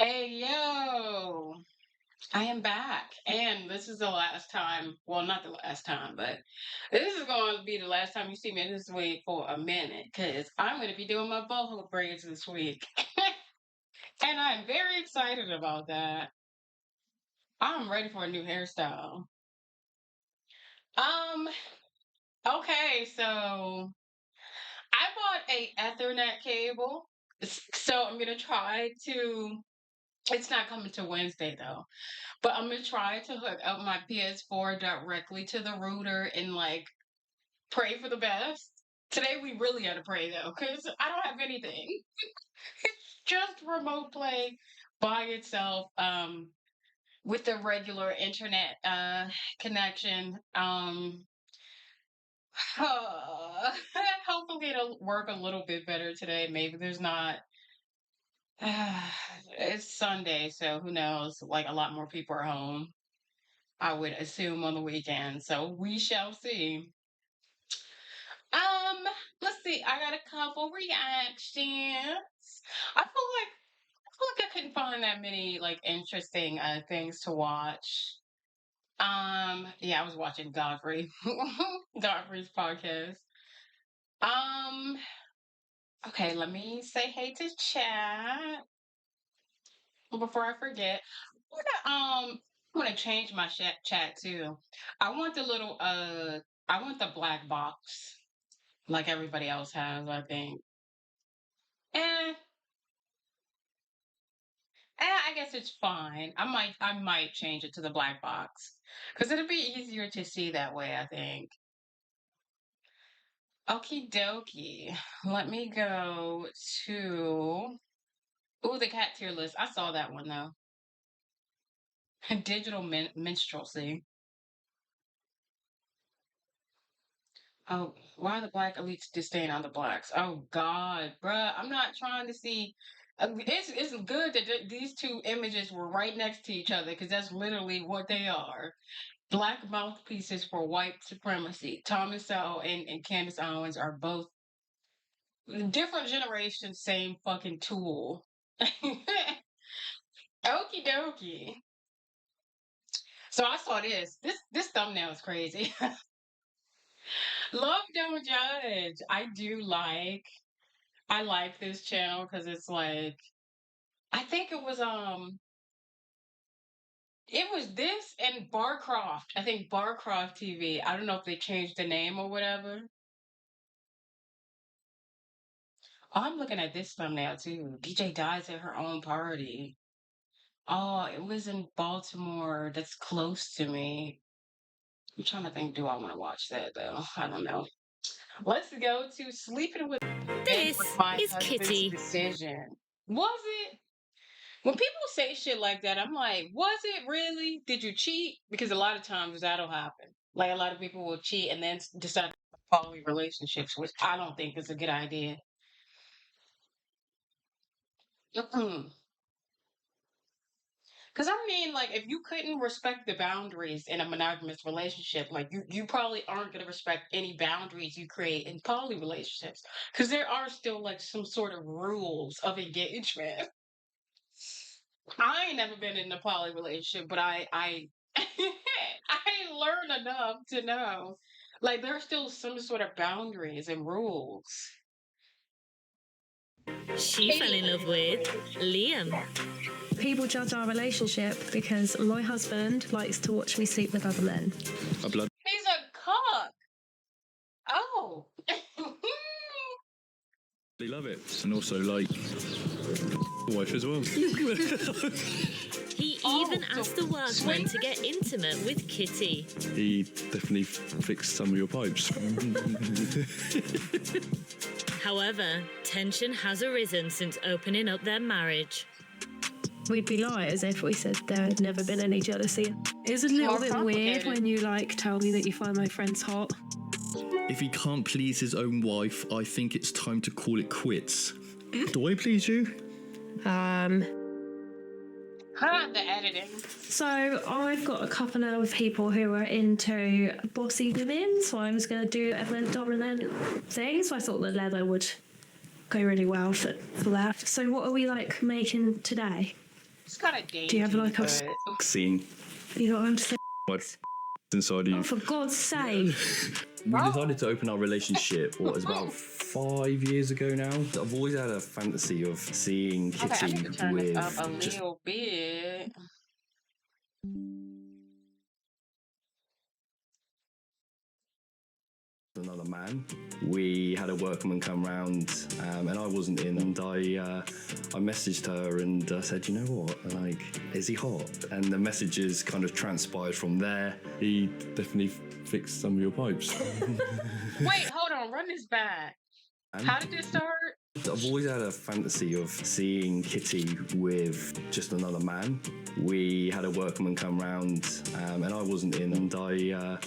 Hey, yo, I am back. And this is the last time. Well, not the last time, but this is going to be the last time you see me this week for a minute because I'm going to be doing my boho braids this week. And I'm very excited about that. I'm ready for a new hairstyle. Um, okay, so I bought a Ethernet cable. So I'm going to try to. It's not coming to Wednesday though. But I'm gonna try to hook up my PS4 directly to the router and like pray for the best. Today we really gotta pray though, because I don't have anything. Just remote play by itself, with the regular internet connection. Hopefully it'll work a little bit better today. Maybe there's not it's Sunday, so who knows? Like a lot more people are home. I would assume on the weekend. So we shall see. Um, let's see. I got a couple reactions. I feel like I couldn't find that many like interesting things to watch. Yeah, I was watching Godfrey. Godfrey's podcast. Um, okay, let me say hey to chat before I forget. I'm gonna change my chat too. I want the little I want the black box like everybody else has, I think. Eh, I guess it's fine. I might change it to the black box because it'll be easier to see that way, I think. Okie dokie. Let me go to the cat tier list. I saw that one though. Digital minstrelsy. Oh, why are the black elites disdain on the blacks? Oh God, bruh. I'm not trying to see. It's good that these two images were right next to each other because that's literally what they are. Black mouthpieces for white supremacy. Thomas Sowell and Candace Owens are both different generations, same fucking tool. Okie dokie. So I saw this. This thumbnail is crazy. Love Don't Judge. I like this channel because it's like I think it was this and Barcroft. I think Barcroft TV. I don't know if they changed the name or whatever. Oh, I'm looking at this thumbnail too. DJ dies at her own party. Oh, it was in Baltimore. That's close to me. I'm trying to think, do I want to watch that though? I don't know. Let's go to Sleeping with Men was This my is husband's Kitty. decision. Was it? When people say shit like that, I'm like, was it really? Did you cheat? Because a lot of times that'll happen. Like a lot of people will cheat and then decide to poly relationships, which I don't think is a good idea. Because I mean, like, if you couldn't respect the boundaries in a monogamous relationship, like, you probably aren't going to respect any boundaries you create in poly relationships. Because there are still, like, some sort of rules of engagement. I ain't never been in a poly relationship, but I learned enough to know. Like, there's still some sort of boundaries and rules. She fell in love with Liam. People judge our relationship because my husband likes to watch me sleep with other men. A blood. He's a cock. Oh. They love it, and also like wife as well. He even asked the workman to get intimate with Kitty. He definitely fixed some of your pipes. However, tension has arisen since opening up their marriage. We'd be liars if we said there had never been any jealousy. It's a little More bit weird complicated. when you like tell me that you find my friends hot. If he can't please his own wife, I think it's time to call it quits. Do I please you? The editing. So I've got a couple of people who are into bossy women, so I was going to do a dominant thing, so I thought the leather would go really well for that. So what are we like making today? It's kind of dangerous. Do you have like a Scene. you know what I'm saying? Inside you. Oh, for God's sake. We decided to open our relationship, what was about 5 years ago now. I've always had a fantasy of seeing Okay, I Kitty need to turn with this up a just little bit. another man. We had a workman come round, and I wasn't in, and I messaged her and said, you know what, like, is he hot? And the messages kind of transpired from there. He definitely fixed some of your pipes. Wait, hold on. Run this back. How did this start? I've always had a fantasy of seeing Kitty with just another man. We had a workman come round, and I wasn't in, and I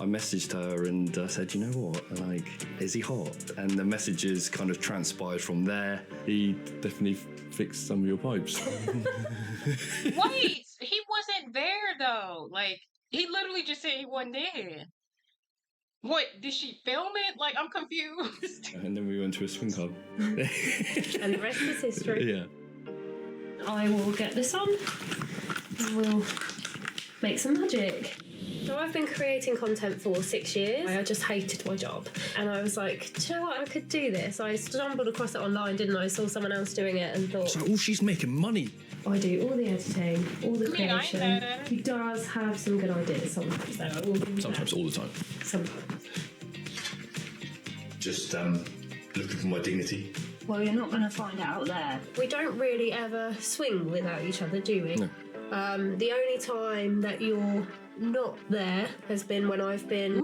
messaged her and said, you know what, like, is he hot? And the messages kind of transpired from there. He definitely fixed some of your pipes. Wait, he wasn't there though. Like, he literally just said he wasn't there. What, did she film it? Like, I'm confused. And then we went to a swing club. And the rest is history. Yeah. I will get this on. We'll make some magic. So I've been creating content for 6 years. I just hated my job. And I was like, do you know what? I could do this. I stumbled across it online, didn't I? I saw someone else doing it and thought, So, oh, she's making money. I do all the editing, all the I mean, I ain't creation. mad at it. He does have some good ideas sometimes, though. I will give you Sometimes, that. all the time. Sometimes. Just looking for my dignity. Well, you're not going to find out there. We don't really ever swing without each other, do we? No. The only time that you're not there has been when I've been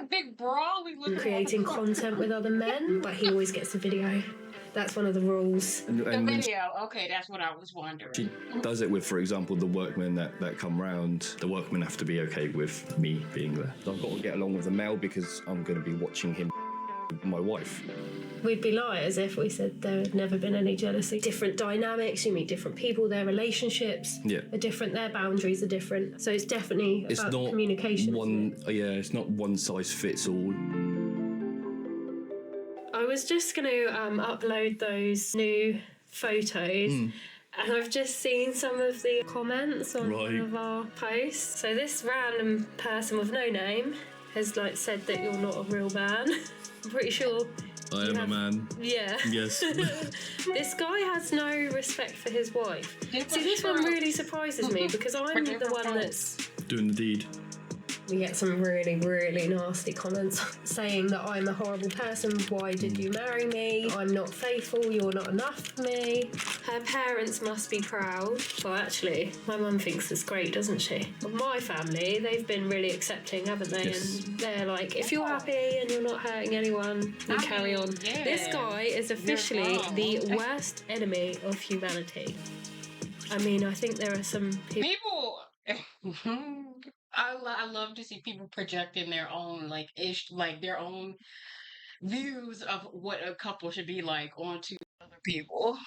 A big brawly looking creating content with other men, but he always gets the video. That's one of the rules. And The when video. Okay, that's what I was wondering. she does it with, for example, the workmen that come round. The workmen have to be okay with me being there. I've got to get along with the male because I'm going to be watching him with my wife. We'd be liars if we said there had never been any jealousy. Different dynamics, you meet different people, their relationships are different, their boundaries are different. So it's definitely It's about not communication. it's not one size fits all. I was just going to upload those new photos. And I've just seen some of the comments on one of our posts. So this random person with no name has like said that you're not a real man. I'm pretty sure. I am a man. Yeah. Yes. This guy has no respect for his wife. See, this one really surprises me because I'm the one that's... Doing the deed. We get some really, really nasty comments saying that I'm a horrible person. Why did you marry me? I'm not faithful. You're not enough for me. Her parents must be proud. Well, actually, my mum thinks it's great, doesn't she? But my family, they've been really accepting, haven't they? Yes. And they're like, if you're happy and you're not hurting anyone, you carry on. yeah. This guy is officially the worst enemy of humanity. I mean, I think there are some people... I love to see people projecting their own their own views of what a couple should be like onto other people.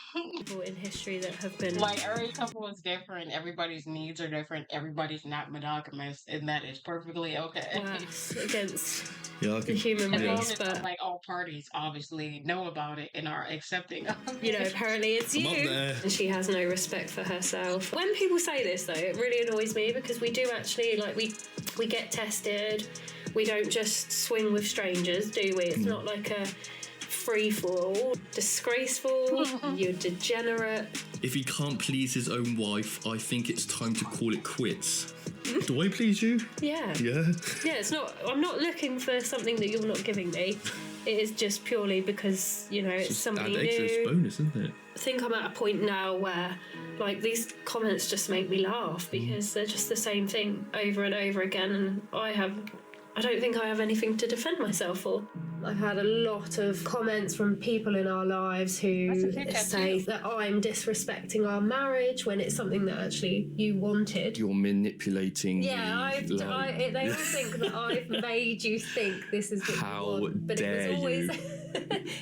in history that have been Like every couple is different, everybody's needs are different, everybody's not monogamous, and that is perfectly okay. worse against Yeah, I the can. human As long race, as but like all parties obviously know about it and are accepting of you know, it. apparently it's I'm up you. there. And she has no respect for herself. When people say this though, it really annoys me because we do actually we get tested. We don't just swing with strangers, do we? It's not like a free for all. Disgraceful, you're degenerate. If he can't please his own wife, I think it's time to call it quits. Do I please you? Yeah. Yeah. Yeah, it's not. I'm not looking for something that you're not giving me. It is just purely because, you know, it's somebody Add extra new. bonus, isn't it? I think I'm at a point now where, like, these comments just make me laugh because they're just the same thing over and over again, and I don't think I have anything to defend myself for. I've had a lot of comments from people in our lives who say that I'm disrespecting our marriage when it's something that actually you wanted. You're manipulating. Yeah, the love. they all think that I've made you think this is what How you want, but dare it was always you.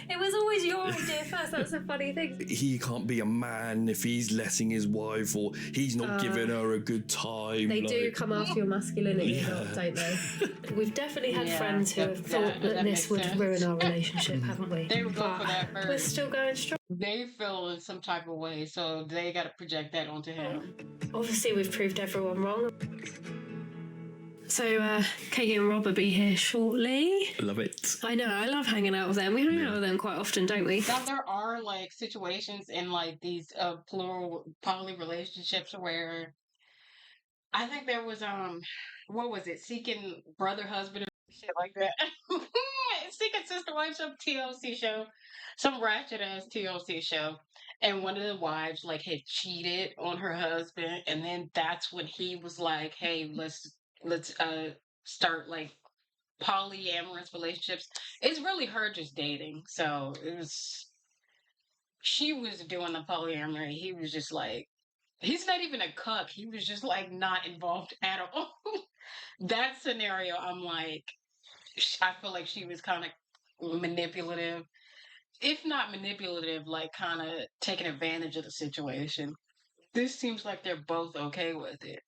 it was always your idea does. That's a funny thing. He can't be a man if he's letting his wife, or he's not giving her a good time. They do come after your masculinity a lot, don't they? We've definitely had friends who have thought that this would ruin our relationship, haven't we? They would go for that first. We're still going strong. They feel in some type of way, so they got to project that onto him. Obviously, we've proved everyone wrong. So, Katie and Rob will be here shortly. Love it. I know, I love hanging out with them. We hang out with them quite often, don't we? Now, there are like situations in like these plural poly relationships where I think there was what was it, Seeking Brother Husband or shit like that. Seeking Sister Wife, some TLC show, some ratchet ass TLC show, and one of the wives like had cheated on her husband, and then that's when he was like, "Hey, let's start like polyamorous relationships." It's really her just dating, so she was doing the polyamory. He was just like, he's not even a cuck. He was just like not involved at all. That scenario, I'm like, I feel like she was kind of manipulative, if not manipulative, like kind of taking advantage of the situation. This seems like they're both okay with it.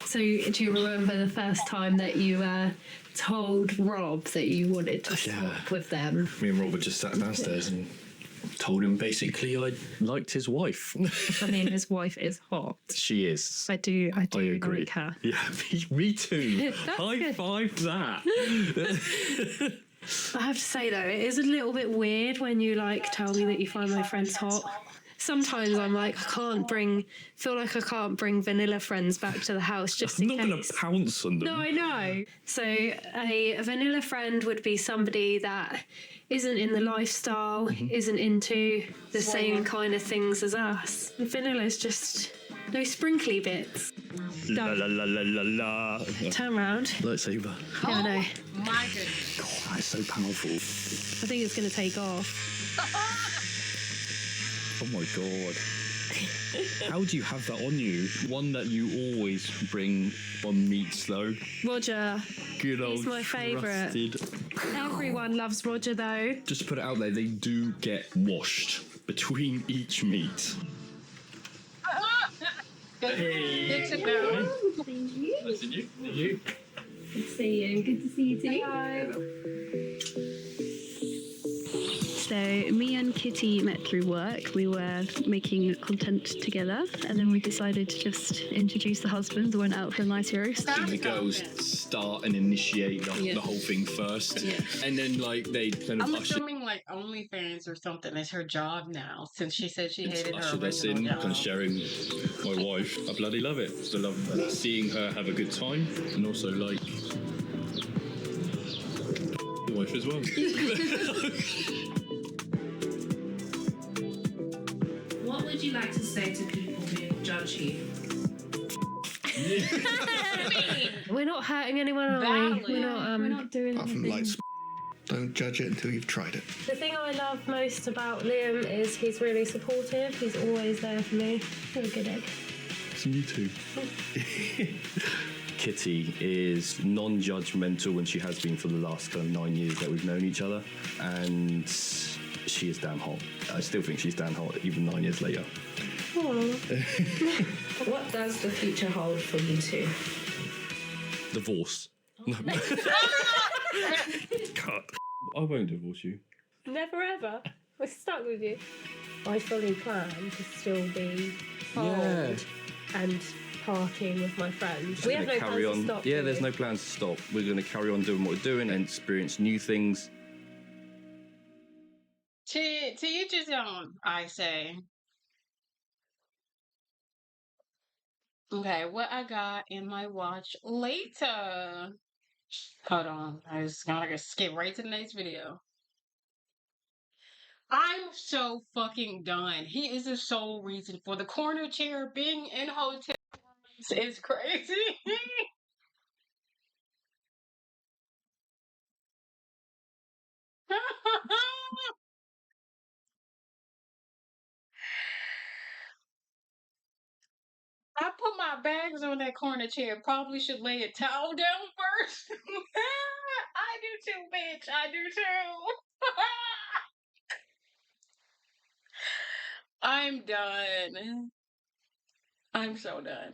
So, do you remember the first time that you told Rob that you wanted to swap with them? Me and Rob were just sat downstairs and told him basically I liked his wife. I mean, his wife is hot. She is. I do agree. like her. Yeah, me too. That's High good. five that. I have to say though, it is a little bit weird when you like tell me that you find my friends hot. Sometimes I'm like, feel like I can't bring vanilla friends back to the house just I'm in not going case. to pounce on them. No, I know. So a vanilla friend would be somebody that isn't in the lifestyle, isn't into the same kind of things as us. Vanilla's just no sprinkly bits. La la la la la la. Turn round. Lightsaber. Yeah, I know. My goodness. God, that's so powerful. I think it's going to take off. Oh my god. How do you have that on you? One that you always bring on meats though. Roger. Good old He's my favourite. trusted. Everyone loves Roger though. Just to put it out there, they do get washed between each meat. Good to know. Nice to you. You. Good to see you. Good to see you too. So me and Kitty met through work. We were making content together, and then we decided to just introduce the husbands. Went out for a nice roast. The girls start and initiate the whole thing first, and then like they kind of I'm usher. assuming like OnlyFans or something is her job now, since she said she hated her Usher us original in, job. kind of sharing my wife. I bloody love it. I love seeing her have a good time, and also like the wife as well. What would you like to say to people who judge you? We're not hurting anyone, are we? Valid. We're not doing Apart from anything. like, don't judge it until you've tried it. The thing I love most about Liam is he's really supportive. He's always there for me. What a good egg. So you too. Kitty is non-judgmental, and she has been for the last kind of 9 years that we've known each other, and she is damn hot. I still think she's damn hot, even 9 years later. What does the future hold for you two? Divorce. No. Cut. I won't divorce you. Never ever. We're stuck with you. I fully plan to still be bold and partying with my friends. We have no plans to stop. Yeah, do there's we? no plans to stop. We're going to carry on doing what we're doing and experience new things. To each his own, I say. Okay, what I got in my watch later. Hold on, I just gotta skip right to the next video. I'm so fucking done. He is the sole reason for the corner chair being in hotel rooms. It's crazy. I put my bags on that corner chair. Probably should lay a towel down first. I do too, bitch. I do too. I'm done. I'm so done.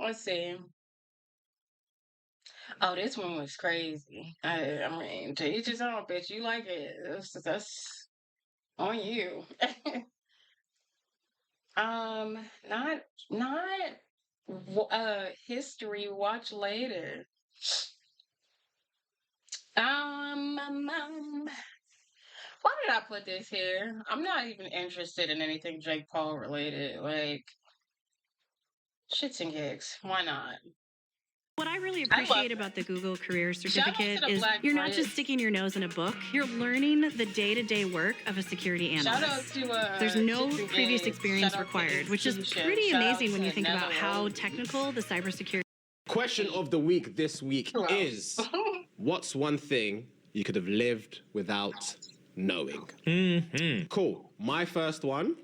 Let's see. Oh, this one was crazy. I mean, to each his own, bitch. You like it. That's on you. Not history. Watch later. Why did I put this here? I'm not even interested in anything Jake Paul related. Like, shits and gigs. Why not? What I really I love appreciate about the Google Career Certificate to is Black you're not Chris. just sticking your nose in a book, you're learning the day-to-day work of a security Shout out analyst. to There's no Shits and previous Gigs. experience Shout out to required, which is Institution. pretty Shout out amazing when to you think about how Netherlands. technical the cybersecurity. Question of the week this week Hello. is: what's one thing you could have lived without knowing? Cool. My first one.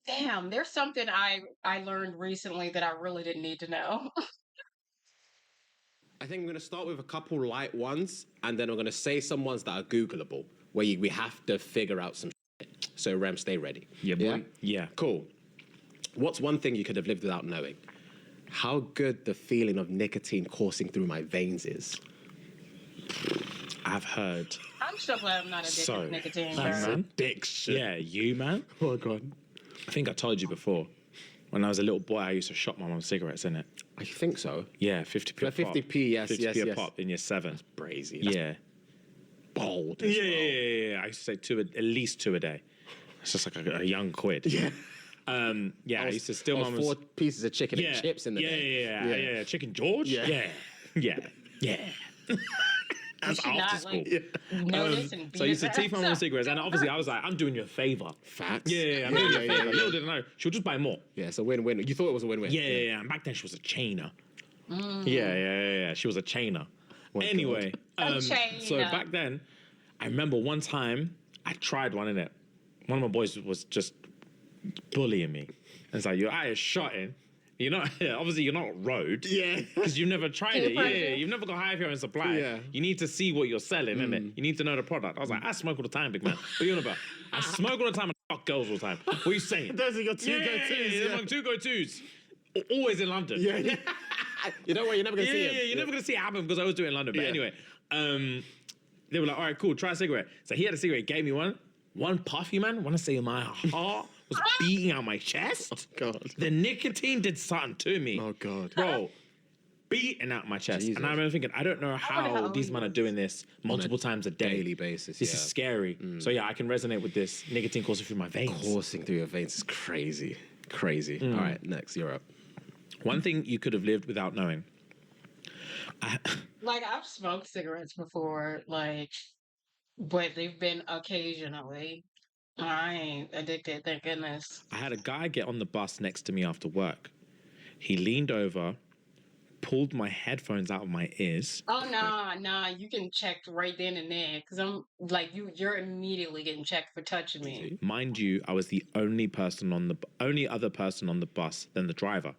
Damn, there's something I learned recently that I really didn't need to know. I think I'm going to start with a couple light ones, and then I'm going to say some ones that are Googleable, where we have to figure out some shit. So, Rem, stay ready. Yeah, boy. Yeah. Cool. What's one thing you could have lived without knowing? How good the feeling of nicotine coursing through my veins is. I've heard. I'm so glad I'm not addicted So, to nicotine. man. bro. Addiction. Yeah, you, man. Oh, God. I think I told you before. When I was a little boy, I used to shop my mum cigarettes, innit? I think so. Yeah, 50p a pop. 50p, yes, 50p yes, a yes. pop in year 7. Brazy. That's Yeah. bold. Yeah, as yeah, well. yeah. I used to say at least 2 a day. It's just like a young quid. Yeah. Yeah, I used to steal I was mum's 4 pieces of chicken and chips in the day. Yeah. Chicken George? Yeah. Yeah. That's should not, after school. like, notice and So I used to be teeth my mum's cigarettes, and obviously I was like, I'm doing you a favor. Facts. Yeah, I'm doing you a Yeah, favor. yeah. Little did I know, she'll just buy more. Yeah, it's a win-win. You thought it was a win-win. Yeah. And back then she was a chainer. Yeah. She was a chainer. my Anyway, A so chainer. back then, I remember one time I tried one in it. One of my boys was just bullying me. And it's like, you're out here shotting. You're not, obviously you're not road. Yeah. Because you've never tried it. Yeah, you've never got high for your own supply. Yeah. You need to see what you're selling, innit? You need to know the product. I was like, I smoke all the time, big man. What are you on about? I smoke all the time and fuck girls all the time. What are you saying? Those are your two go-tos. Yeah, my 2 go-tos. Always in London. Yeah. You know what? You're never going to see Yeah, it. you're never gonna see it happen because I was doing it in London. But anyway, they were like, all right, cool, try a cigarette. So he had a cigarette, gave me one puffy, man. When I say my heart was beating out my chest. God. The nicotine did something to me. Oh, God. Bro, beating out my chest. Jesus. And I remember thinking, I don't know how these men are doing this multiple times a day. daily basis, This is yeah. scary. So yeah, I can resonate with this. Nicotine coursing through my veins. Coursing through your veins is crazy. Crazy. All right, next, you're up. One thing you could have lived without knowing. Like, I've smoked cigarettes before, like, but they've been occasionally. I ain't addicted, thank goodness. I had a guy get on the bus next to me after work. He leaned over, pulled my headphones out of my ears. Oh, nah, you can check right then and there, because I'm, like, you're immediately getting checked for touching me. Mind you, I was the only other person on the bus than the driver.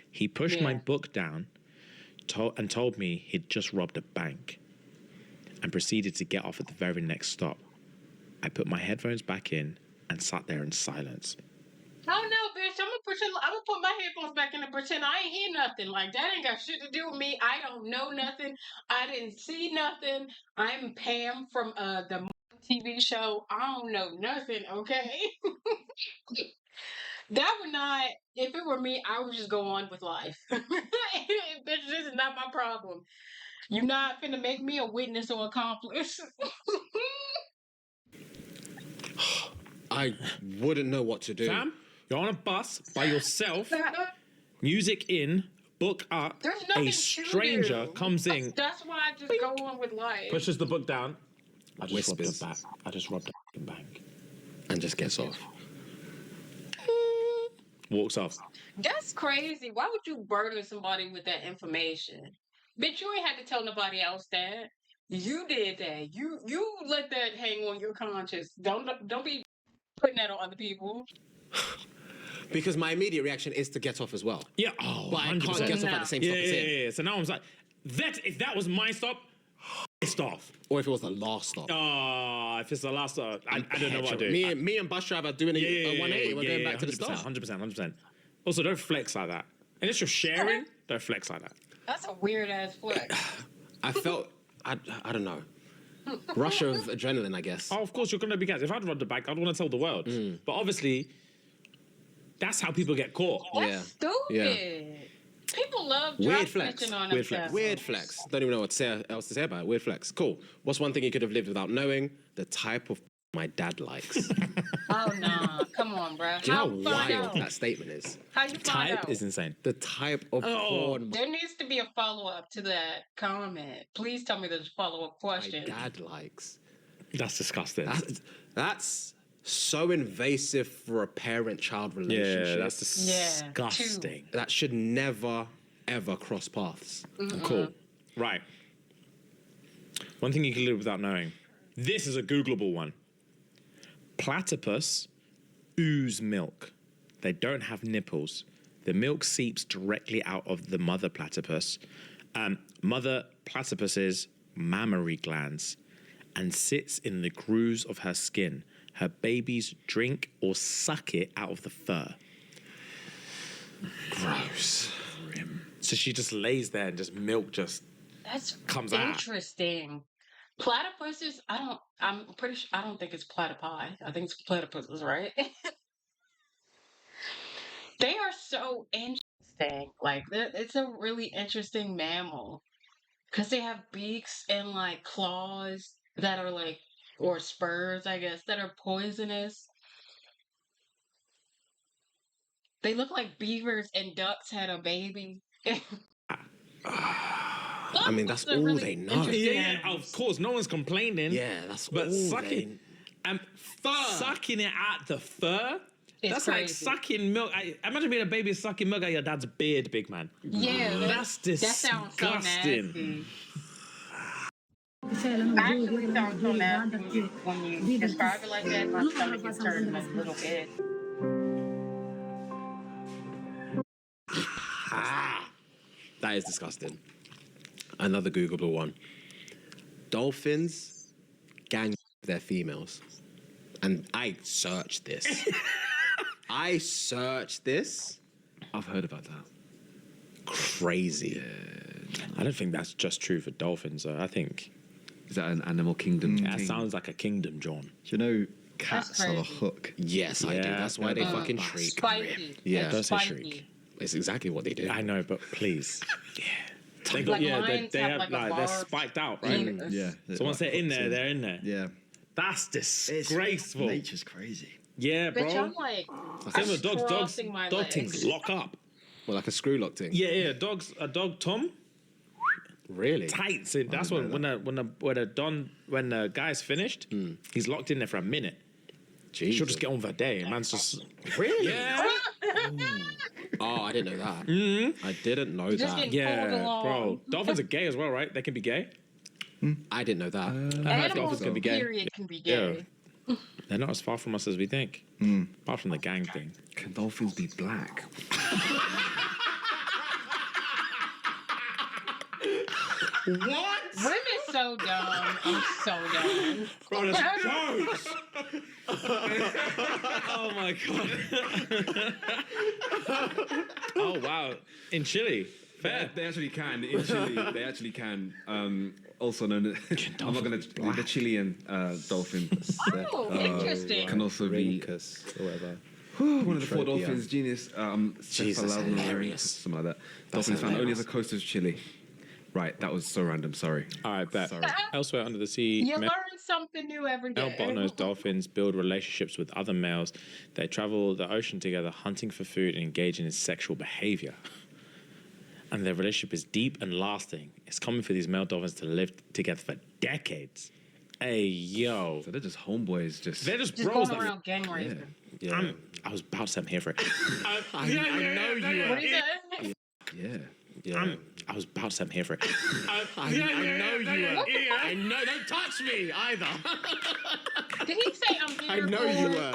He pushed my Yeah. book down and told me he'd just robbed a bank and proceeded to get off at the very next stop. I put my headphones back in and sat there in silence. Oh, no, bitch, I'm gonna put my headphones back in and pretend I ain't hear nothing. Like, that ain't got shit to do with me. I don't know nothing. I didn't see nothing. I'm Pam from the TV show. I don't know nothing, okay? That would not, if it were me, I would just go on with life. Bitch, this is not my problem. You're not finna make me a witness or accomplice. I wouldn't know what to do. Fam, you're on a bus by yourself, music in, book up, There's nothing a to stranger do. comes in, That's why I just go on with life. pushes the book down. I just Whispers. robbed a bank. I just robbed a fucking bank. And just gets off. Walks off. That's crazy. Why would you burden somebody with that information? Bitch, you ain't had to tell nobody else that. You did that. You let that hang on your conscience. Don't be putting that on other people. Because my immediate reaction is to get off as well. Yeah, oh, But I can't 100%. get off at the same stop as him. Yeah. So now I'm like, if that was my stop, pissed off. Or if it was the last stop. Oh, if it's the last stop, I don't know what I do. Me and bus driver doing a 180. We're going back to the start. 100%. Also, don't flex like that. Unless you're sharing, don't flex like that. That's a weird ass flex. I felt, I don't know. Rush of adrenaline, I guess. Oh, of course, you're going to be gassed. If I'd run the back, I'd want to tell the world. But obviously, that's how people get caught. That's stupid. Yeah. People love Weird drop flex. snitching on Weird themselves. Weird flex. Don't even know what else to say about it. Weird flex. Cool. What's one thing you could have lived without knowing? The type of my dad likes. Do Oh, nah. Come on, bro. you know how find wild out? that statement is? How you find Type out? is insane. The type of porn There needs to be a follow-up to that comment. Please tell me there's a follow-up my question. dad likes. That's disgusting. That's so invasive for a parent-child relationship. Yeah, that's disgusting. That should never, ever cross paths. Cool. Right. One thing you can live without knowing. This is a Googleable one. Platypus ooze milk. They don't have nipples. The milk seeps directly out of the mother platypus. Mother platypus's mammary glands and sits in the grooves of her skin. Her babies drink or suck it out of the fur. Gross. So she just lays there and just milk just That's comes out. interesting. Platypuses, I'm pretty sure, I don't think it's platypi. I think it's platypuses, right? They are so interesting. Like, it's a really interesting mammal. Because they have beaks and, like, claws that are, like, or spurs, I guess, that are poisonous. They look like beavers and ducks had a baby. I mean, that's all they know. Yeah, of course, no one's complaining. Yeah, that's But all sucking sucking it at the fur. It's that's like crazy. sucking milk. Imagine being a baby sucking milk at your dad's beard, big man. Yeah, That's that sounds so disgusting. nasty. Actually, sounds so nasty when you describe it like that. My stomach is turning a little bit. That is disgusting. Another Googleable one. Dolphins gang their females. And I searched this. I've heard about that. Crazy. I don't think that's just true for dolphins. I think Is that an animal kingdom? that sounds like a kingdom, John. Do you know cats have a crazy. hook? Yes, I do. Yeah. That's why they fucking shriek. Spiky. Yeah. It's Don't say spiky. shriek. It's exactly what they do. I know, but please. Yeah. They Like yeah, lions they have, have like, a they're barbed spiked out, right? penis. Yeah. So once they're in there, they're in there. Yeah. That's It's, disgraceful. nature's crazy. Yeah, bro. Bitch, I'm like, Same with dogs. crossing my Dog legs. things lock up. Well, like a screw lock thing. Yeah. A dog Tom Really? tight. So that's when the guy's finished, he's locked in there for a minute. Jesus. She'll just get on with her day. And man's just Really? yeah, Oh, I didn't know that. I didn't know Just that. getting pulled yeah, along. bro. Dolphins are gay as well, right? They can be gay. I didn't know that. Animals, dolphins can be gay. period, can be gay. They're not as far from us as we think. Apart from the gang thing. Can dolphins be black? What? Women so dumb. I'm so dumb. Bro, that's jokes. Oh my god. Oh wow. In Chile. Fair. They actually can. In Chile, they actually can. Also known as I'm not gonna the Chilean dolphin. Oh, interesting. Can also be Rhenicus or whatever. one of the four Eutropia. dolphins. Genius. Jesus, Cephalodon, hilarious. something like that. That's Dolphins found only hilarious. off the coast of Chile. Right, that was so random. Sorry. All right, bet. Sorry. Elsewhere under the sea, You learn something new every male day. bottlenose dolphins build relationships with other males. They travel the ocean together, hunting for food and engaging in sexual behavior. And their relationship is deep and lasting. It's common for these male dolphins to live together for decades. Hey, yo. So they're just homeboys. They're just Just bros. going that- around gang raping. Yeah. I was about to say I'm here for it. I know you What were. do you say? Yeah. Yeah. I was about to say I'm here for it. I know you were. I know. Don't touch me either. Did he say I'm here I know for? you were.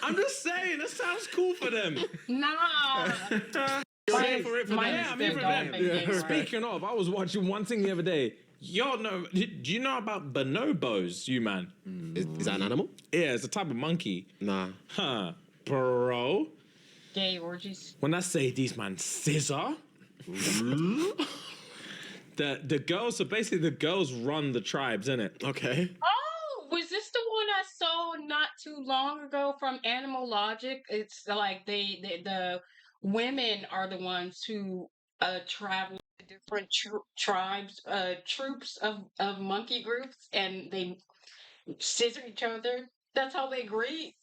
I'm just saying, that sounds cool for them. Nah. Say for it for them. Mine Yeah, I'm is here for still them. dolphin game, right? Speaking of, I was watching one thing the other day. Y'all know, do you know about bonobos, you man? Is that an animal? Yeah, it's a type of monkey. Nah. Huh. Bro. Gay orgies. When I say these man scissor, the girls, so basically the girls run the tribes, innit? Okay. Oh, was this the one I saw not too long ago from Animal Logic? It's like the women are the ones who travel to different tribes, troops of monkey groups, and they scissor each other. That's how they greet.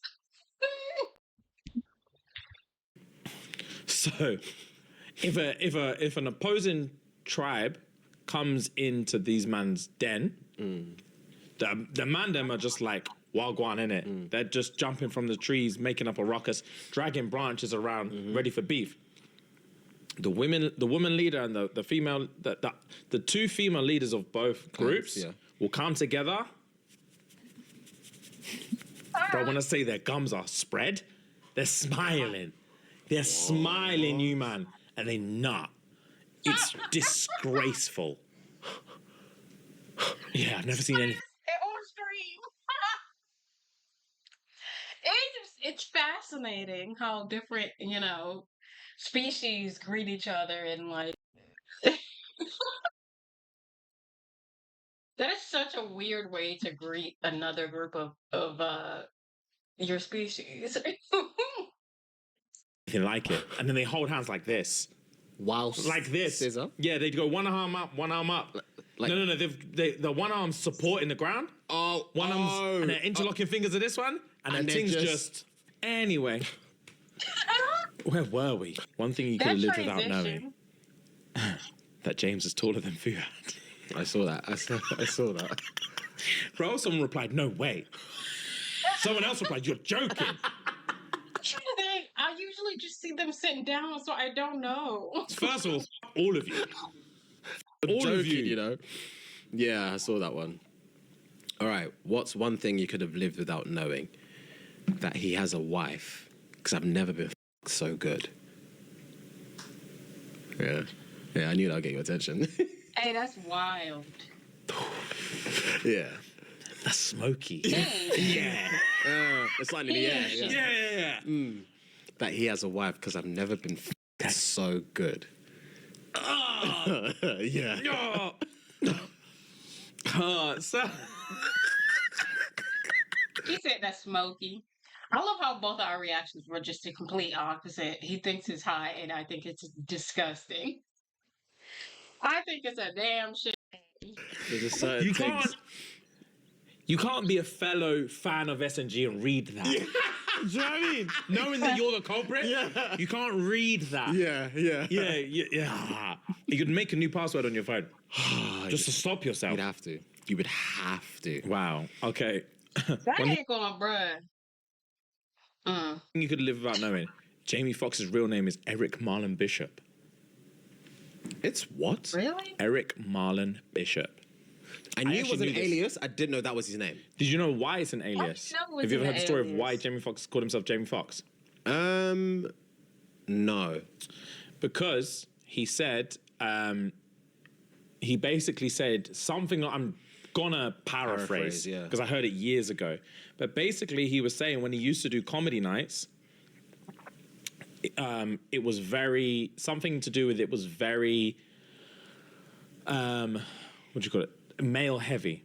So, if an opposing tribe comes into these man's den, the man them are just like wagwan in it. They're just jumping from the trees, making up a ruckus, dragging branches around, ready for beef. The woman leader and the female, the two female leaders of both groups will come together. Bro, when I say their gums are spread, they're smiling. They're smiling, you man, and they not. It's disgraceful. Yeah, I've never seen anything. On stream. It's fascinating how different, species greet each other and like. That is such a weird way to greet another group of your species. Anything like it, and then they hold hands like this, whilst like this. Scissor? Yeah, they'd go one arm up, one arm up. Like, no. The one arm's supporting the ground. One arm's and they're interlocking fingers of this one, and their thing's just anyway. Where were we? One thing you could have lived without knowing. That James is taller than Fuad. I saw that. I saw that. Bro, someone replied, "No way." Someone else replied, "You're joking." I usually just see them sitting down, so I don't know. First of all of you. All joking, of you. Yeah, I saw that one. All right, what's one thing you could have lived without knowing? That he has a wife, because I've never been so good. Yeah, I knew that would get your attention. Hey, that's wild. Yeah. That's smoky. Yeah. It's like in the air. Yeah. That he has a wife, because I've never been so good. Yeah. So He said that's smoky. I love how both our reactions were just the complete opposite. He thinks it's high, and I think it's disgusting. I think it's a damn shit. You can't be a fellow fan of SNG and read that. Yeah. Do you know what I mean? Knowing that you're the culprit, you can't read that. Yeah. You could make a new password on your phone just to stop yourself. You would have to. Wow. Okay. That ain't going, bruh. You could live without knowing. Jamie Foxx's real name is Eric Marlon Bishop. It's what? Really? Eric Marlon Bishop. I knew it was an alias. I didn't know that was his name. Did you know why it's an alias? Have you ever heard the story of why Jamie Foxx called himself Jamie Foxx? No. Because he said, he basically said something, I'm gonna paraphrase, because I heard it years ago. But basically he was saying when he used to do comedy nights, it was very, something to do with it was very, what do you call it? Male heavy.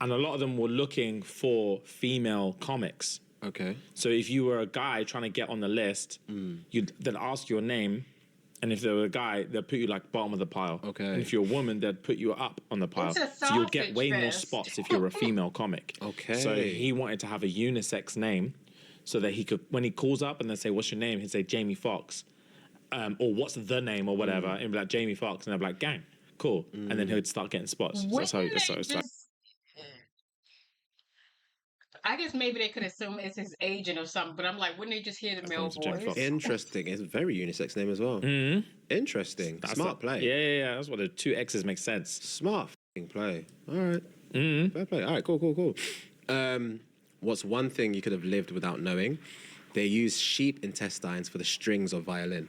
And a lot of them were looking for female comics. Okay. So if you were a guy trying to get on the list, they'd ask your name, and if they were a guy, they'd put you like bottom of the pile. Okay. And if you're a woman, they'd put you up on the pile. So you'd get way more spots if you're a female comic. Okay. So he wanted to have a unisex name so that he could, when he calls up and they say, "What's your name?" he'd say Jamie Foxx. Or what's the name or whatever, and be like Jamie Foxx, and they'd be like, gang, cool. And then he would start getting spots. So that's how it started. I guess maybe they could assume it's his agent or something, but I'm like, wouldn't they just hear the male voice? Interesting. It's a very unisex name as well. Interesting. Smart play. Yeah. That's what the two X's make sense. Smart play. All right. Fair play. All right, cool. What's one thing you could have lived without knowing? They use sheep intestines for the strings of violin.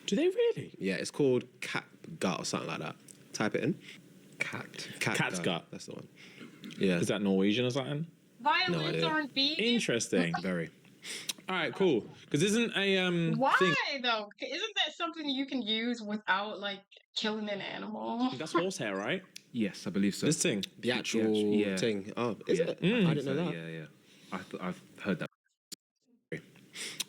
Do they really? Yeah, it's called catgut or something like that. Type it in. Cat's gut. That's the one. Yeah. Is that Norwegian or something? Violins idea. aren't vegan. Interesting. Very. All right, cool. Because isn't a Why thing? though? Isn't that something you can use without like killing an animal? That's horsehair, right? Yes, I believe so. This thing. The actual Yeah. thing. Oh, is it? Mm. I didn't know that. Yeah. I've heard that.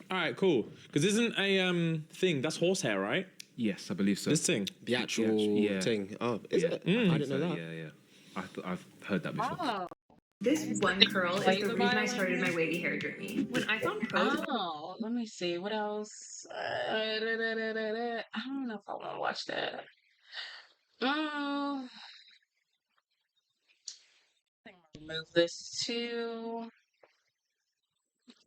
All right, cool. Because isn't a thing that's horsehair, right? Yes, I believe so. This thing. The actual thing. Oh, is it? I didn't know that. Yeah. I've heard that before. Oh. This one curl is the reason I started my wavy hair journey. When I found pros. Oh, let me see. What else? I don't know if I want to watch that. I think I'm gonna remove this too.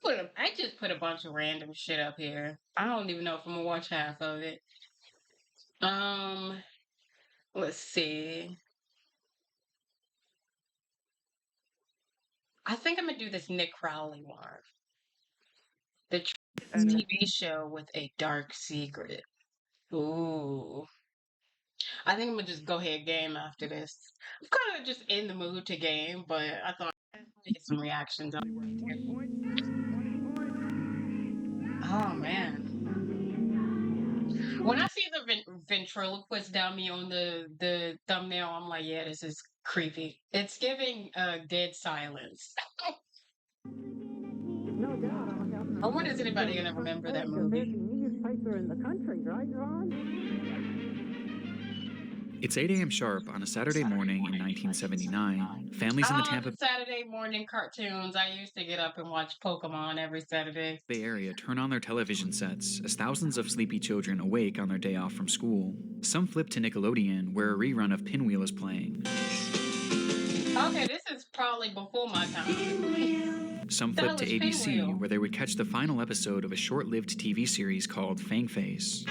I just put a bunch of random shit up here. I don't even know if I'm gonna watch half of it. Let's see. I think I'm gonna do this Nick Crowley one. The TV show with a dark secret. Ooh. I think I'm gonna just go ahead game after this. I'm kind of just in the mood to game, but I thought I'd get some reactions on it. Oh man. When I see the ventriloquist dummy on the thumbnail, I'm like, yeah, this is creepy. It's giving dead silence. I wonder is anybody gonna remember that movie? It's 8 a.m. sharp on a Saturday morning in 1979. Families in the Tampa Saturday morning cartoons. I used to get up and watch Pokemon every Saturday. Bay Area turn on their television sets as thousands of sleepy children awake on their day off from school. Some flip to Nickelodeon, where a rerun of Pinwheel is playing. Okay, this is probably before my time. Some flip to ABC, where they would catch the final episode of a short-lived TV series called Fang Face.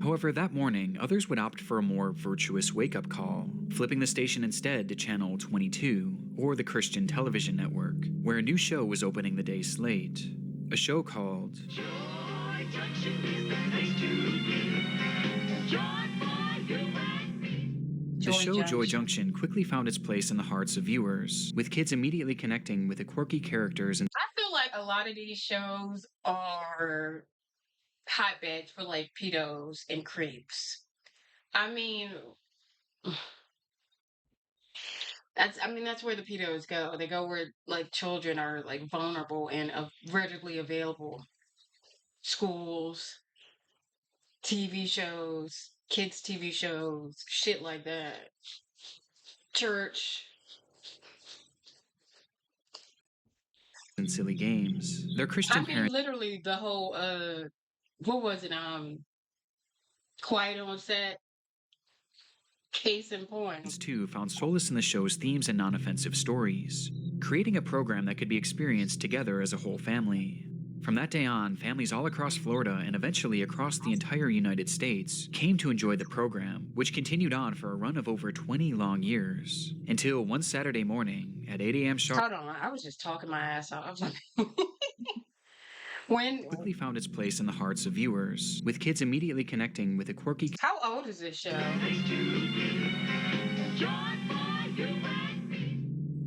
However, that morning, others would opt for a more virtuous wake-up call, flipping the station instead to Channel 22, or the Christian Television Network, where a new show was opening the day's slate. A show called The show Joy Junction quickly found its place in the hearts of viewers, with kids immediately connecting with the quirky characters and I feel like a lot of these shows are hotbeds for like pedos and creeps. I mean, that's where the pedos go. They go where like children are like vulnerable and readily available. Schools, TV shows, kids TV shows, shit like that. Church. and silly games. Their Christian parents Literally the whole what was it? Quiet on Set. Case in point. too found solace in the show's themes and non-offensive stories, creating a program that could be experienced together as a whole family. From that day on, families all across Florida and eventually across the entire United States came to enjoy the program, which continued on for a run of over 20 long years, until one Saturday morning at 8 a.m. sharp. Hold on, I was just talking my ass off. When quickly found its place in the hearts of viewers, with kids immediately connecting with a quirky. How old is this show?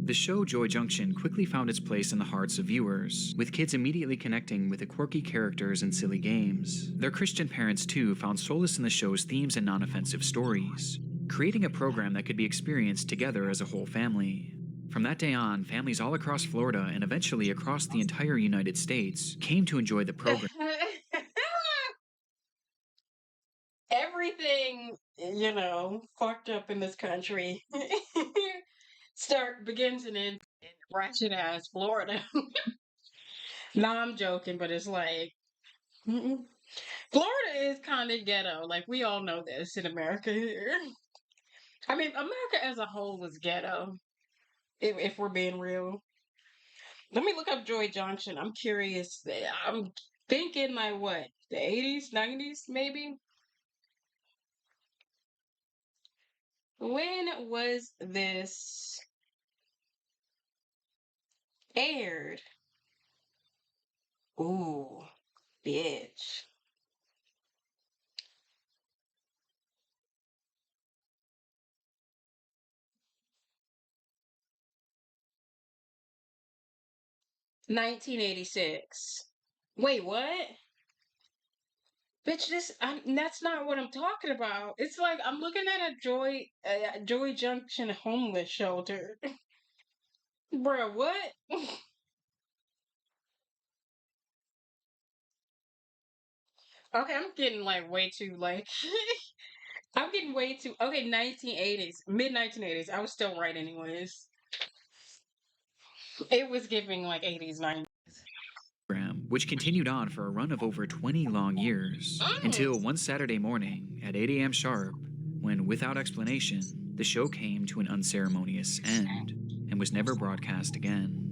The show Joy Junction quickly found its place in the hearts of viewers, with kids immediately connecting with the quirky characters and silly games. Their Christian parents, too, found solace in the show's themes and non-offensive stories, creating a program that could be experienced together as a whole family. From that day on, families all across Florida and eventually across the entire United States came to enjoy the program. Everything, fucked up in this country begins and ends in ratchet ass Florida. No, I'm joking, but it's like Florida is kind of ghetto. Like we all know this in America here. I mean, America as a whole is ghetto. If we're being real. Let me look up Joy Junction. I'm curious. I'm thinking like what? The 80s, 90s, maybe? When was this Aired. Ooh, bitch. $1986. Wait, what? Bitch, that's not what I'm talking about. It's like I'm looking at a Joy Junction homeless shelter. Bruh, what? Okay, I'm getting like way too like I'm getting way too okay, 1980s, mid 1980s. I was still right anyways. It was giving like 80s, 90s. Which continued on for a run of over 20 long years, until one Saturday morning at 8 a.m. sharp, when, without explanation, the show came to an unceremonious end and was never broadcast again.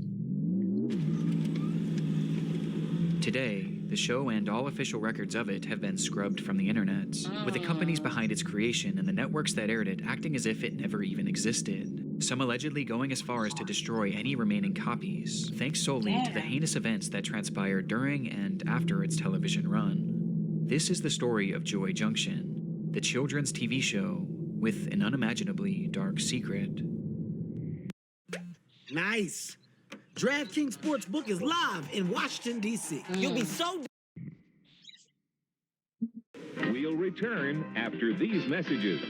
Today, the show and all official records of it have been scrubbed from the internet, with the companies behind its creation and the networks that aired it acting as if it never even existed. Some allegedly going as far as to destroy any remaining copies, thanks solely to the heinous events that transpired during and after its television run. This is the story of Joy Junction, the children's TV show with an unimaginably dark secret. Nice. DraftKings Sportsbook is live in Washington, D.C. You'll be so... We'll return after these messages.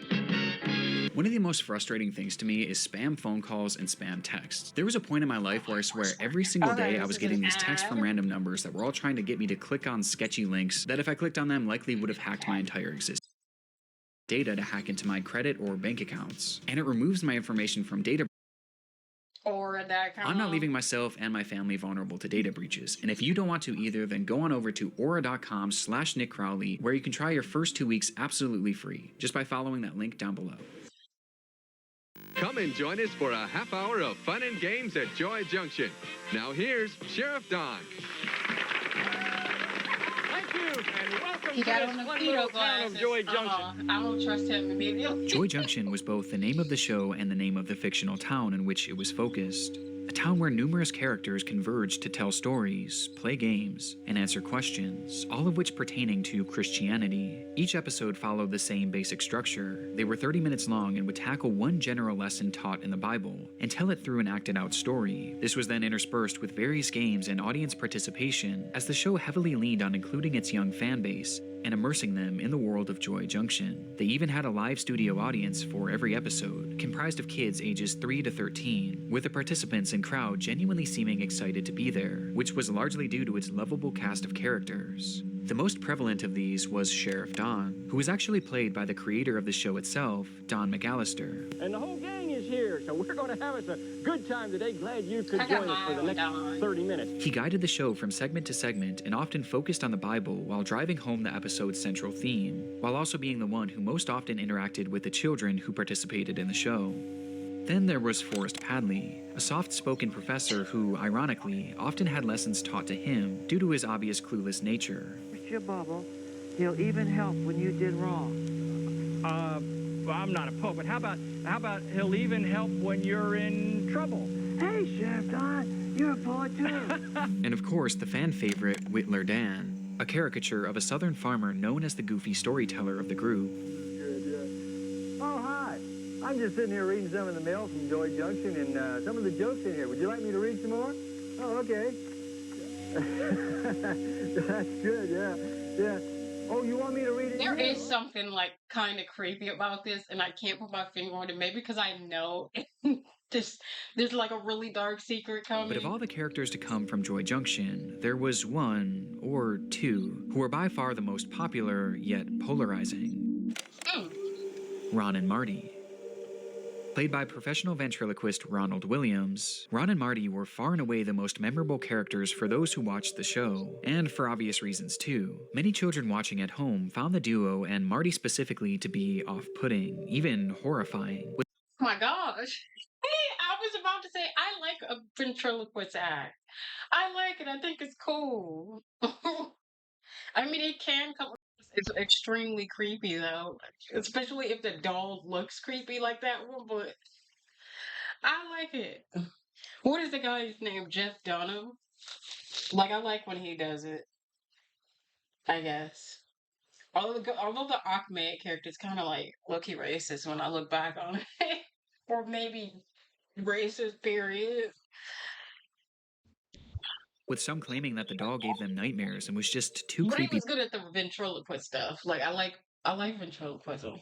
One of the most frustrating things to me is spam phone calls and spam texts. There was a point in my life where I swear every single day I was getting these texts from random numbers that were all trying to get me to click on sketchy links that if I clicked on them likely would have hacked my entire existence. Data to hack into my credit or bank accounts. And it removes my information from data. Aura.com. I'm not leaving myself and my family vulnerable to data breaches. And if you don't want to either, then go on over to Aura.com/Nick Crowley, where you can try your first 2 weeks absolutely free, just by following that link down below. Come and join us for a half hour of fun and games at Joy Junction. Now here's Sheriff Don. Thank you, and welcome He to got this on the fun keto little town glasses. of Joy Junction. I don't trust him immediately. Joy Junction was both the name of the show and the name of the fictional town in which it was focused. A town where numerous characters converged to tell stories, play games, and answer questions, all of which pertaining to Christianity. Each episode followed the same basic structure. They were 30 minutes long and would tackle one general lesson taught in the Bible and tell it through an acted-out story. This was then interspersed with various games and audience participation, as the show heavily leaned on including its young fan base and immersing them in the world of Joy Junction. They even had a live studio audience for every episode, comprised of kids ages 3 to 13, with the participants and crowd genuinely seeming excited to be there, which was largely due to its lovable cast of characters. The most prevalent of these was Sheriff Don, who was actually played by the creator of the show itself, Don McAllister. And the whole gang is here, so we're going to have us a good time today. Glad you could join us for the next 30 minutes. He guided the show from segment to segment and often focused on the Bible while driving home the episode's central theme, while also being the one who most often interacted with the children who participated in the show. Then there was Forrest Padley, a soft-spoken professor who, ironically, often had lessons taught to him due to his obvious clueless nature. Mr. Bubble, he'll even help when you did wrong. Well, I'm not a pope, but how about he'll even help when you're in trouble? Hey, Sheriff Don, you're a poet too. And of course, the fan favorite, Whittler Dan, a caricature of a southern farmer known as the goofy storyteller of the group. Good, yeah. Oh, hi. I'm just sitting here reading some of the mail from Joy Junction and some of the jokes in here. Would you like me to read some more? Oh, okay. That's good, yeah. Yeah. Oh, you want me to read it? There is something like kind of creepy about this, and I can't put my finger on it. Maybe because I know there's like a really dark secret coming. But of all the characters to come from Joy Junction, there was one or two who were by far the most popular yet polarizing. Ron and Marty. Played by professional ventriloquist Ronald Williams, Ron and Marty were far and away the most memorable characters for those who watched the show, and for obvious reasons too. Many children watching at home found the duo, and Marty specifically, to be off-putting, even horrifying. Oh my gosh. I was about to say, I like a ventriloquist act. I like it. I think it's cool. I mean, it can come. It's extremely creepy though, especially if the doll looks creepy like that one. But I like it. What is the guy's name? Jeff Dunham? Like, I like when he does it, I guess. Although the Ahmed character is kind of like low-key racist when I look back on it. Or maybe racist, period. with some claiming that the doll gave them nightmares and was just too But he creepy was good at the ventriloquist stuff. Like, I like ventriloquism.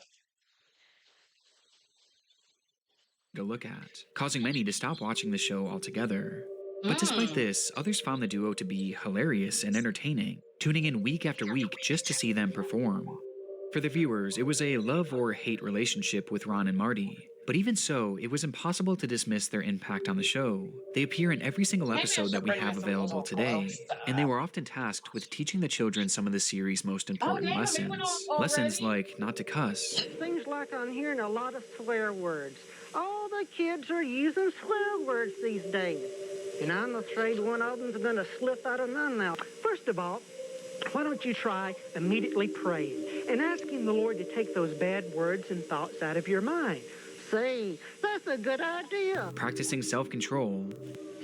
to look at, causing many to stop watching the show altogether. But despite this, others found the duo to be hilarious and entertaining, tuning in week after week just to see them perform. For the viewers, it was a love or hate relationship with Ron and Marty. But even so, it was impossible to dismiss their impact on the show. They appear in every single episode that we have available today, and they were often tasked with teaching the children some of the series' most important lessons. Lessons like not to cuss. Seems like I'm hearing a lot of swear words. All the kids are using swear words these days. And I'm afraid one of them's going to slip out of my mouth. First of all, why don't you try immediately praying and asking the Lord to take those bad words and thoughts out of your mind? Say, that's a good idea. Practicing self-control.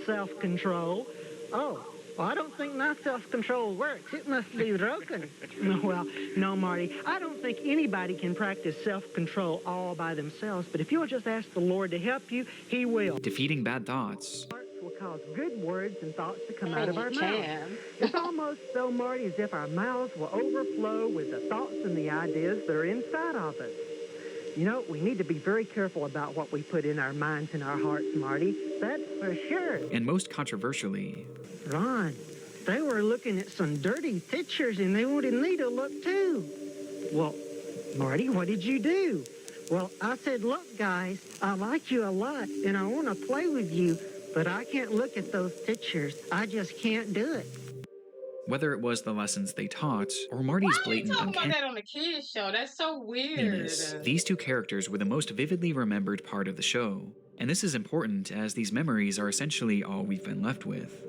Self-control? Oh, well, I don't think my self-control works. It must be broken. Well, no, Marty, I don't think anybody can practice self-control all by themselves, but if you'll just ask the Lord to help you, He will. Defeating bad thoughts. Will cause good words and thoughts to come out of our mouths. It's almost so, Marty, as if our mouths will overflow with the thoughts and the ideas that are inside of us. You know, we need to be very careful about what we put in our minds and our hearts, Marty. That's for sure. And most controversially, Ron, they were looking at some dirty pictures and they wanted me to look too. Well, Marty, what did you do? Well, I said, look, guys, I like you a lot and I want to play with you, but I can't look at those pictures. I just can't do it. Whether it was the lessons they taught or Marty's blatant Talking about that on the kids show. That's so weird. uncanniness, these two characters were the most vividly remembered part of the show. And this is important as these memories are essentially all we've been left with.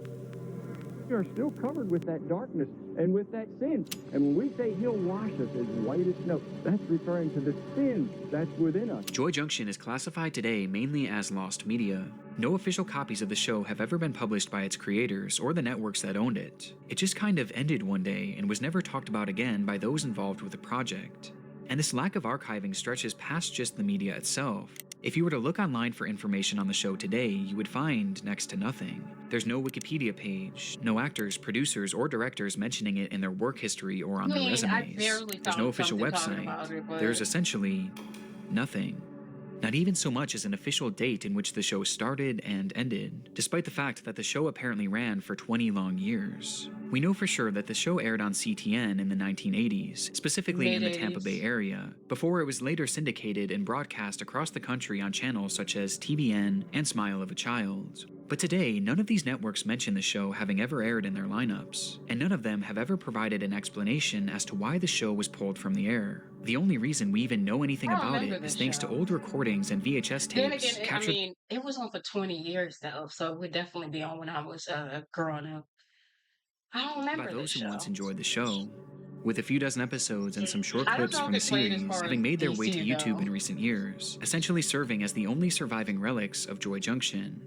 We are still covered with that darkness and with that sin. And when we say He'll wash us as white as snow, that's referring to the sin that's within us. Joy Junction is classified today mainly as lost media. No official copies of the show have ever been published by its creators or the networks that owned it. It just kind of ended one day and was never talked about again by those involved with the project. And this lack of archiving stretches past just the media itself. If you were to look online for information on the show today, you would find next to nothing. There's no Wikipedia page, no actors, producers, or directors mentioning it in their work history or on their resumes. There's no official website. There's essentially nothing. Not even so much as an official date in which the show started and ended, despite the fact that the show apparently ran for 20 long years. We know for sure that the show aired on CTN in the 1980s, specifically in the Tampa Bay area, before it was later syndicated and broadcast across the country on channels such as TBN and Smile of a Child. But today, none of these networks mention the show having ever aired in their lineups, and none of them have ever provided an explanation as to why the show was pulled from the air. The only reason we even know anything about it is thanks to old recordings and VHS Then tapes again, captured. I mean, it was on for 20 years though, so it would definitely be on when I was growing up. I don't remember by those this who show. once enjoyed the show, with a few dozen episodes and some short I don't clips know from if the it played as series far having as made their way to DC YouTube though. in recent years, essentially serving as the only surviving relics of Joy Junction.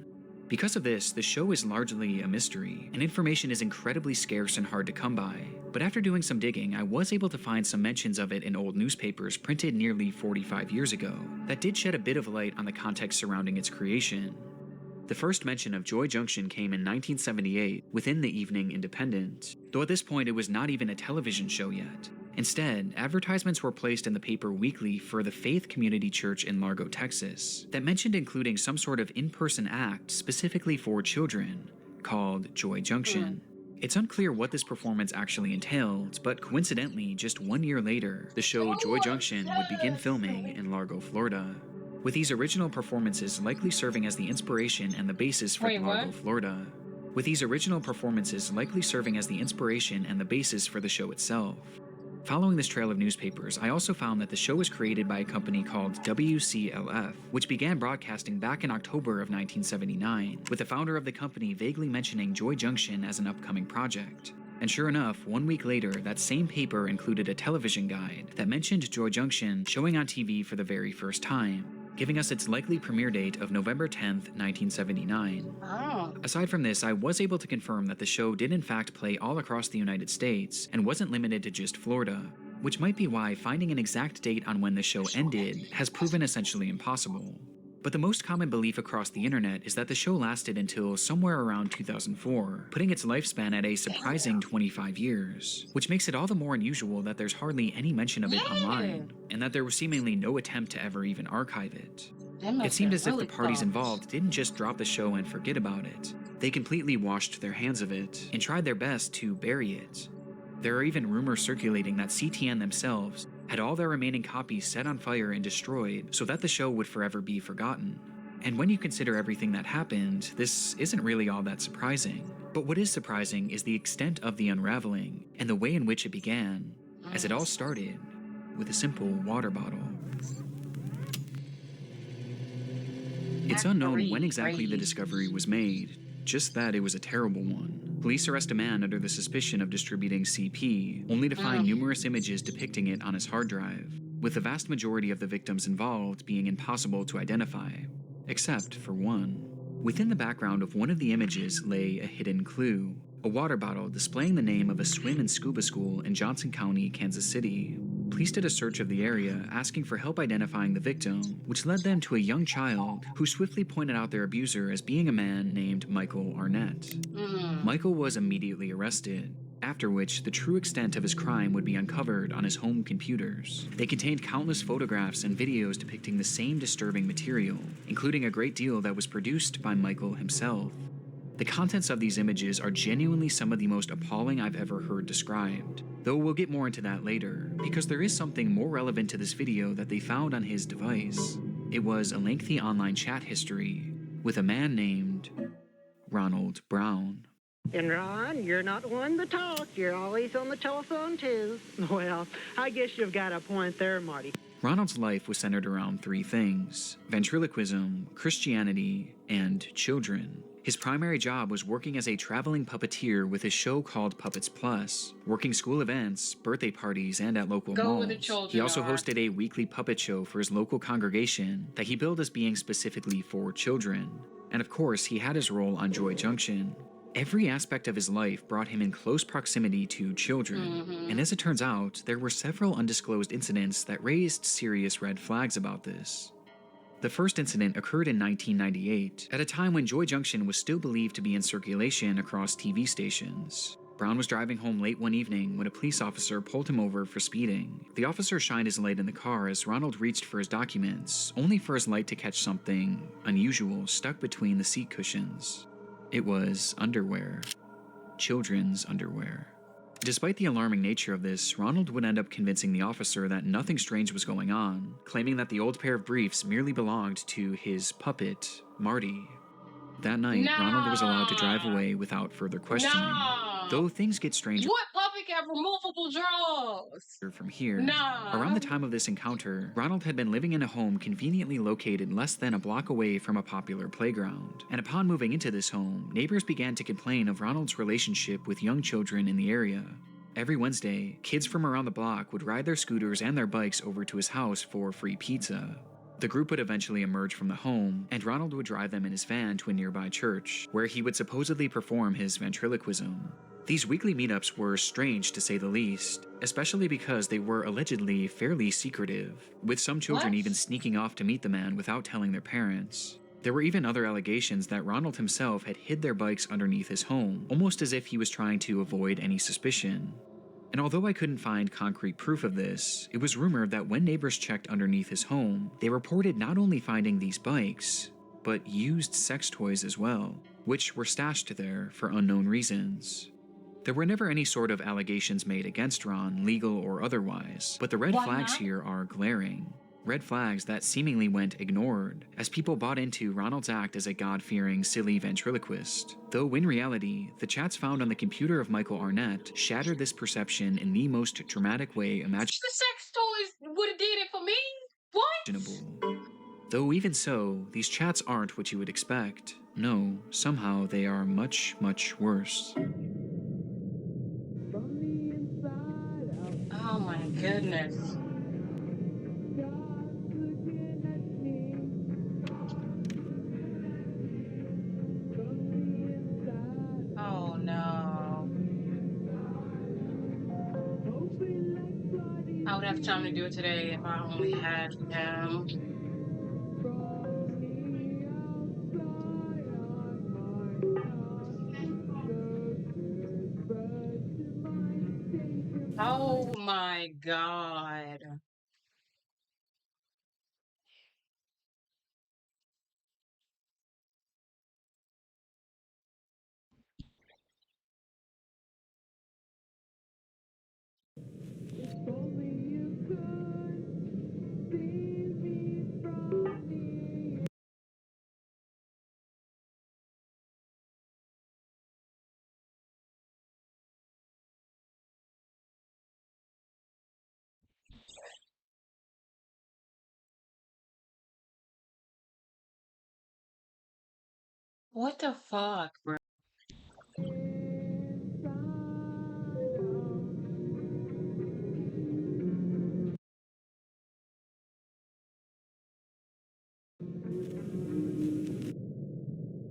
Because of this, the show is largely a mystery, and information is incredibly scarce and hard to come by. But after doing some digging, I was able to find some mentions of it in old newspapers printed nearly 45 years ago that did shed a bit of light on the context surrounding its creation. The first mention of Joy Junction came in 1978 within the Evening Independent, though at this point it was not even a television show yet. Instead, advertisements were placed in the paper weekly for the Faith Community Church in Largo, Texas, that mentioned including some sort of in-person act specifically for children, called Joy Junction. It's unclear what this performance actually entailed, but coincidentally, just 1 year later, the show Joy Junction would begin filming in Largo, Florida, with these original performances likely serving as the inspiration and the basis for Largo, Florida. With these original performances likely serving as the inspiration and the basis for the show itself. Following this trail of newspapers, I also found that the show was created by a company called WCLF, which began broadcasting back in October of 1979, with the founder of the company vaguely mentioning Joy Junction as an upcoming project. And sure enough, 1 week later, that same paper included a television guide that mentioned Joy Junction showing on TV for the very first time, giving us its likely premiere date of November 10th, 1979. Oh. Aside from this, I was able to confirm that the show did in fact play all across the United States and wasn't limited to just Florida, which might be why finding an exact date on when the show ended has proven essentially impossible. But the most common belief across the internet is that the show lasted until somewhere around 2004, putting its lifespan at a surprising 25 years, which makes it all the more unusual that there's hardly any mention of it online, and that there was seemingly no attempt to ever even archive it. It seemed as if the parties involved didn't just drop the show and forget about it. They completely washed their hands of it and tried their best to bury it. There are even rumors circulating that CTN themselves had all their remaining copies set on fire and destroyed so that the show would forever be forgotten. And when you consider everything that happened, this isn't really all that surprising. But what is surprising is the extent of the unraveling and the way in which it began, as it all started with a simple water bottle. It's unknown when exactly the discovery was made, just that it was a terrible one. Police arrest a man under the suspicion of distributing CP, only to find numerous images depicting it on his hard drive, with the vast majority of the victims involved being impossible to identify, except for one. Within the background of one of the images lay a hidden clue, a water bottle displaying the name of a swim and scuba school in Johnson County, Kansas City. Police did a search of the area, asking for help identifying the victim, which led them to a young child who swiftly pointed out their abuser as being a man named Michael Arnett. Michael was immediately arrested, after which the true extent of his crime would be uncovered on his home computers. They contained countless photographs and videos depicting the same disturbing material, including a great deal that was produced by Michael himself. The contents of these images are genuinely some of the most appalling I've ever heard described, though we'll get more into that later, because there is something more relevant to this video that they found on his device. It was a lengthy online chat history with a man named Ronald Brown. And Ron, you're not one to talk. You're always on the telephone, too. Well, I guess you've got a point there, Marty. Ronald's life was centered around three things: ventriloquism, Christianity, and children. His primary job was working as a traveling puppeteer with a show called Puppets Plus, working school events, birthday parties, and at local malls. He also hosted a weekly puppet show for his local congregation that he billed as being specifically for children. And of course, he had his role on Joy Junction. Every aspect of his life brought him in close proximity to children, and as it turns out, there were several undisclosed incidents that raised serious red flags about this. The first incident occurred in 1998, at a time when Joy Junction was still believed to be in circulation across TV stations. Brown was driving home late one evening when a police officer pulled him over for speeding. The officer shined his light in the car as Ronald reached for his documents, only for his light to catch something unusual stuck between the seat cushions. It was underwear. Children's underwear. Despite the alarming nature of this, Ronald would end up convincing the officer that nothing strange was going on, claiming that the old pair of briefs merely belonged to his puppet, Marty. That night, Ronald was allowed to drive away without further questioning. Though things get stranger. What puppy got removable drawers? From here, around the time of this encounter, Ronald had been living in a home conveniently located less than a block away from a popular playground. And upon moving into this home, neighbors began to complain of Ronald's relationship with young children in the area. Every Wednesday, kids from around the block would ride their scooters and their bikes over to his house for free pizza. The group would eventually emerge from the home, and Ronald would drive them in his van to a nearby church, where he would supposedly perform his ventriloquism. These weekly meetups were strange to say the least, especially because they were allegedly fairly secretive, with some children even sneaking off to meet the man without telling their parents. There were even other allegations that Ronald himself had hid their bikes underneath his home, almost as if he was trying to avoid any suspicion. And although I couldn't find concrete proof of this, it was rumored that when neighbors checked underneath his home, they reported not only finding these bikes, but used sex toys as well, which were stashed there for unknown reasons. There were never any sort of allegations made against Ron, legal or otherwise, but the red flags here are glaring. Red flags that seemingly went ignored, as people bought into Ronald's act as a God-fearing, silly ventriloquist. Though in reality, the chats found on the computer of Michael Arnett shattered this perception in the most dramatic way imaginable. The sex toys would have did it for me? What? Though even so, these chats aren't what you would expect. No, somehow they are much, much worse. goodness. Oh no. I would have time to do it today if I only had him. Oh my God. What the fuck, bro?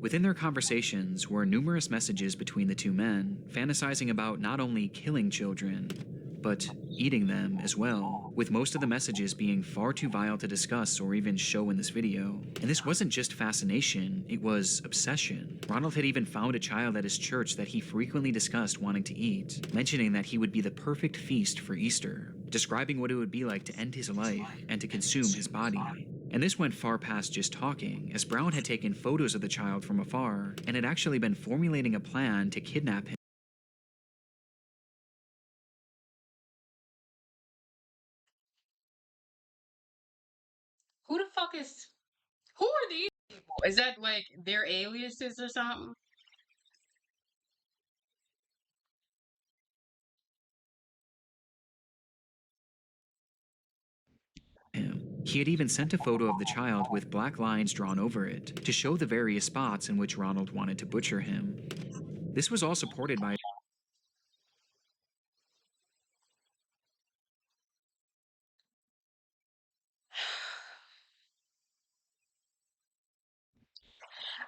Within their conversations were numerous messages between the two men, fantasizing about not only killing children, but eating them as well, with most of the messages being far too vile to discuss or even show in this video. And this wasn't just fascination, it was obsession. Ronald had even found a child at his church that he frequently discussed wanting to eat, mentioning that he would be the perfect feast for Easter, describing what it would be like to end his life and to consume his body. And this went far past just talking, as Brown had taken photos of the child from afar and had actually been formulating a plan to kidnap him. Who the fuck is? Who are these people? Is that like their aliases or something? He had even sent a photo of the child with black lines drawn over it to show the various spots in which Ronald wanted to butcher him. This was all supported by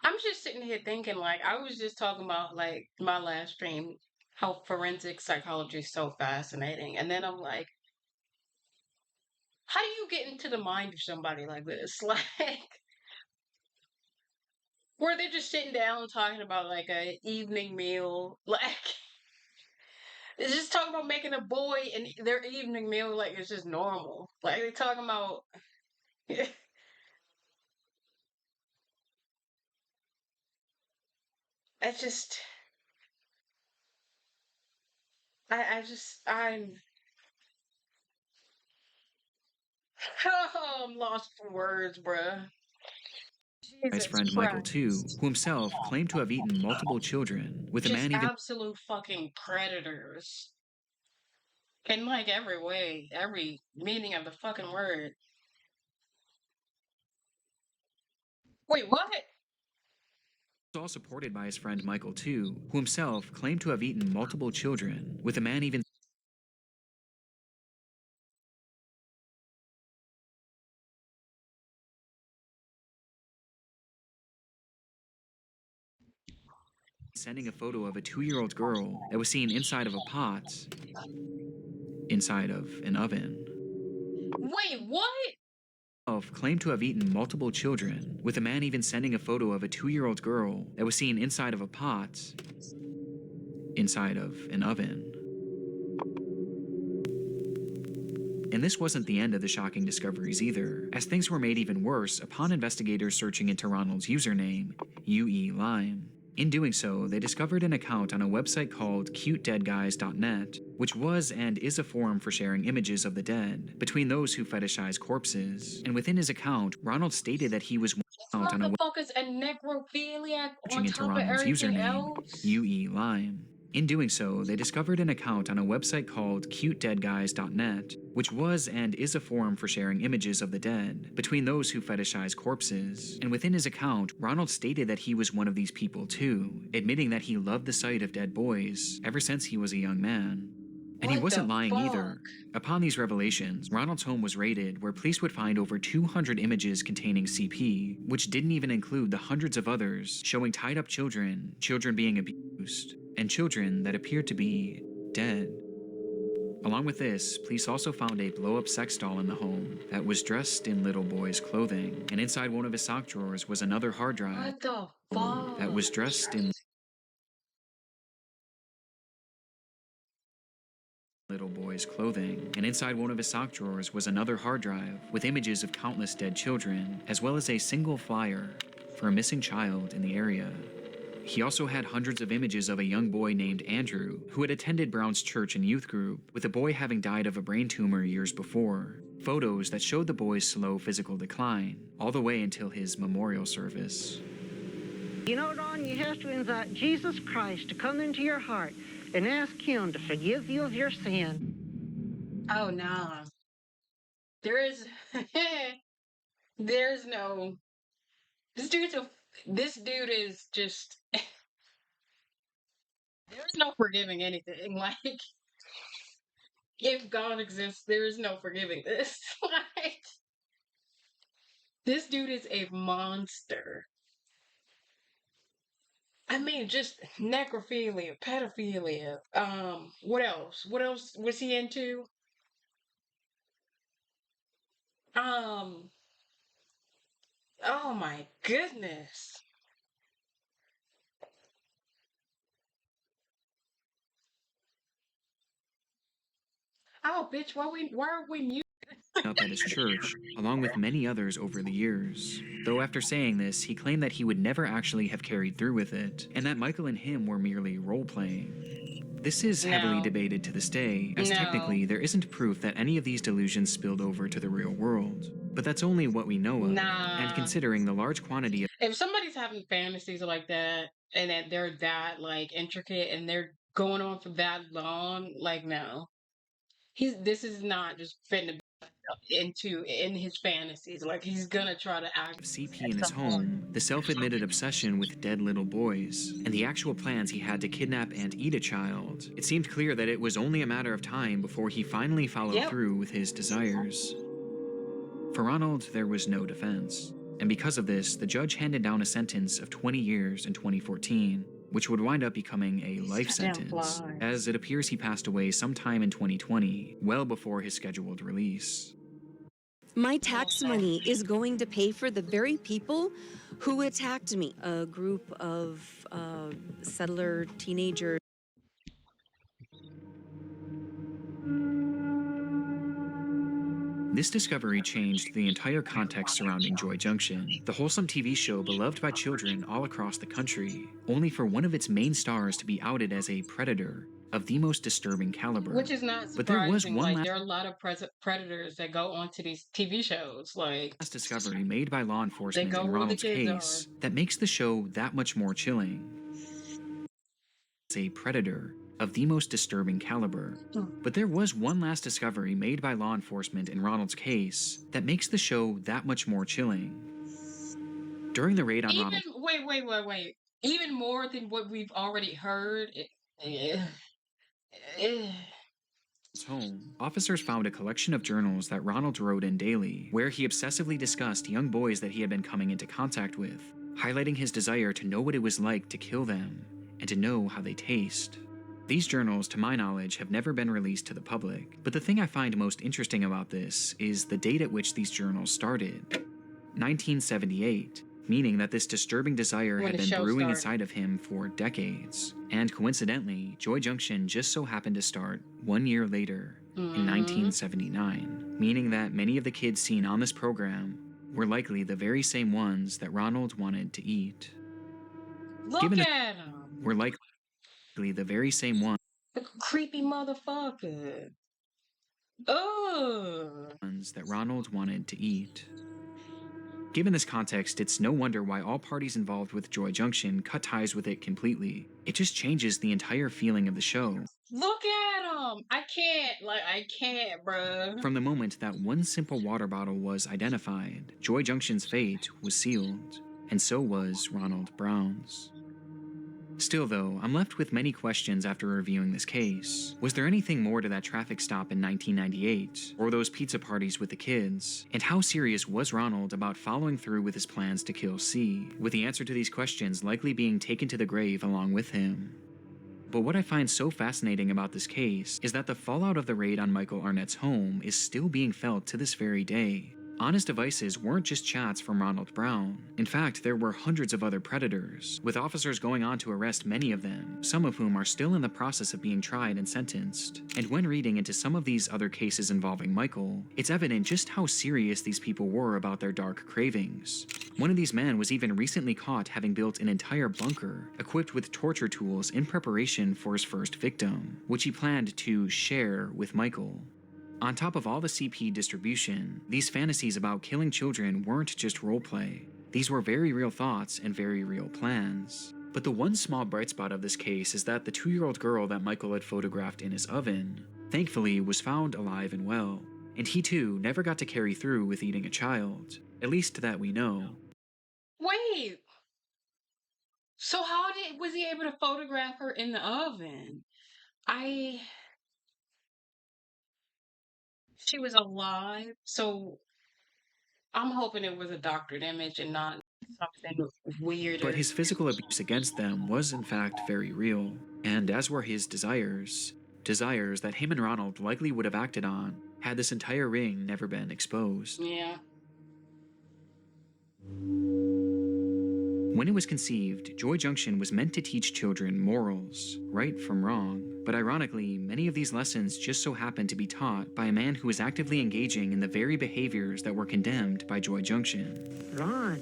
I'm just sitting here thinking, like, I was just talking about, like, my last stream, how forensic psychology is so fascinating. And then I'm like, how do you get into the mind of somebody like this? Like, where they're just sitting down talking about, like, a evening meal. Like, it's just talking about making a boy and their evening meal, like, it's just normal. Like, they're talking about. I just. I'm. Oh, I'm lost for words, bruh. his Jesus friend Michael Christ. too, who himself claimed to have eaten multiple children, with a Just man even absolute fucking predators. In like every way, every meaning of the fucking word. Wait, what? all supported by his friend Michael too, who himself claimed to have eaten multiple children, with a man even sending a photo of a 2-year-old girl that was seen inside of a pot, inside of an oven. Wait, what? Claimed to have eaten multiple children, with a man even sending a photo of a 2-year-old girl that was seen inside of a pot, inside of an oven. And this wasn't the end of the shocking discoveries either, as things were made even worse upon investigators searching into Ronald's username, UE Lime. In doing so, they discovered an account on a website called cutedeadguys.net, which was and is a forum for sharing images of the dead between those who fetishize corpses. And within his account, Ronald stated that he was out on a Motherfuckers a necrophiliac on into top of Ronald's everything username, else? UE Lime. In doing so, they discovered an account on a website called cutedeadguys.net, which was and is a forum for sharing images of the dead between those who fetishize corpses. And within his account, Ronald stated that he was one of these people too, admitting that he loved the sight of dead boys ever since he was a young man. And he What wasn't the lying either. fuck? Upon these revelations, Ronald's home was raided, where police would find over 200 images containing CP, which didn't even include the hundreds of others showing tied up children, children being abused, and children that appeared to be dead. Along with this, police also found a blow-up sex doll in the home that was dressed in little boy's clothing, and inside one of his sock drawers was another hard drive What the fuck? that was dressed in little boy's clothing, and inside one of his sock drawers was another hard drive with images of countless dead children, as well as a single flyer for a missing child in the area. He also had hundreds of images of a young boy named Andrew, who had attended Brown's church and youth group, with the boy having died of a brain tumor years before. Photos that showed the boy's slow physical decline, all the way until his memorial service. You know, Don, you have to invite Jesus Christ to come into your heart and ask him to forgive you of your sin. Oh, nah. There is... There's no... This dude is just... There's no forgiving anything. Like, if God exists, there is no forgiving this. Like, this dude is a monster. I mean, just necrophilia, pedophilia. What else? What else was he into? Oh my goodness. Oh, bitch, why are we mute? Up at his church, along with many others over the years. Though after saying this, he claimed that he would never actually have carried through with it, and that Michael and him were merely role-playing. This is heavily debated to this day, as technically there isn't proof that any of these delusions spilled over to the real world. But that's only what we know of, and considering the large quantity of... If somebody's having fantasies like that, and that they're that, like, intricate, and they're going on for that long, like, no. This is not just fitting in his fantasies. Like, he's gonna try to act CP in his home, the self-admitted obsession with dead little boys, and the actual plans he had to kidnap and eat a child. It seemed clear that it was only a matter of time before he finally followed through with his desires. For Ronald, there was no defense, and because of this, the judge handed down a sentence of 20 years in 2014, which would wind up becoming a life sentence, as it appears he passed away sometime in 2020, well before his scheduled release. My tax money is going to pay for the very people who attacked me. A group of settler teenagers. This discovery changed the entire context surrounding Joy Junction, the wholesome TV show beloved by children all across the country, only for one of its main stars to be outed as a predator of the most disturbing caliber. Which is not surprising. But there was one like, there are a lot of predators that go onto these TV shows. Like, last discovery made by law enforcement in Ronald's case that makes the show that much more chilling. It's a predator of the most disturbing caliber. But there was one last discovery made by law enforcement in Ronald's case that makes the show that much more chilling. During the raid on Ronald... Wait. Even more than what we've already heard. Home, officers found a collection of journals that Ronald wrote in daily, where he obsessively discussed young boys that he had been coming into contact with, highlighting his desire to know what it was like to kill them, and to know how they taste. These journals, to my knowledge, have never been released to the public, but the thing I find most interesting about this is the date at which these journals started. 1978, meaning that this disturbing desire had been brewing inside of him for decades. And coincidentally, Joy Junction just so happened to start 1 year later, in 1979, meaning that many of the kids seen on this program were likely the very same ones that Ronald wanted to eat. Look at him! Were likely the very same ones. The creepy motherfucker. That Ronald wanted to eat. Given this context, it's no wonder why all parties involved with Joy Junction cut ties with it completely. It just changes the entire feeling of the show. Look at him! I can't, bruh. From the moment that one simple water bottle was identified, Joy Junction's fate was sealed, and so was Ronald Brown's. Still, though, I'm left with many questions after reviewing this case. Was there anything more to that traffic stop in 1998, or those pizza parties with the kids? And how serious was Ronald about following through with his plans to kill C, with the answer to these questions likely being taken to the grave along with him? But what I find so fascinating about this case is that the fallout of the raid on Michael Arnett's home is still being felt to this very day. Honest devices weren't just chats from Ronald Brown. In fact, there were hundreds of other predators, with officers going on to arrest many of them, some of whom are still in the process of being tried and sentenced. And when reading into some of these other cases involving Michael, it's evident just how serious these people were about their dark cravings. One of these men was even recently caught having built an entire bunker, equipped with torture tools in preparation for his first victim, which he planned to share with Michael. On top of all the CP distribution, these fantasies about killing children weren't just roleplay. These were very real thoughts and very real plans. But the one small bright spot of this case is that the 2-year-old girl that Michael had photographed in his oven, thankfully was found alive and well, and he too never got to carry through with eating a child, at least that we know. Wait. So was he able to photograph her in the oven? She was alive, so I'm hoping it was a doctored image and not something weird. But his physical abuse against them was in fact very real, and as were his desires that him and Ronald likely would have acted on had this entire ring never been exposed. Yeah. When it was conceived, Joy Junction was meant to teach children morals, right from wrong. But ironically, many of these lessons just so happened to be taught by a man who was actively engaging in the very behaviors that were condemned by Joy Junction. Ron,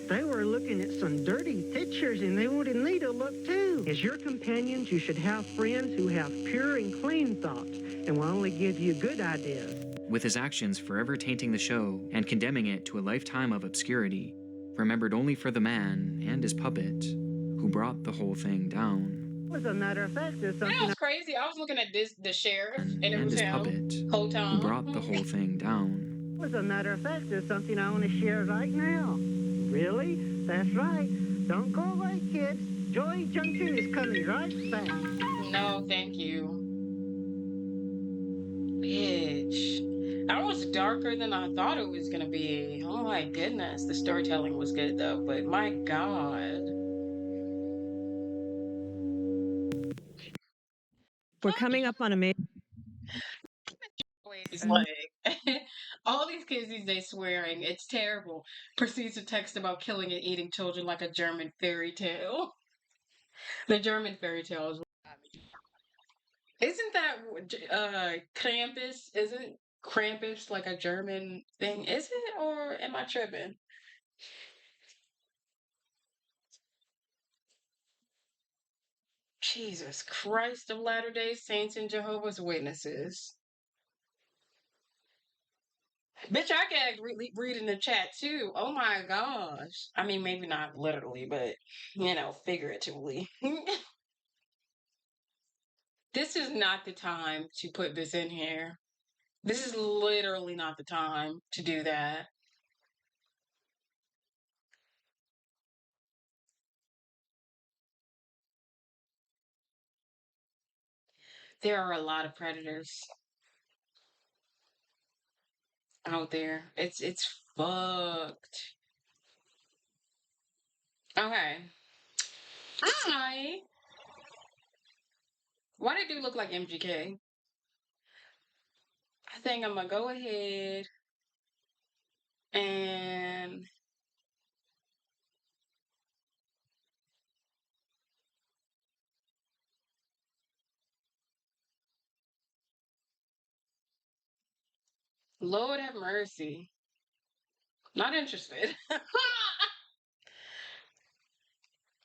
they were looking at some dirty pictures and they wanted me to look too. As your companions, you should have friends who have pure and clean thoughts and will only give you good ideas. With his actions forever tainting the show and condemning it to a lifetime of obscurity, remembered only for the man and his puppet who brought the whole thing down. As a matter of fact, there's something. That was crazy. I was looking at the sheriff, and it was his him. puppet Whole time. who brought the whole thing down. As a matter of fact, there's something I want to share right now. Really? That's right. Don't go away, kids. Joy Junction is coming right back. No, thank you. Bitch. That was darker than I thought it was going to be. Oh my goodness. The storytelling was good though, but my God. We're coming up on a major. It's like, all these kids these days swearing. It's terrible. Proceeds to text about killing and eating children like a German fairy tale. The German fairy tale is what got me. Isn't that Krampus? Isn't Krampus like a German thing? Is it? Or am I tripping? Jesus Christ of Latter-day Saints and Jehovah's Witnesses. Bitch, I can read in the chat too. Oh my gosh. I mean, maybe not literally, but, figuratively. This is not the time to put this in here. This is literally not the time to do that. There are a lot of predators out there. It's fucked. Okay. Why did it look like MGK? I think I'm gonna go ahead and Lord have mercy. Not interested.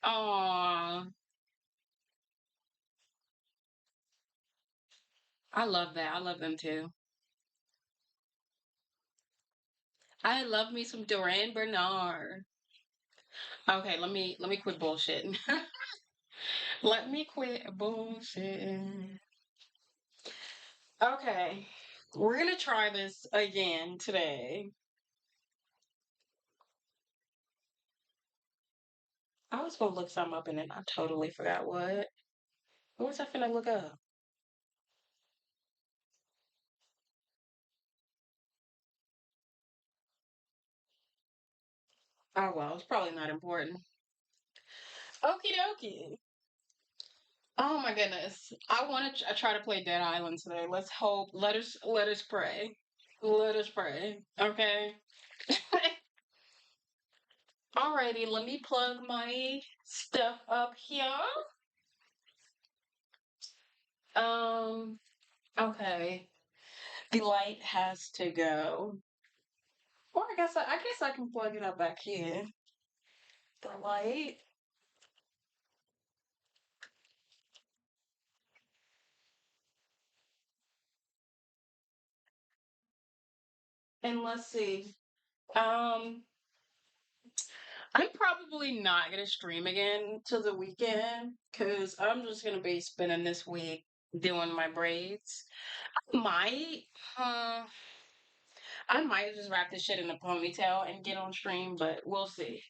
Aww. I love that. I love them too. I love me some Duran Bernard. Okay, let me quit bullshitting. Let me quit bullshitting. Okay, we're gonna try this again today. I was gonna look something up and then I totally forgot what. What was I finna look up? Oh well, it's probably not important. Okie dokie. Oh my goodness. I want to try to play Dead Island today. Let's hope. Let us pray. Let us pray. Okay. Alrighty, let me plug my stuff up here. Okay. The light has to go. Or I guess I can plug it up back here. The light. And let's see. Um I'm probably not gonna stream again till the weekend because I'm just gonna be spending this week doing my braids. Might, uh, I might just wrap this shit in a ponytail and get on stream, but we'll see.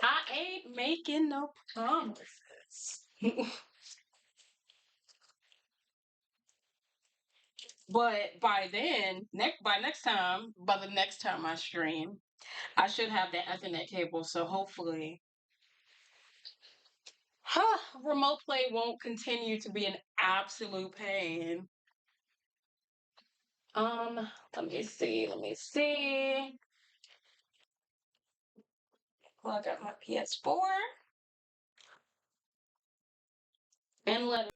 I ain't making no promises. But by then, by the next time I stream, I should have the Ethernet cable. So hopefully, remote play won't continue to be an absolute pain. Let me see. Let me see. Plug up my PS4 and let it.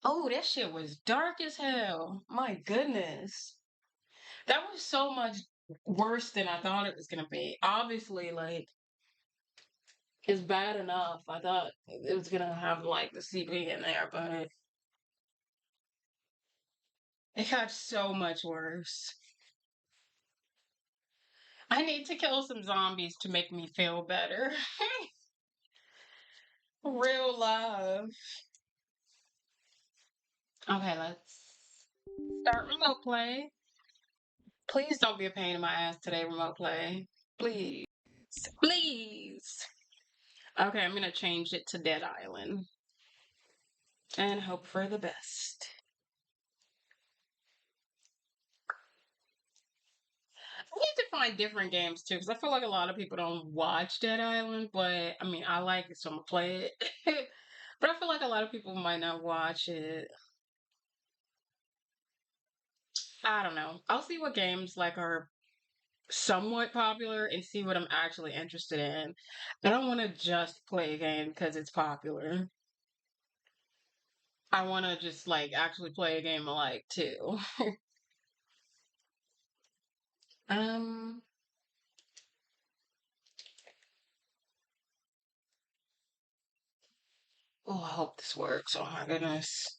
Oh, that shit was dark as hell. My goodness. That was so much worse than I thought it was gonna be. Obviously, like, it's bad enough. I thought it was gonna have like the CP in there, but it got so much worse. I need to kill some zombies to make me feel better. Real love. Okay, let's start remote play. Please don't be a pain in my ass today, remote play. Please. Please. Okay, I'm gonna change it to Dead Island. And hope for the best. I need to find different games too, because I feel like a lot of people don't watch Dead Island, but I mean, I like it, so I'm gonna play it. But I feel like a lot of people might not watch it. I don't know. I'll see what games like are somewhat popular and see what I'm actually interested in. I don't want to just play a game because it's popular. I want to just like actually play a game I like too. um. Oh, I hope this works. Oh my goodness.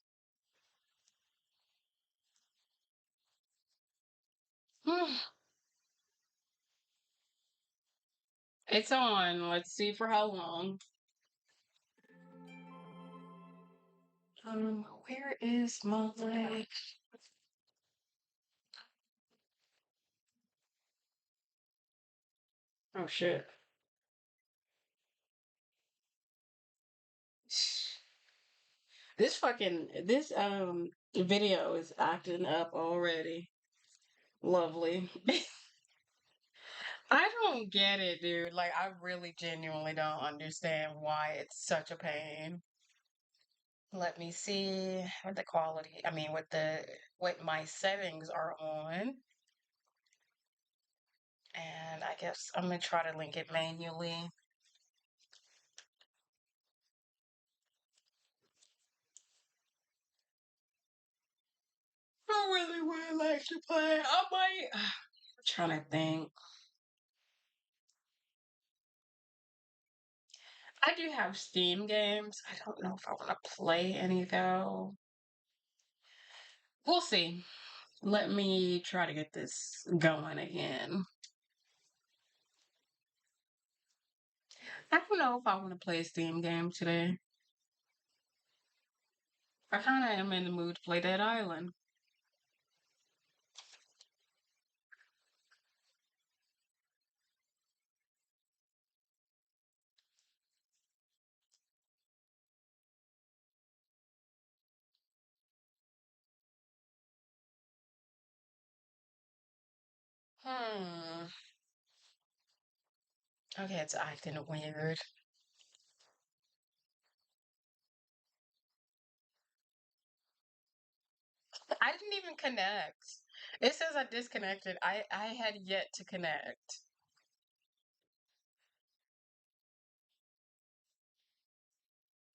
It's on. Let's see for how long. Where is my Oh shit. This video is acting up already. Lovely. I don't get it, dude. Like I really genuinely don't understand why it's such a pain. Let me see what the quality, I mean what my settings are on. And I guess I'm gonna try to link it manually. I really would like to play. I might. I'm trying to think. I do have Steam games. I don't know if I want to play any though. We'll see. Let me try to get this going again. I don't know if I want to play a Steam game today. I kind of am in the mood to play Dead Island. Hmm. Okay, it's acting weird. I didn't even connect. It says I disconnected. I had yet to connect.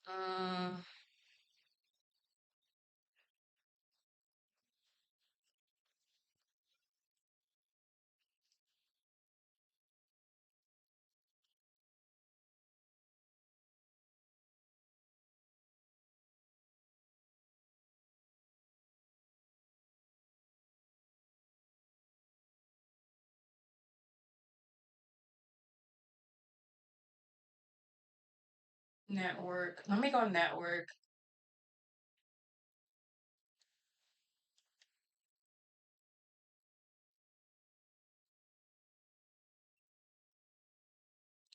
Um, 'Network'. Let me go network.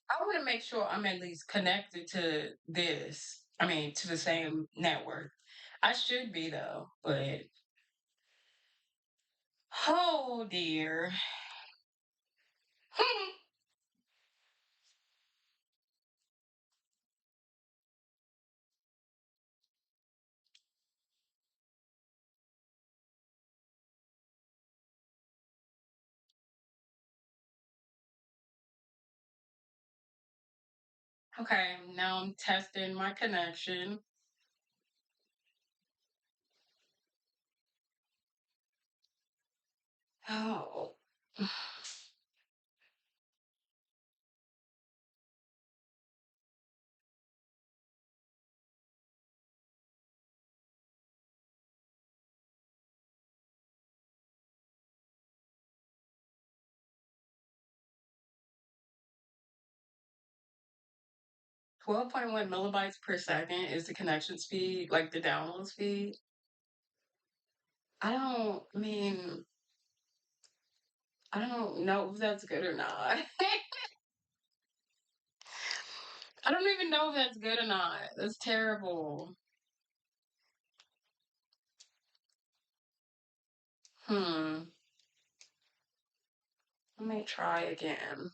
I want to make sure I'm at least connected to this. I mean, to the same network. I should be though, but oh dear. 'Okay, now I'm testing my connection. Oh. 12.1 millibytes per second is the connection speed, like the download speed. I mean, I don't know if that's good or not. I don't even know if that's good or not. That's terrible. Hmm. Let me try again.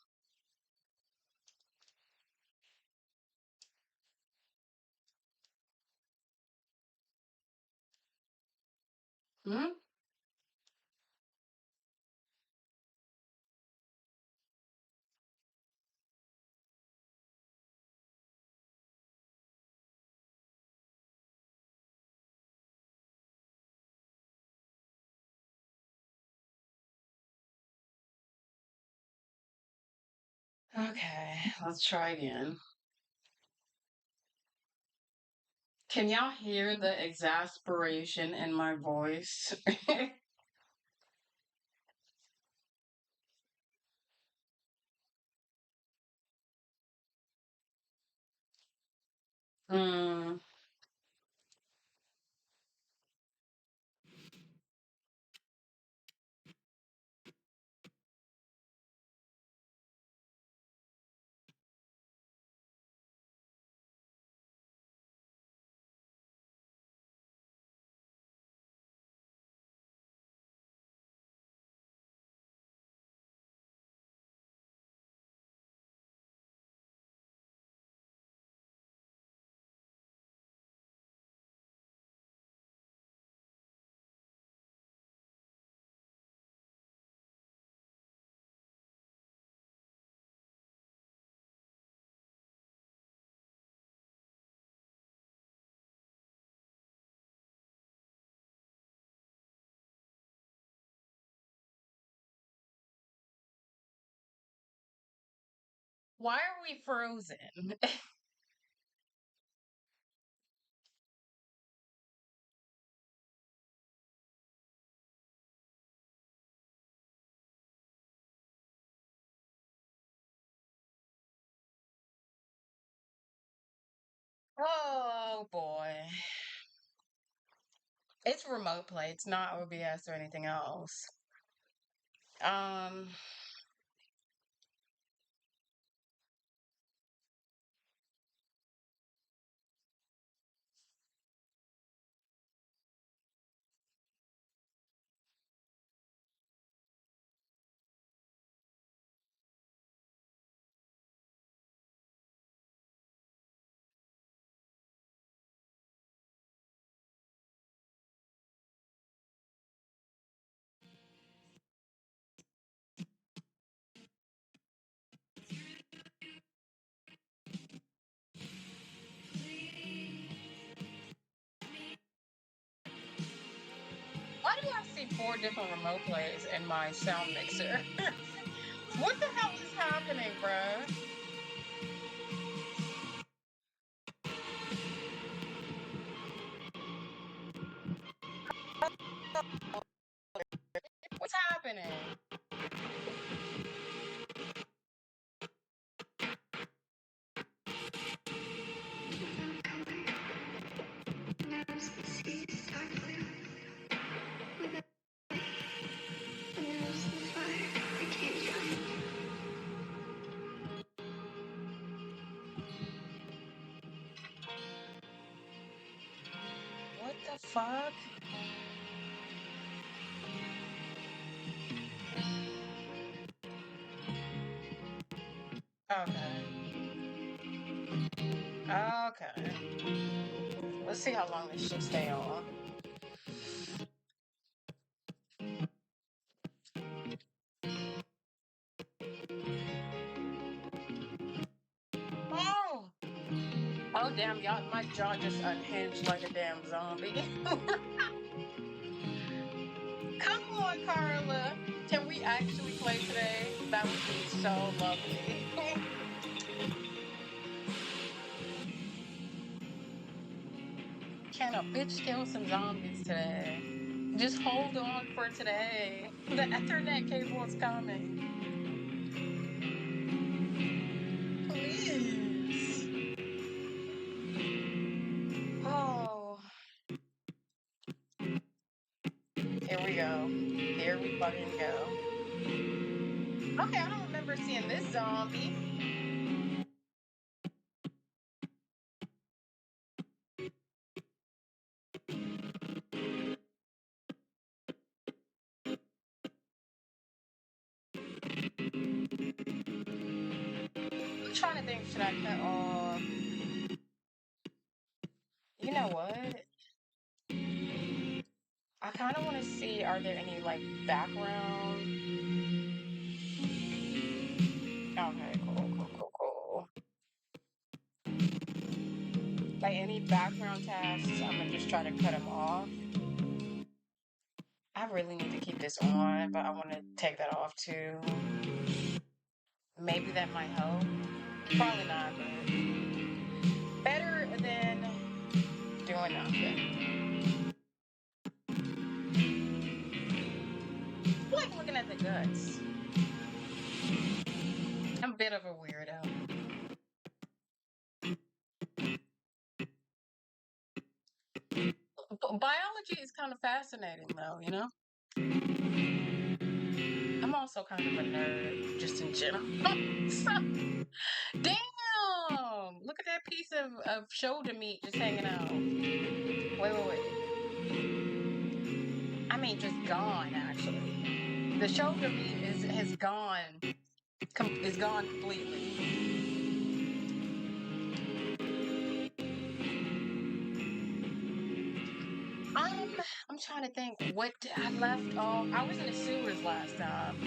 Hmm? Okay, let's try again. Can y'all hear the exasperation in my voice? Hmm. Why are we frozen? Oh boy. It's remote play. It's not OBS or anything else. Um, 4 different remote plays in my sound mixer. What the hell is happening, bruh? What's happening? What the fuck? Okay. Okay. Let's see how long this should stay on. Oh! Oh, damn, y'all, my jaw just unhinged like a damn zombie. Come on, Carla. Can we actually play today? That would be so lovely. Can a bitch kill some zombies today? Just hold on for today. The Ethernet cable is coming. Please. Oh. Here we go. Here we fucking go. Okay, I don't remember seeing this zombie. I'm trying to think, should I cut off? You know what? I kind of want to see, are there any, like, background? Okay, cool. Like, any background tasks, I'm gonna just try to cut them off. I really need to keep this on, but I want to take that off, too. Maybe that might help. Probably not, but better than doing nothing. I like looking at the guts. I'm a bit of a weirdo. Biology is kind of fascinating, though, you know? I'm also kind of a nerd, just in general. Damn! Look at that piece of shoulder meat just hanging out. Wait. I mean, just gone, actually. The shoulder meat is gone. Is gone completely. I'm trying to think what I left off. I was in the sewers last time,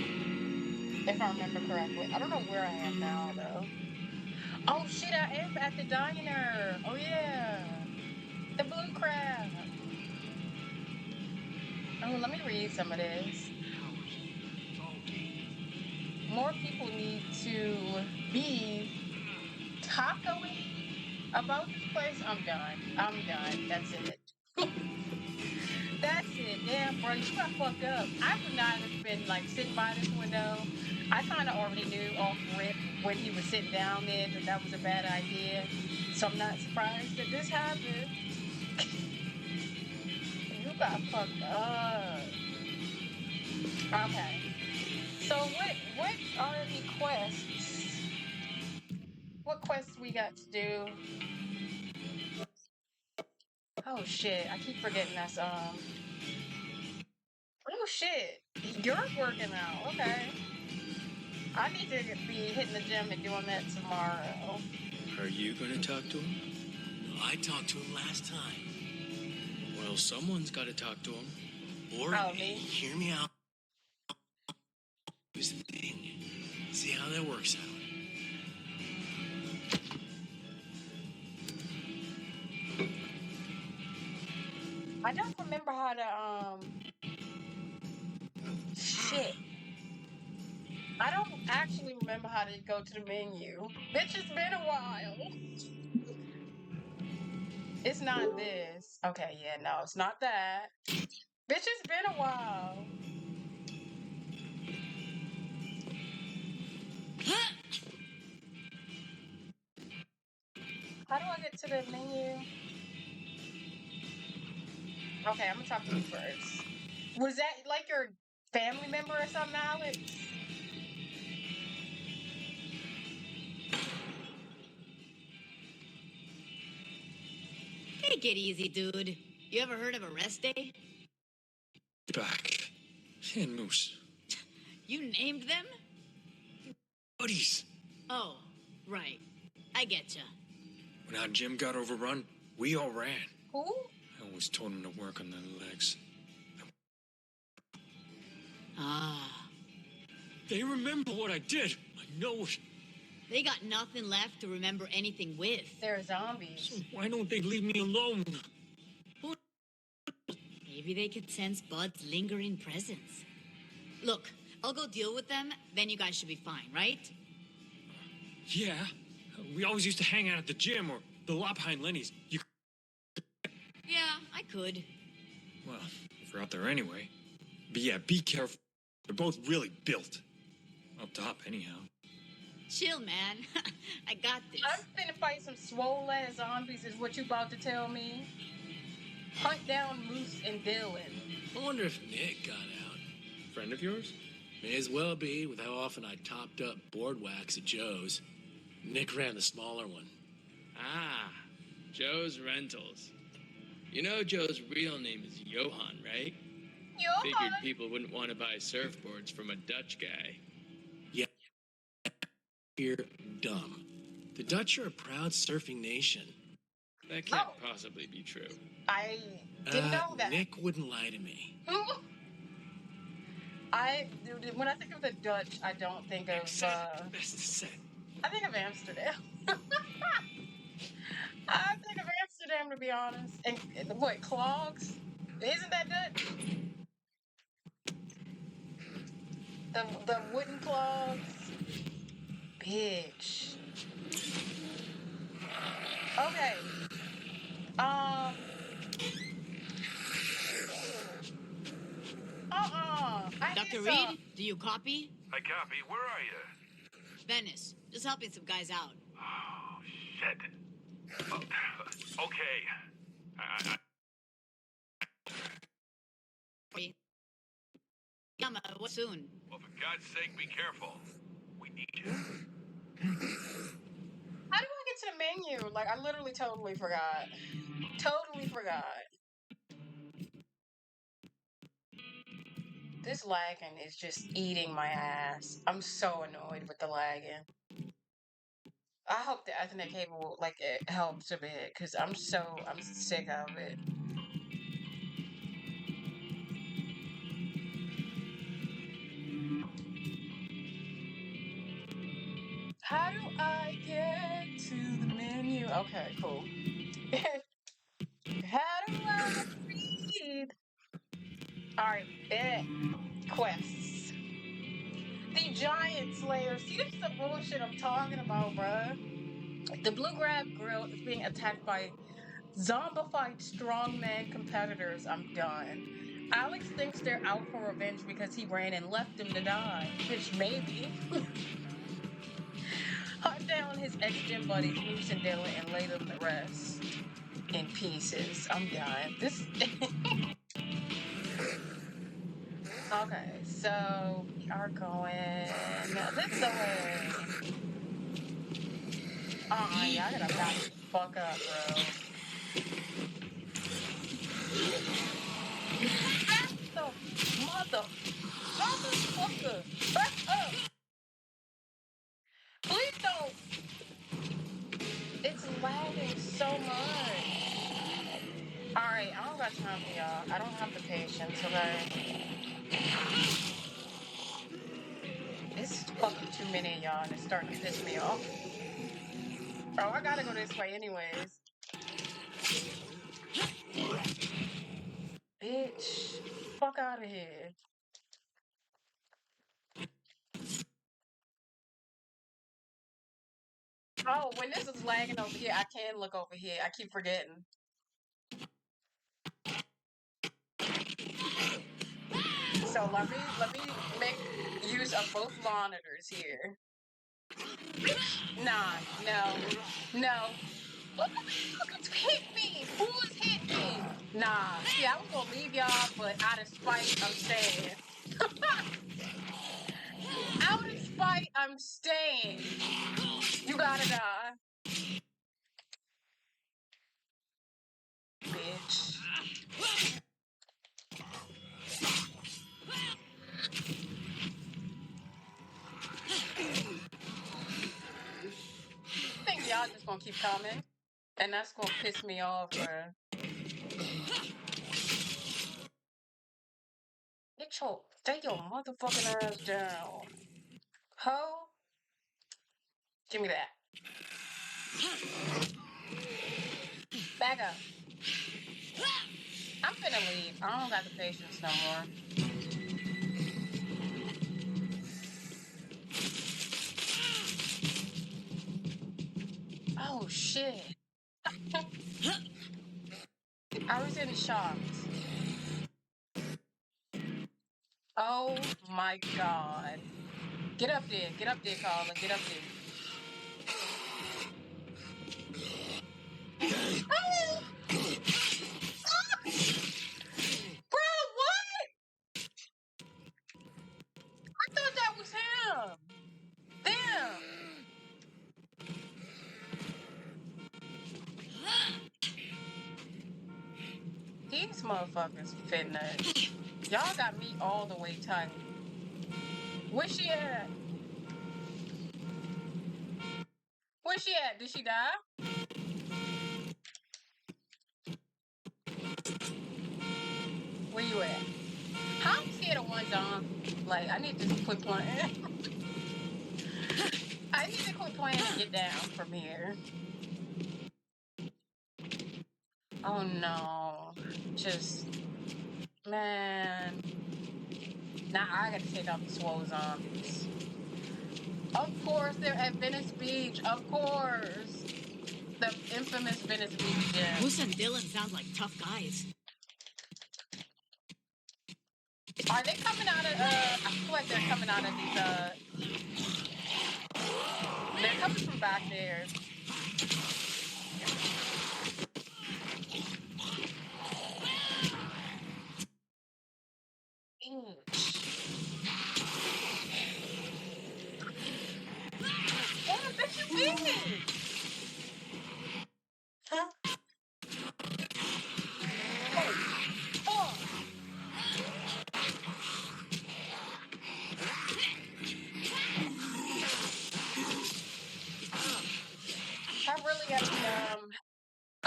if I remember correctly. I don't know where I am now, though. Oh shit, I am at the diner. Oh yeah, the blue crab. Oh, let me read some of this. More people need to be tacoing about this place. I'm done. That's it. That's it. Damn, bro, you got fucked up. I would not have been, like, sitting by this window. I kind of already knew off rip when he was sitting down there that was a bad idea. So I'm not surprised that this happened. You got fucked up. Okay. So what are the quests? What quests we got to do? Oh shit, I keep forgetting that's oh shit, you're working out, okay. I need to be hitting the gym and doing that tomorrow. Are you gonna talk to him? No, I talked to him last time. Well, someone's gotta talk to him. Or me. Hear me out. Here's the thing. See how that works out. I don't remember how to Shit. I don't actually remember how to go to the menu. Bitch, it's been a while. It's not this. Okay, yeah, no, it's not that. Bitch, it's been a while. How do I get to the menu? Okay, I'm gonna talk to you first. Was that like your family member or something, Alex? Take it easy, dude. You ever heard of a rest day? Back. And Moose. You named them? Buddies. Oh, right. I getcha. When our gym got overrun, we all ran. Who? I always told them to work on their legs. Ah. They remember what I did. I know it. They got nothing left to remember anything with. They're zombies. So why don't they leave me alone? Maybe they could sense Bud's lingering presence. Look, I'll go deal with them, then you guys should be fine, right? Yeah. We always used to hang out at the gym or the lot behind Lenny's. You... Yeah, I could. Well, if we're out there anyway. But yeah, be careful. They're both really built. Up top, anyhow. Chill, man. I got this. I'm finna fight some swole ass zombies, is what you about to tell me? Hunt down Moose and Dylan. I wonder if Nick got out. Friend of yours? May as well be with how often I topped up board wax at Joe's. Nick ran the smaller one. Ah, Joe's Rentals. You know Joe's real name is Johan, right? Johan? Figured people wouldn't want to buy surfboards from a Dutch guy. Yeah. You're dumb. The Dutch are a proud surfing nation. That can't possibly be true. I didn't know that. Nick wouldn't lie to me. When I think of the Dutch, I don't think of, Best to say. I think of Amsterdam. I think of Amsterdam, to be honest. And what, clogs? Isn't that Dutch? The wooden clogs? Bitch. Okay. Dr. Reed, do you copy? I copy. Where are you? Venice, just helping some guys out. Oh, shit. Okay. Yama, what soon? Well, for God's sake, be careful. We need you. How do I get to the menu? Like, I literally totally forgot. Totally forgot. This lagging is just eating my ass. I'm so annoyed with the lagging. I hope the Ethernet cable, like, it helps a bit, because I'm sick of it. How do I get to the menu? Okay, cool. How do I read? Alright, bet. Quests. The Giant Slayer. See, this is the bullshit I'm talking about, bruh. The Blue Grab Grill is being attacked by zombified strongman competitors. I'm done. Alex thinks they're out for revenge because he ran and left him to die. Which maybe. Hunt down his ex-gym buddies, Moose and Dylan, and lay them to rest in pieces. I'm done. This. Okay, so we are going this way. Yeah, I gotta back the fuck up, bro. Back the motherfucker. Back up. Please don't. It's lagging so much. Alright, I don't got time for y'all. I don't have the patience, okay? It's fucking too many of y'all and it's starting to piss me off. Bro, I gotta go this way anyways. Bitch. Fuck out of here. Oh, when this is lagging over here, I can look over here. I keep forgetting. So let me make use of both monitors here. Nah, no. Look who's hit me! Who's hit me? Nah, see, I was gonna leave y'all, but out of spite, I'm staying. Out of spite, I'm staying. You gotta die. Bitch. I think y'all just gonna keep coming. And that's gonna piss me off, bruh. Stay your motherfucking ass down. Ho. Give me that. Back up. I'm finna leave. I don't got the patience no more. Oh shit. I was in shock. Oh my god. Get up there, Carla, get up there. Oh! Bro, what? I thought that was him. Damn. These motherfuckers finna. Y'all got me all the way tight. Where she at? Where she at? Did she die? Where you at? How I'm scared of one zombie. Like, I need to quit playing. I need to quit playing and get down from here. Oh no. Just, man. Now I gotta take out the swole zombies. Of course, they're at Venice Beach. Of course. The infamous Venice Beach gym. Moose and Dylan sound like tough guys. Are they coming out of, I feel like they're coming out of these, they're coming from back there. Damn, bitch, you beat me! Huh? Oh.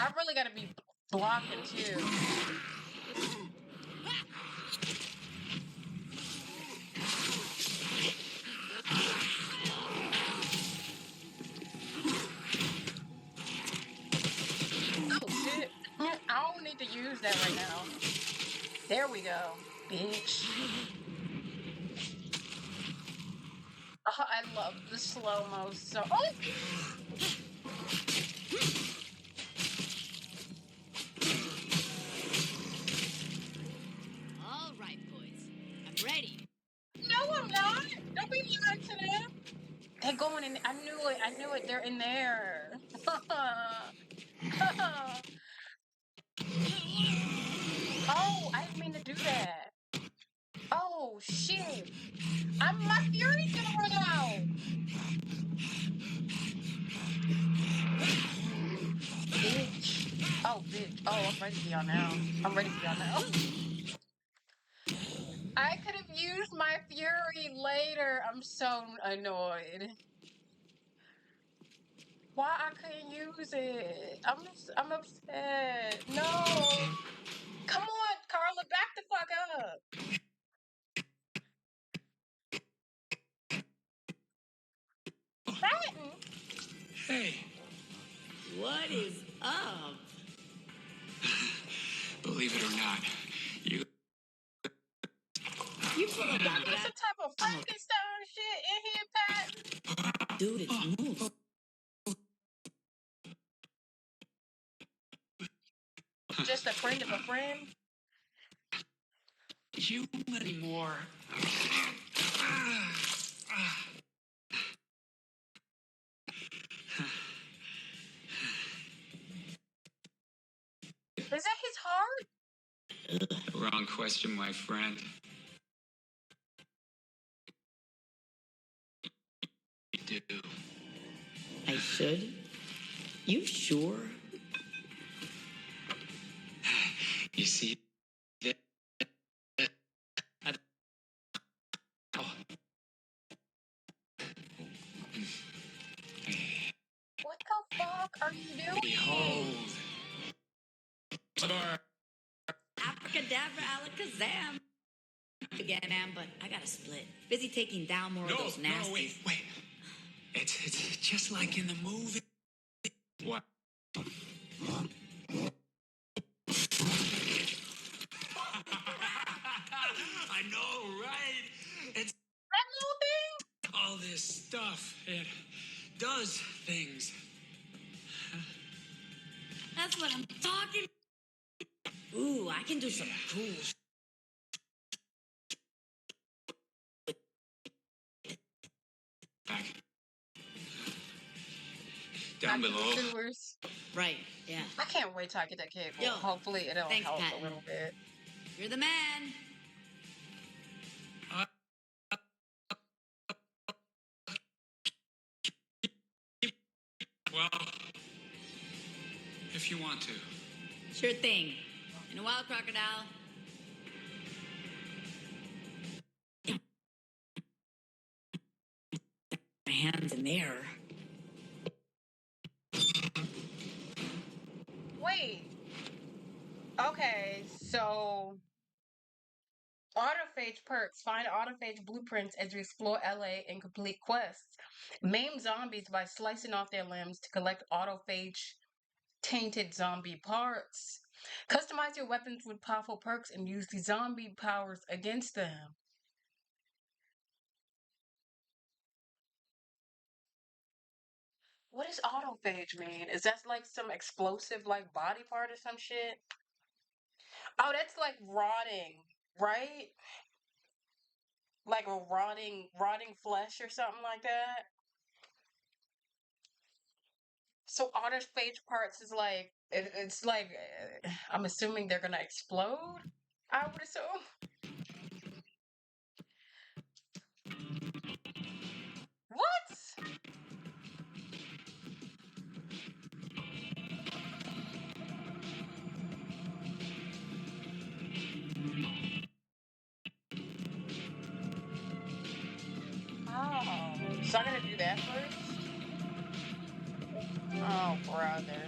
I really gotta be blocking too. Oh shit. I don't need to use that right now. There we go, bitch. Oh, I love the slow-mo so. Oh! All right, boys. I'm ready. No, I'm not. Don't be lying to them. They're going in. I knew it. They're in there. Oh, I didn't mean to do that. Oh, shit. My fury's gonna run out. Bitch. Oh, bitch. Oh, I'm ready for y'all now. I could have used my fury later. I'm so annoyed. Why I couldn't use it? I'm upset. No. Come on, Carla, back the fuck up. Patton? Hey. What is up? Believe it or not, you put up that. What's the type of Frankenstein shit in here, Pat? Dude, it's Moose. just a friend of a friend? You anymore. Is that his heart? Wrong question, my friend. You do. I should? You sure? You see, What the fuck are you doing? behold. Abracadabra, alakazam. Again, man, but I gotta split. Busy taking down more of those nasties. No, wait. It's just like in the movie. What? I know, right? It's that little thing? All this stuff. It does things. That's what I'm talking. Ooh, I can do some cool. Back. Down Back to below. the sewers. Right, yeah. I can't wait till I get that cable. Yo, Hopefully it'll thanks, help Patton. a little bit. You're the man. Well, if you want to. Sure thing. In a while, crocodile. My hands in there. Wait. Okay, so autophage perks. Find autophage blueprints as you explore LA and complete quests. Maim zombies by slicing off their limbs to collect autophage tainted zombie parts. Customize your weapons with powerful perks and use the zombie powers against them. What does autophage mean? Is that like some explosive like body part or some shit? Oh, that's like rotting, right? Like a rotting flesh or something like that. So autophage parts is like it's like I'm assuming they're gonna explode. I would assume. What? Oh, so I gotta do that first? Oh, brother.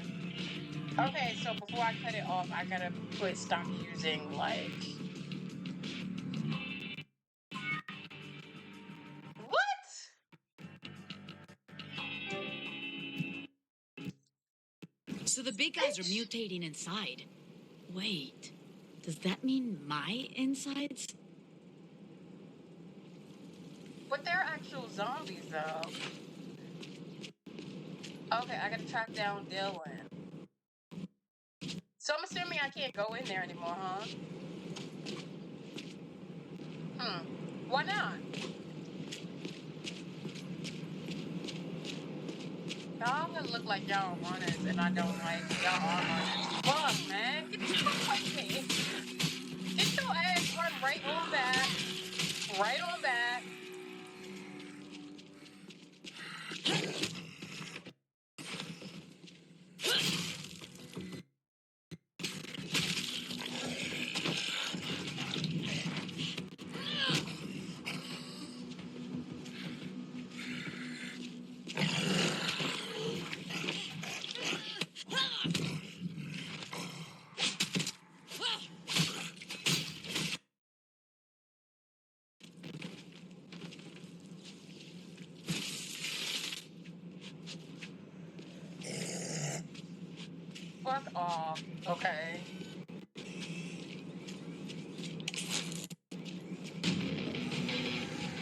Okay, so before I cut it off, I gotta stop using like. What? So the big guys are mutating inside. Wait, does that mean my insides? But they're actual zombies, though. Okay, I gotta track down Dylan. So I'm assuming I can't go in there anymore, huh? Why not? Y'all look like y'all runners, and I don't like y'all are runners. Fuck, man. Get the fuck away from me. Get your ass run right on back. Right on back. Fuck off, okay?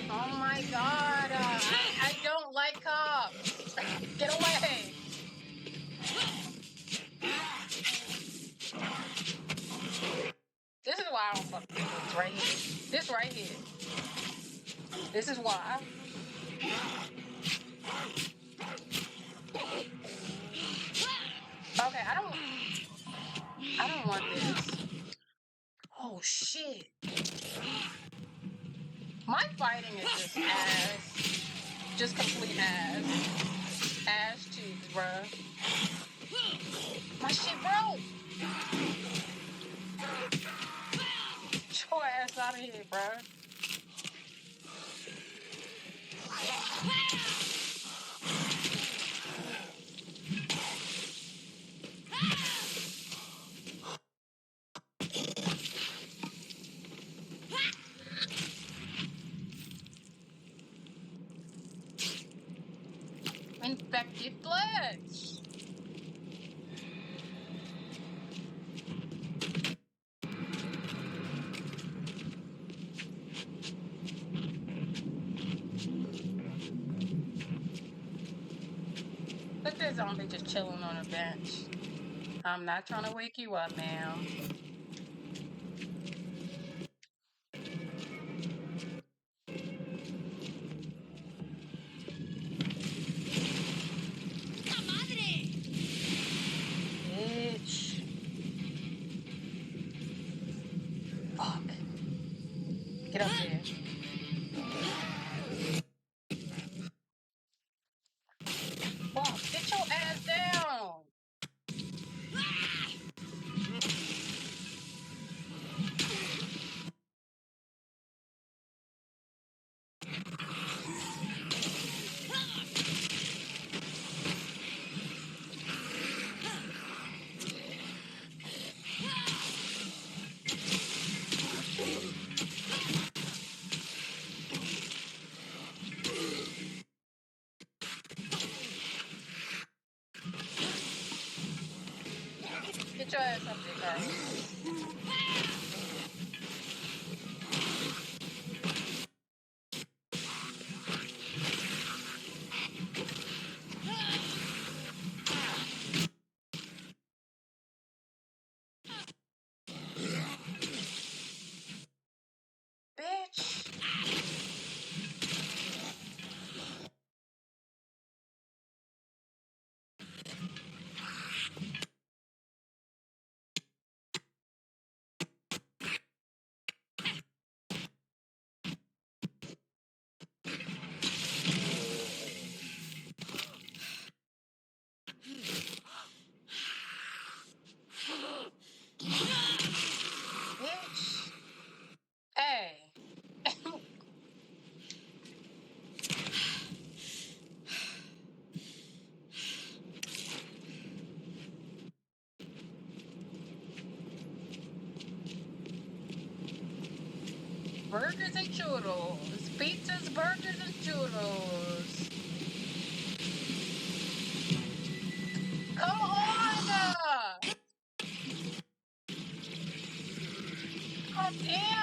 Oh my god, I don't like cops. Get away. Right here. This right here. This is why. Okay, I don't want this. Oh shit. My fighting is just ass. Just complete ass. Ass cheeks, bruh. My shit broke. Get your ass out of here, bruh. Infected flesh. Look at this zombie just chilling on a bench. I'm not trying to wake you up now. Bitch. Fuck. Get up there. Fuck. Get your ass down. Get your ass up there, Carl. Bitch. Bitch. Hey. Burgers and churros. Pizzas, burgers, and churros. Come on! God damn!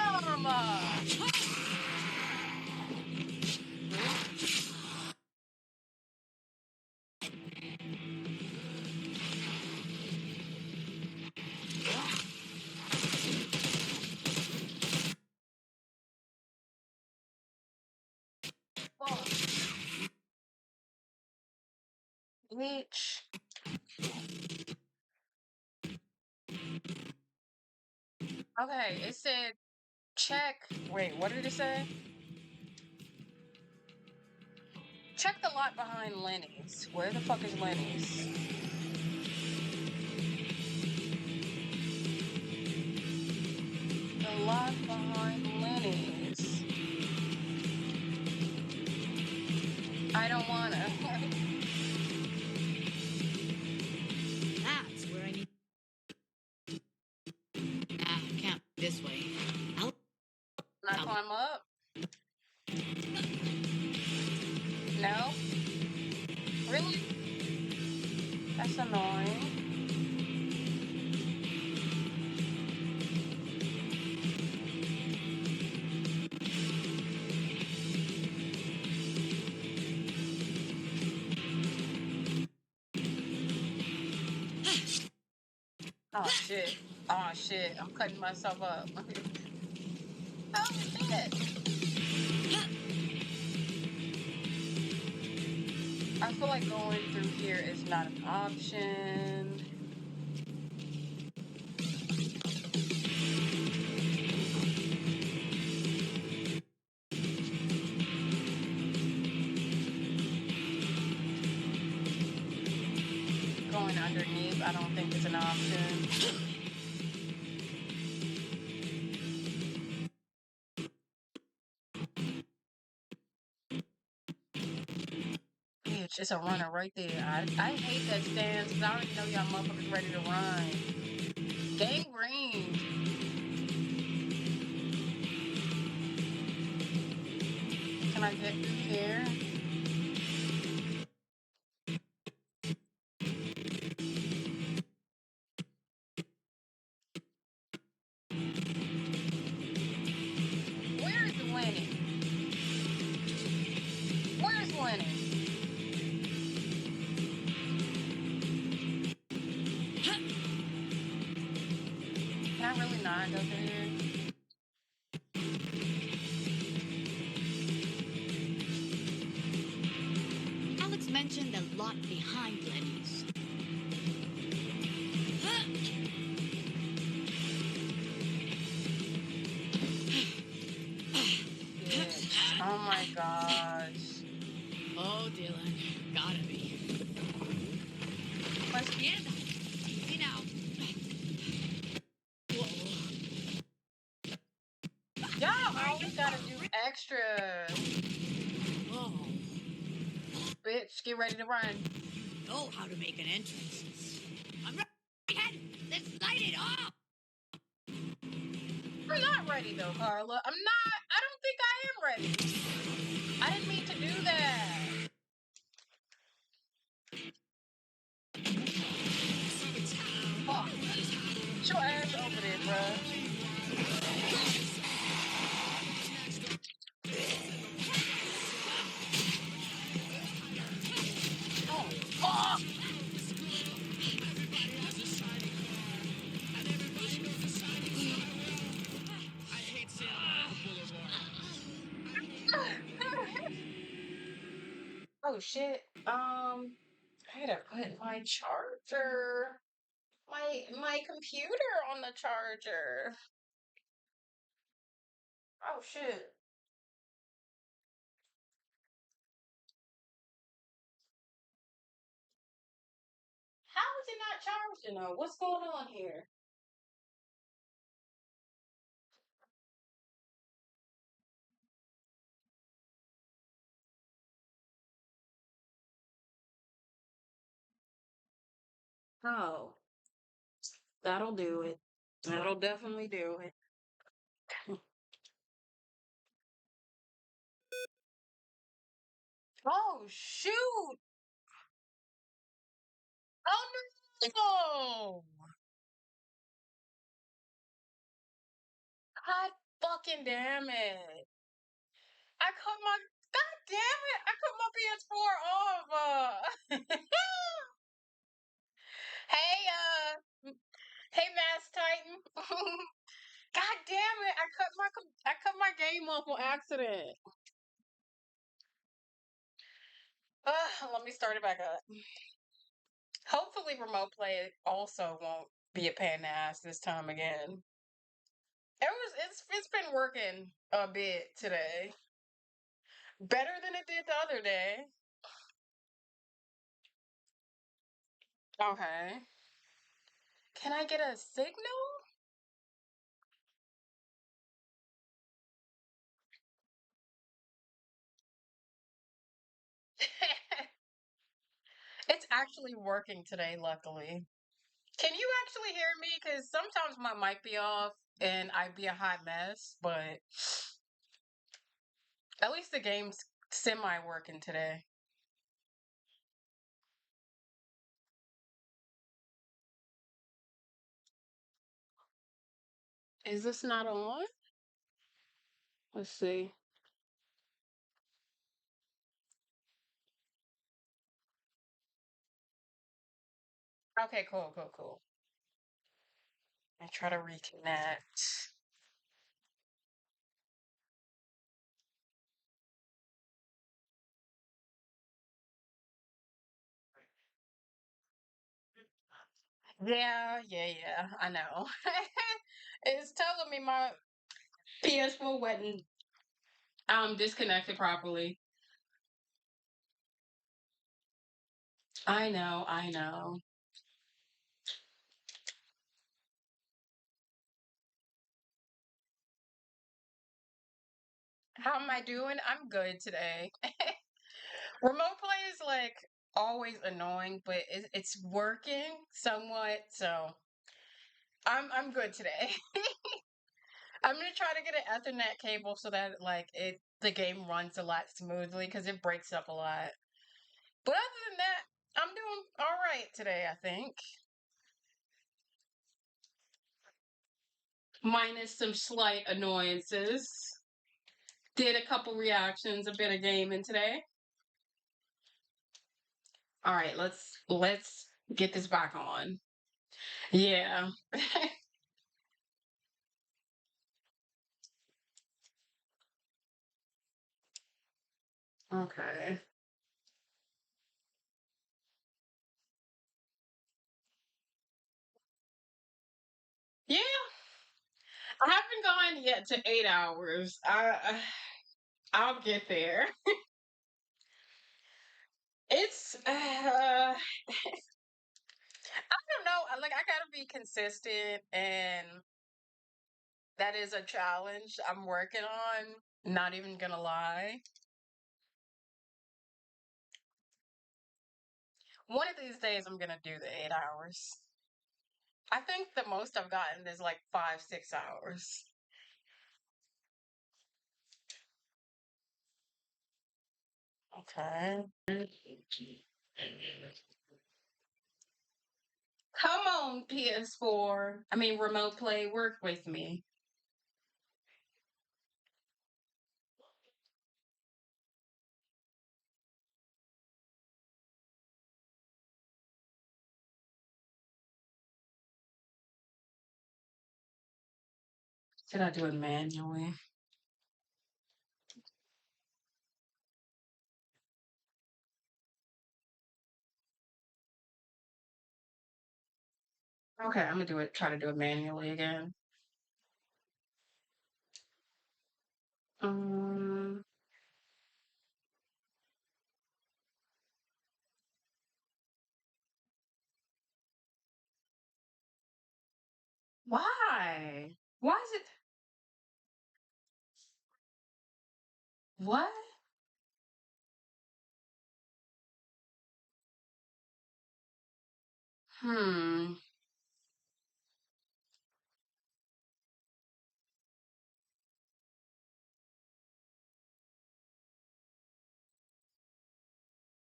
Fuck. Bitch. Okay, it said check. Wait, what did it say? Check the lot behind Lenny's. Where the fuck is Lenny's? The lot behind Lenny's. I don't wanna. That's where I need. Ah, can't this way. I'll Not climb up? No? Really? That's annoying. Oh shit. Oh shit. I'm cutting myself up. Oh shit! I feel like going through here is not an option. Going underneath, I don't think is an option. Bitch, it's a runner right there. I hate that stance because I already know y'all motherfuckers ready to run. Gangrene. Can I get through here? Where's Lenny? Where's Lenny? Can I really not go through here? Alex mentioned a lot behind Lenny's. Bitch. Oh my gosh. Oh, Dylan. Gotta be. Let's get easy now. Y'all always gotta do extra. Oh. Bitch, get ready to run. Know how to make an entrance. I'm ready. Let's light it up. I'm not ready though, Carla. I'm not. I don't think I am ready. I didn't mean to do that. Fuck. Get your ass over there, bruh. Oh, fuck! Oh shit. I gotta put my charger. My computer on the charger. Oh shit. How is it not charging though? What's going on here? Oh, that'll do it. That'll definitely do it. Oh shoot! Oh no! God fucking damn it! I cut my God damn it! I cut my PS4 off. Hey hey Mass Titan. God damn it! I cut my game off on accident. Let me start it back up. Hopefully, remote play also won't be a pain in the ass this time again. It's been working a bit today. Better than it did the other day. Okay. Can I get a signal? It's actually working today, luckily. Can you actually hear me? Because sometimes my mic be off and I'd be a hot mess, but at least the game's semi working today. Is this not on? Let's see. Okay, cool. I try to reconnect. Yeah. I know. It's telling me my PS4 wasn't disconnected properly. I know. How am I doing? I'm good today. Remote play is like always annoying, but it's working somewhat, so I'm good today. I'm gonna try to get an Ethernet cable so that like the game runs a lot smoothly because it breaks up a lot. But other than that, I'm doing all right today, I think. Minus some slight annoyances. Did a couple reactions, a bit of gaming today. All right, let's get this back on. Yeah. Okay. Yeah, I haven't gone yet to 8 hours. I'll get there. It's I don't know. Like I gotta be consistent, and that is a challenge I'm working on. Not even gonna lie. One of these days, I'm gonna do the 8 hours. I think the most I've gotten is like 5, 6 hours. Okay. Come on, PS4. I mean, remote play, work with me. Should I do it manually? Okay, I'm gonna do it. Try to do it manually again. Um, why? Why is it? What? Hmm.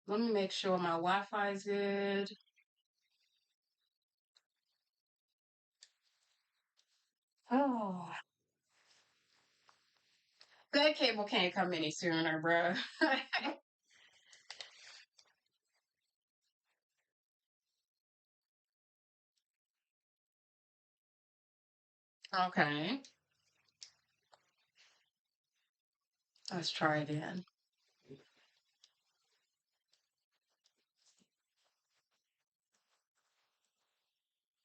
Let me make sure my Wi-Fi is good. Oh, that cable can't come any sooner, bruh. Okay, let's try again.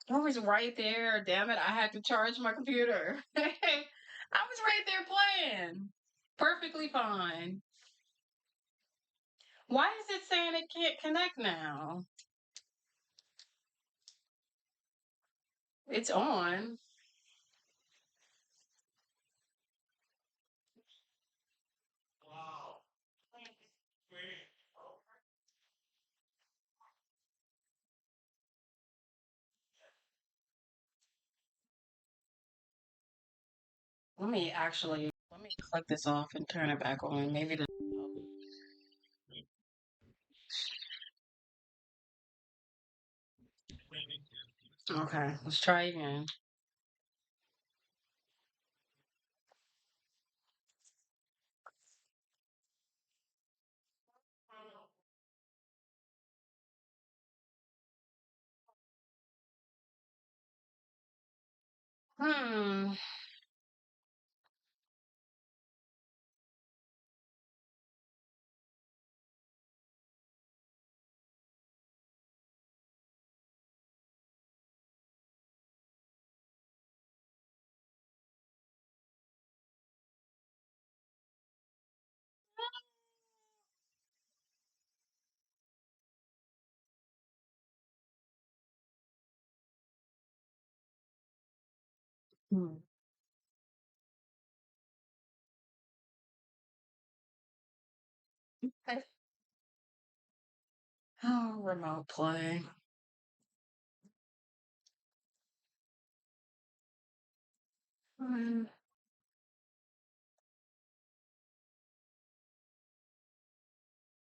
I was right there. Damn it, I had to charge my computer. I was right there playing. Perfectly fine. Why is it saying it can't connect now? It's on. Let me click this off and turn it back on. Maybe the Okay, let's try again. Hmm. Hmm. Oh, remote play. Hmm.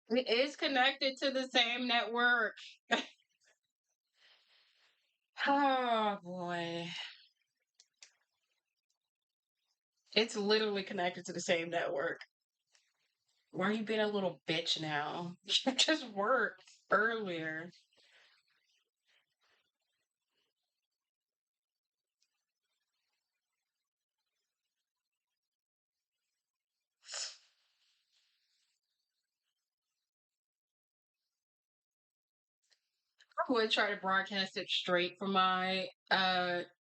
It is connected to the same network. Oh boy. It's literally connected to the same network. Why are you being a little bitch now? You just worked earlier. I would try to broadcast it straight from my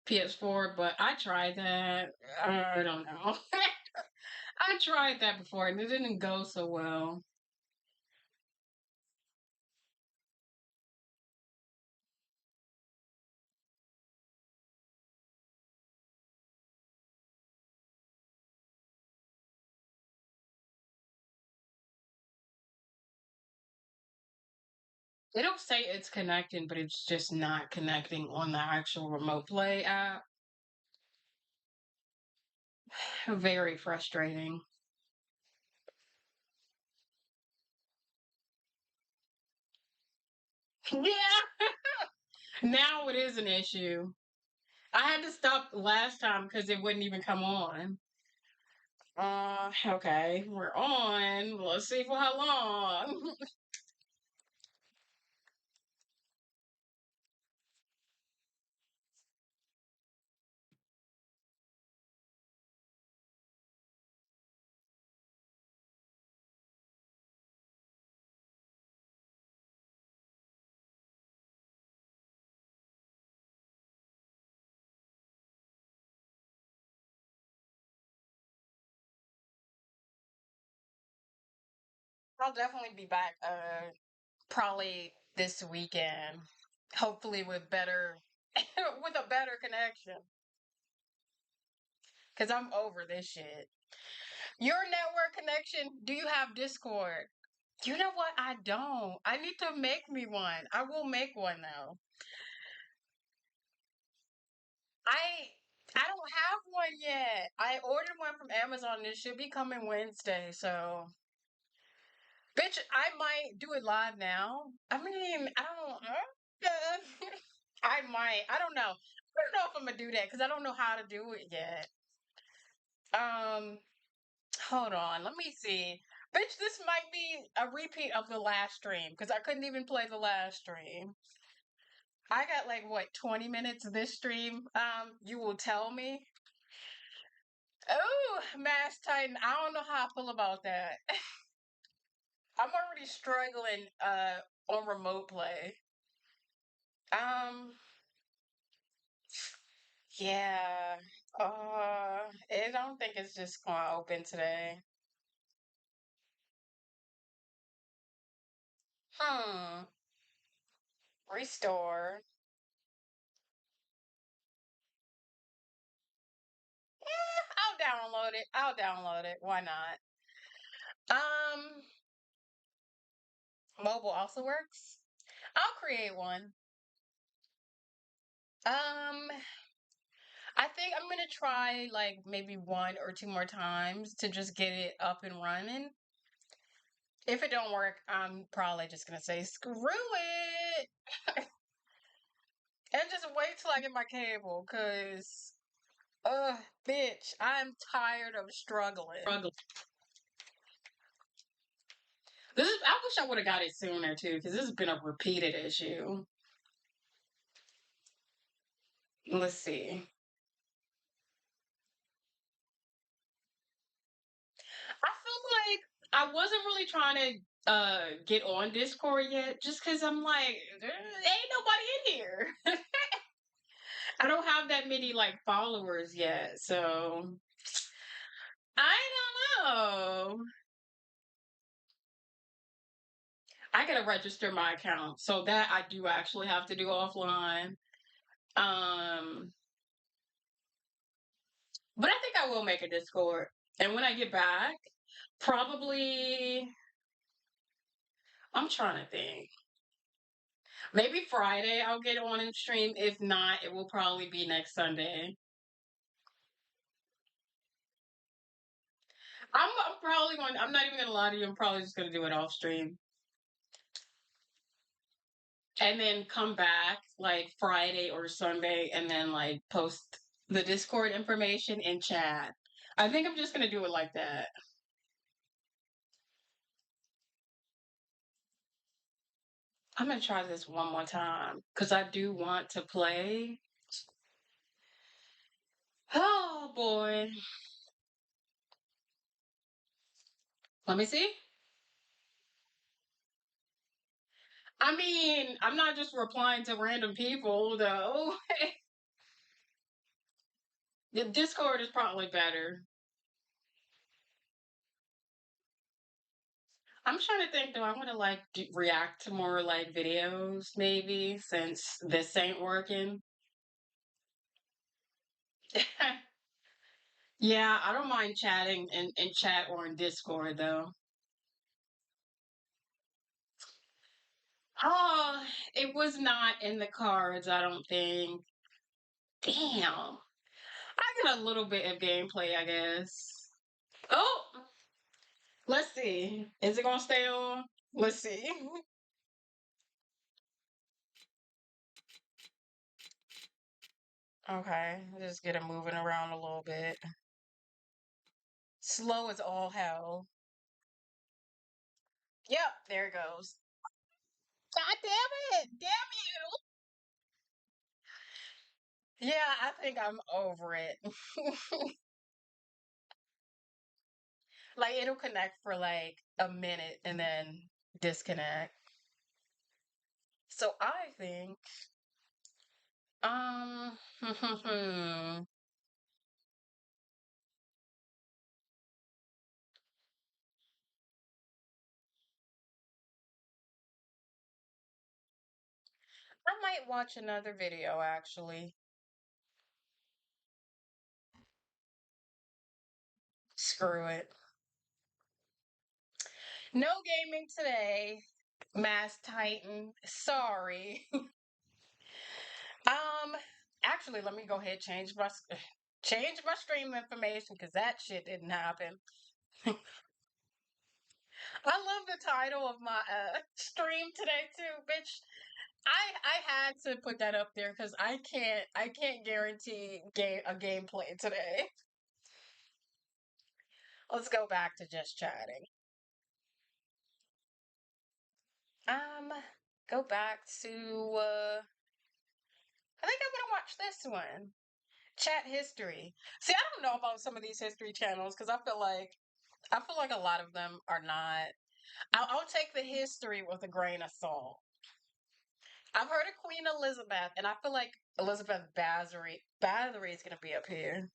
PS4, but I tried that. I don't know. I tried that before and it didn't go so well. It'll say it's connecting, but it's just not connecting on the actual remote play app. Very frustrating. Yeah, now it is an issue. I had to stop last time because it wouldn't even come on. Okay, we're on. Let's see for how long. I'll definitely be back probably this weekend. Hopefully with better with a better connection. Cause I'm over this shit. Your network connection, do you have Discord? You know what? I don't. I need to make me one. I will make one though. I I don't have one yet. I ordered one from Amazon and it should be coming Wednesday, so bitch, I might do it live now. I mean, I don't I might. I don't know. I don't know if I'm gonna do that because I don't know how to do it yet. Um, hold on. Let me see. Bitch, this might be a repeat of the last stream because I couldn't even play the last stream. I got like what 20 minutes of this stream. You will tell me. Oh, Mass Titan. I don't know how I feel about that. I'm already struggling on remote play. Um, yeah. I don't think it's just gonna open today. Hmm. Restore. I'll download it. I'll download it. Why not? Um, mobile also works. I'll create one. Um, I think I'm gonna try like maybe one or two more times to just get it up and running. If it don't work, I'm probably just gonna say screw it and just wait till I get my cable. Cause, bitch, I'm tired of struggling. This is, I wish I would have got it sooner too, because this has been a repeated issue. Let's see. I feel like I wasn't really trying to get on Discord yet, just because I'm like, there ain't nobody in here. I don't have that many like followers yet, so I don't know. I gotta register my account, so that I do actually have to do offline. Um, But I think I will make a Discord. And when I get back, probably, I'm trying to think. Maybe Friday I'll get on and stream. If not, it will probably be next Sunday. I'm probably going, I'm not even going to lie to you. I'm probably just going to do it off stream. And then come back like Friday or Sunday and then like post the Discord information in chat. I think I'm just going to do it like that. I'm going to try this one more time because I do want to play. Oh boy. Let me see. I mean, I'm not just replying to random people though. The Discord is probably better. I'm trying to think, do I want to like react to more like videos maybe since this ain't working? Yeah, I don't mind chatting in chat or in Discord though. Oh, it was not in the cards, I don't think. Damn. I got a little bit of gameplay, I guess. Oh, let's see. Is it gonna stay on? Let's see. Okay, just get it moving around a little bit. Slow as all hell. Yep, there it goes. God damn it! Damn you! Yeah, I think I'm over it. Like it'll connect for like a minute and then disconnect. So I think I might watch another video actually. Screw it. No gaming today. Mass Titan. Sorry. Actually, let me go ahead and change my stream information because that shit didn't happen. I love the title of my stream today too, bitch. I had to put that up there because I can't guarantee a gameplay today. Let's go back to just chatting. Go back to I think I'm gonna watch this one. Chat history. See, I don't know about some of these history channels because I feel like a lot of them are not. I'll take the history with a grain of salt. I've heard of Queen Elizabeth, and I feel like Elizabeth Bathory is gonna be up here.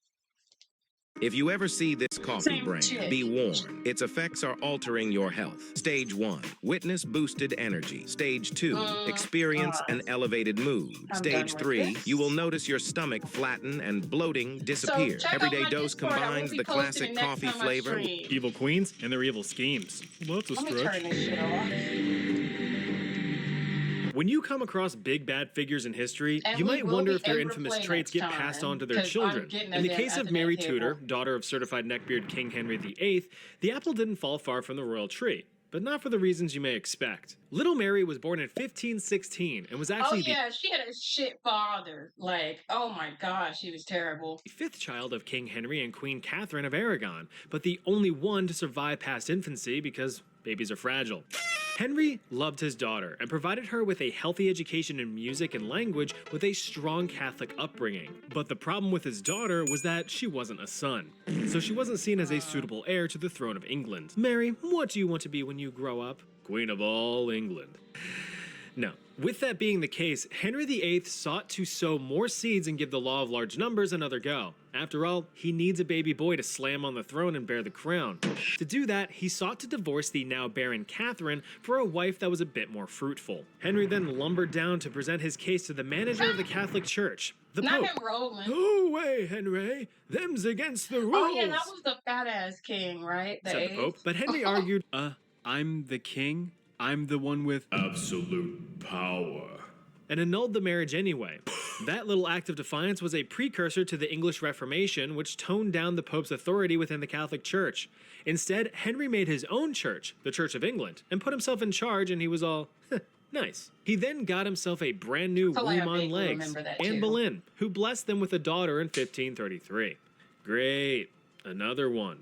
If you ever see this coffee Same brand, chick. be warned. Its effects are altering your health. Stage 1, witness boosted energy. Stage 2, experience an elevated mood. I'm Stage done with 3, this. you will notice your stomach flatten and bloating disappear. check out Everyday my dose Discord. I will combines be the posting classic it next coffee time I flavor. stream. Evil queens and their evil schemes. Well, that's a Let me turn this shit off. When you come across big bad figures in history, And you we might will wonder be if their able to infamous play traits next get passed time, on to their 'cause I'm children. getting In the them case at of the Mary neck Tudor, table. daughter of certified neckbeard King Henry VIII, the apple didn't fall far from the royal tree, but not for the reasons you may expect. Little Mary was born in 1516 and was Oh actually yeah, she had a shit father. Like, oh my god, she was terrible. the fifth child of King Henry and Queen Catherine of Aragon, but the only one to survive past infancy because babies are fragile. Henry loved his daughter and provided her with a healthy education in music and language with a strong Catholic upbringing. But the problem with his daughter was that she wasn't a son, so she wasn't seen as a suitable heir to the throne of England. Mary, what do you want to be when you grow up? Queen of all England. No. With that being the case, Henry VIII sought to sow more seeds and give the law of large numbers another go. After all, he needs a baby boy to slam on the throne and bear the crown. To do that, he sought to divorce the now barren Catherine for a wife that was a bit more fruitful. Henry then lumbered down to present his case to the manager of the Catholic Church, the Not Pope. him rolling. Go away, Henry. Them's against the rules. Oh yeah, that was the fat ass king, right? Said the eighth? Pope. But Henry argued, I'm the king. I'm the one with absolute power. And annulled the marriage anyway. That little act of defiance was a precursor to the English Reformation, which toned down the Pope's authority within the Catholic Church. Instead, Henry made his own church, the Church of England, and put himself in charge, and he was all, nice. He then got himself a brand new That's all I womb on vaguely legs, remember that Anne too. Boleyn, who blessed them with a daughter in 1533. Great. Another one.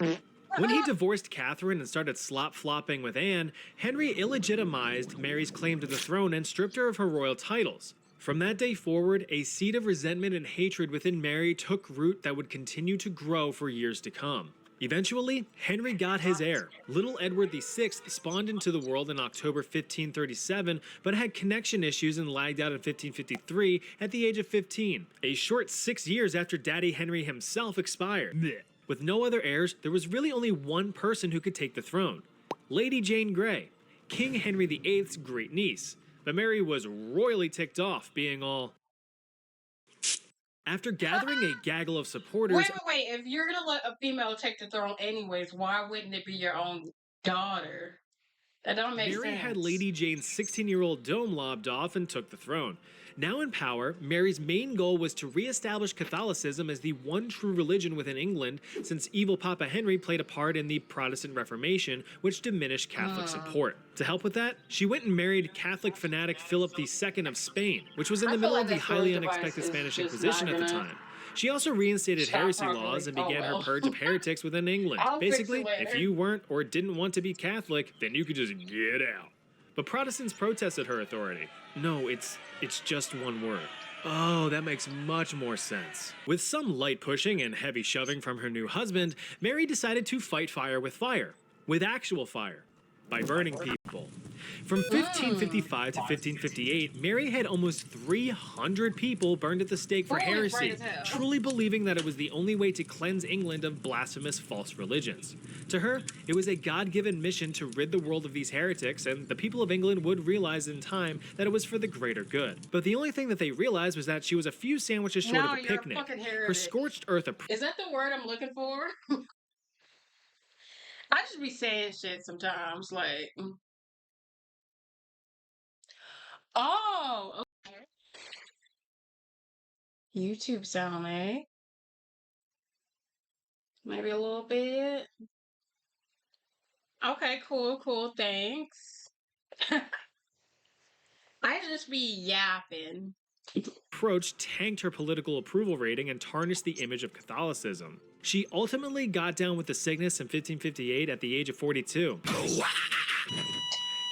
When he divorced Catherine and started slop-flopping with Anne, Henry illegitimized Mary's claim to the throne and stripped her of her royal titles. From that day forward, a seed of resentment and hatred within Mary took root that would continue to grow for years to come. Eventually, Henry got his heir. Little Edward VI spawned into the world in October 1537, but had connection issues and lagged out in 1553 at the age of 15, a short 6 years after Daddy Henry himself expired. Blech. With no other heirs, there was really only one person who could take the throne, Lady Jane Grey, King Henry VIII's great niece. But Mary was royally ticked off, being all... After gathering a gaggle of supporters... Wait. If you're gonna let a female take the throne anyways, why wouldn't it be your own daughter? That don't make Mary sense. had Lady Jane's 16-year-old dome lobbed off and took the throne. Now in power, Mary's main goal was to re-establish Catholicism as the one true religion within England, since evil Papa Henry played a part in the Protestant Reformation, which diminished Catholic support. To help with that, she went and married Catholic fanatic Philip II of Spain, which was in the middle of the highly unexpected Spanish Inquisition at the time. She also reinstated heresy laws and began her purge of heretics within England. Basically, if you weren't or didn't want to be Catholic, then you could just get out. But Protestants protested her authority. No, it's just one word. Oh, that makes much more sense. With some light pushing and heavy shoving from her new husband, Mary decided to fight fire, with actual fire, by burning people. From 1555 to 1558, Mary had almost 300 people burned at the stake for heresy, truly believing that it was the only way to cleanse England of blasphemous false religions. To her, it was a God-given mission to rid the world of these heretics, and the people of England would realize in time that it was for the greater good. But the only thing that they realized was that she was a few sandwiches short of a picnic. Her scorched earth Is that the word I'm looking for? I just be saying shit sometimes, like... Oh, okay. YouTube sound, eh? Maybe a little bit. Okay, cool, thanks. I just be yapping. Approach tanked her political approval rating and tarnished the image of Catholicism. She ultimately got down with the sickness in 1558 at the age of 42.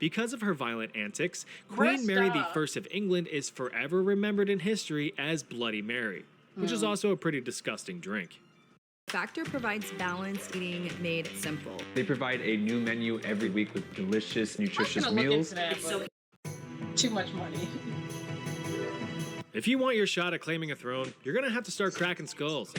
Because of her violent antics, Queen Mary I of England is forever remembered in history as Bloody Mary, which is also a pretty disgusting drink. Factor provides balanced eating made simple. They provide a new menu every week with delicious, nutritious I'm gonna look meals. into that, but too much money. If you want your shot at claiming a throne, you're gonna have to start cracking skulls.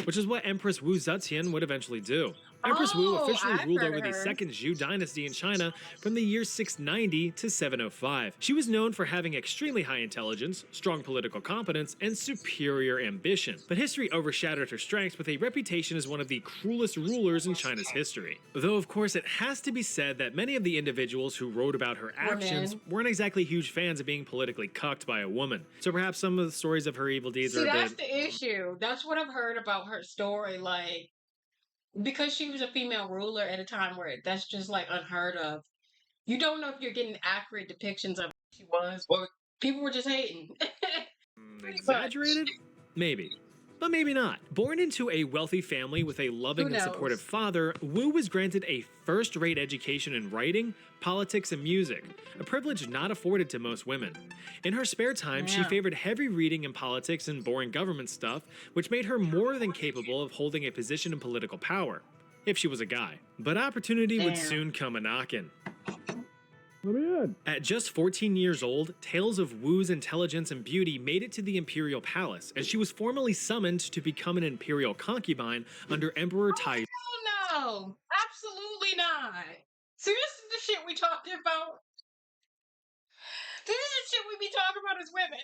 Which is what Empress Wu Zetian would eventually do. Empress Wu officially ruled over the Second Zhou dynasty in China from the year 690 to 705. She was known for having extremely high intelligence, strong political competence, and superior ambition. But history overshadowed her strengths with a reputation as one of the cruelest rulers in China's history. Though, of course, it has to be said that many of the individuals who wrote about her actions weren't exactly huge fans of being politically cucked by a woman. So perhaps some of the stories of her evil deeds are a that's bit... the issue. That's what I've heard about her story, like, because she was a female ruler at a time where that's just like unheard of. You don't know if you're getting accurate depictions of who she was, or people were just hating. Exaggerated? Maybe. But maybe not. Born into a wealthy family with a loving and supportive father, Wu was granted a first-rate education in writing, politics, and music, a privilege not afforded to most women. In her spare time, she favored heavy reading in politics and boring government stuff, which made her more than capable of holding a position in political power, if she was a guy. But opportunity would soon come a-knockin'. Let me in. At just 14 years old, tales of Wu's intelligence and beauty made it to the imperial palace, and she was formally summoned to become an imperial concubine under Emperor Tai. Oh no, absolutely not. See, this is the shit we talking about. This is the shit we be talking about as women.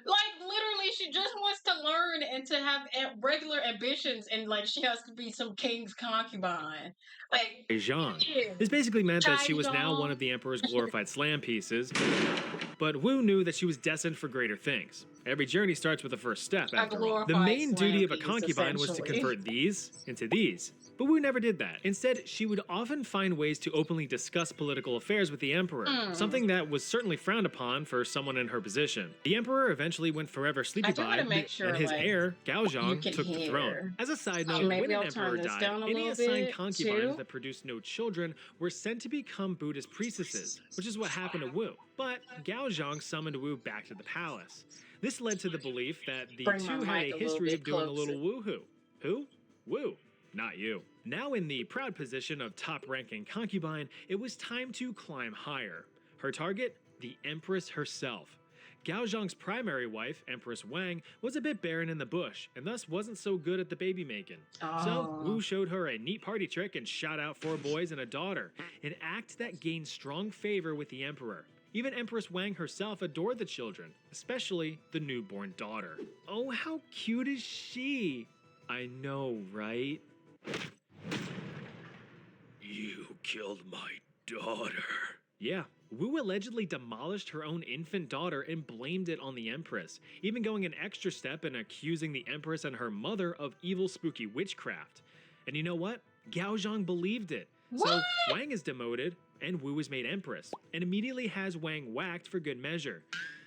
Like, literally, she just wants to learn and to have regular ambitions, and like, she has to be some king's concubine. Like, Zhang. yeah. This basically meant that she was now Zhang. one of the Emperor's glorified slam pieces, but Wu knew that she was destined for greater things. Every journey starts with the first step, after all. The main duty of a concubine was to convert these into these. But Wu never did that. Instead, she would often find ways to openly discuss political affairs with the Emperor, something that was certainly frowned upon for someone in her position. The Emperor eventually went forever sleepy by, and his heir, Gao Zhang, took the throne. As a side note, when an emperor died, any assigned concubines that produced no children were sent to become Buddhist priestesses, which is what happened to Wu. But Gao Zhang summoned Wu back to the palace. This led to the belief that the two had a history of doing a little woohoo. Who? Wu. Not you. Now in the proud position of top-ranking concubine, it was time to climb higher. Her target? The Empress herself. Gao Zhang's primary wife, Empress Wang, was a bit barren in the bush, and thus wasn't so good at the baby making. So Wu showed her a neat party trick and shot out 4 boys and a daughter, an act that gained strong favor with the Emperor. Even Empress Wang herself adored the children, especially the newborn daughter. Oh, how cute is she? I know, right? You killed my daughter. Yeah, Wu allegedly demolished her own infant daughter and blamed it on the Empress, even going an extra step and accusing the Empress and her mother of evil spooky witchcraft. And you know what? Gao Zhang believed it. So Wang is demoted, and Wu is made Empress, and immediately has Wang whacked for good measure.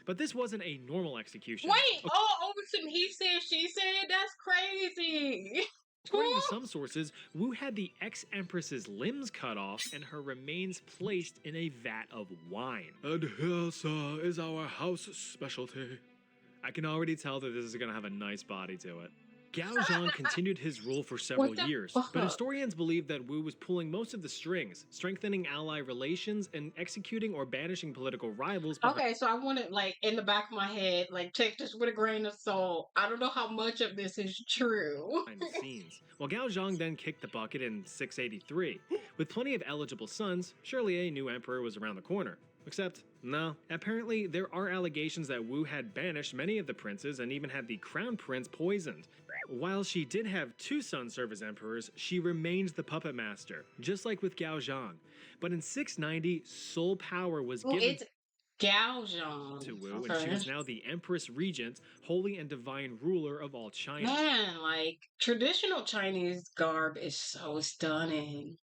But this wasn't a normal execution. Wait, oh, some he said, she said? That's crazy. According to some sources, Wu had the ex-Empress's limbs cut off and her remains placed in a vat of wine. And here, sir, is our house specialty. I can already tell that this is gonna have a nice body to it. Gao Zhang continued his rule for several years, but historians believe that Wu was pulling most of the strings, strengthening ally relations and executing or banishing political rivals. Okay, so I want to, like, in the back of my head, like, take this with a grain of salt. I don't know how much of this is true. Behind the scenes. While Gao Zhang then kicked the bucket in 683. With plenty of eligible sons, surely a new emperor was around the corner. Except, no. Apparently, there are allegations that Wu had banished many of the princes and even had the crown prince poisoned. While she did have 2 sons serve as emperors, she remains the puppet master, just like with Gao Zhang. But in 690, sole power was given Gao Zhang to Wu, and she was now the Empress Regent, holy and divine ruler of all China. Man, like, traditional Chinese garb is so stunning.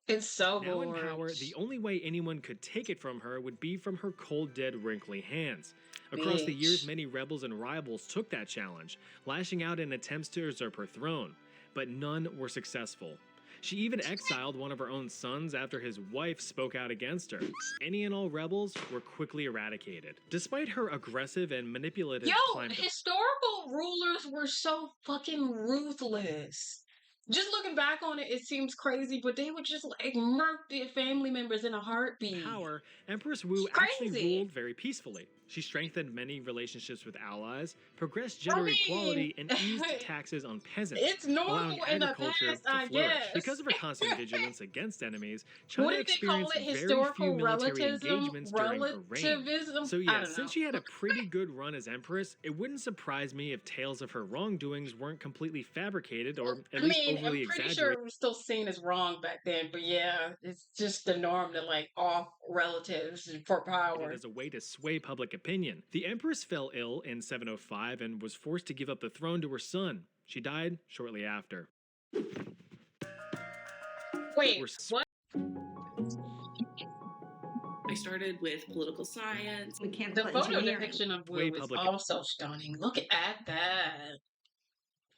It's so Now in gorgeous. power, the only way anyone could take it from her would be from her cold, dead, wrinkly hands. Across the years, many rebels and rivals took that challenge, lashing out in attempts to usurp her throne, but none were successful. She even exiled one of her own sons after his wife spoke out against her. Any and all rebels were quickly eradicated. Despite her aggressive and manipulative climb to historical rulers were so fucking ruthless. Just looking back on it, it seems crazy, but they would just like murk their family members in a heartbeat. Power, Empress Wu actually ruled very peacefully. She strengthened many relationships with allies, progressed gender equality, and eased taxes on peasants. It's normal allowing in the agriculture past, to I flourish. guess. Because of her constant vigilance against enemies, China What did they call experienced it? very Historical few military relativism? engagements during her reign. Relativism? So I yeah, don't know. since she had a pretty good run as Empress, it wouldn't surprise me if tales of her wrongdoings weren't completely fabricated or at least overly I'm pretty exaggerated. sure it was still seen as wrong back then, but yeah, it's just the norm to like off relatives for power. As a way to sway public opinion. The Empress fell ill in 705 and was forced to give up the throne to her son. She died shortly after. Wait, what? I started with political science, The mechanical photo engineering. depiction of Way Wu is public- also stunning. Look at that.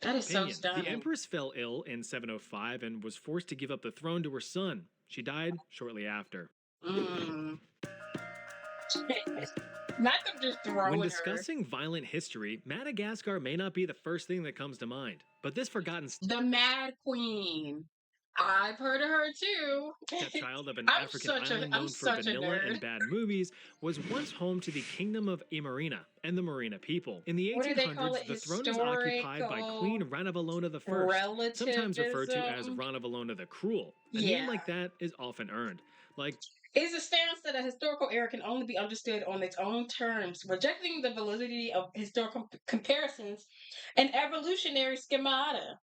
That is so Opinion. stunning. The Empress fell ill in 705 and was forced to give up the throne to her son. She died shortly after. Mm. Not them just throwing When her. discussing violent history, Madagascar may not be the first thing that comes to mind, but this forgotten The Mad Queen. I've heard of her too. Stepchild of an I'm African such a island I'm known for such a vanilla and nerd. bad movies, was once home to the kingdom of Imarina and the Marina people. In the What do they call 1800s, it? the throne was occupied by Queen Ranavalona I, sometimes referred to as Relativism. Ranavalona the Cruel. A name Yeah. like that is often earned. Like, Is a stance that a historical era can only be understood on its own terms, rejecting the validity of historical comparisons and evolutionary schemata.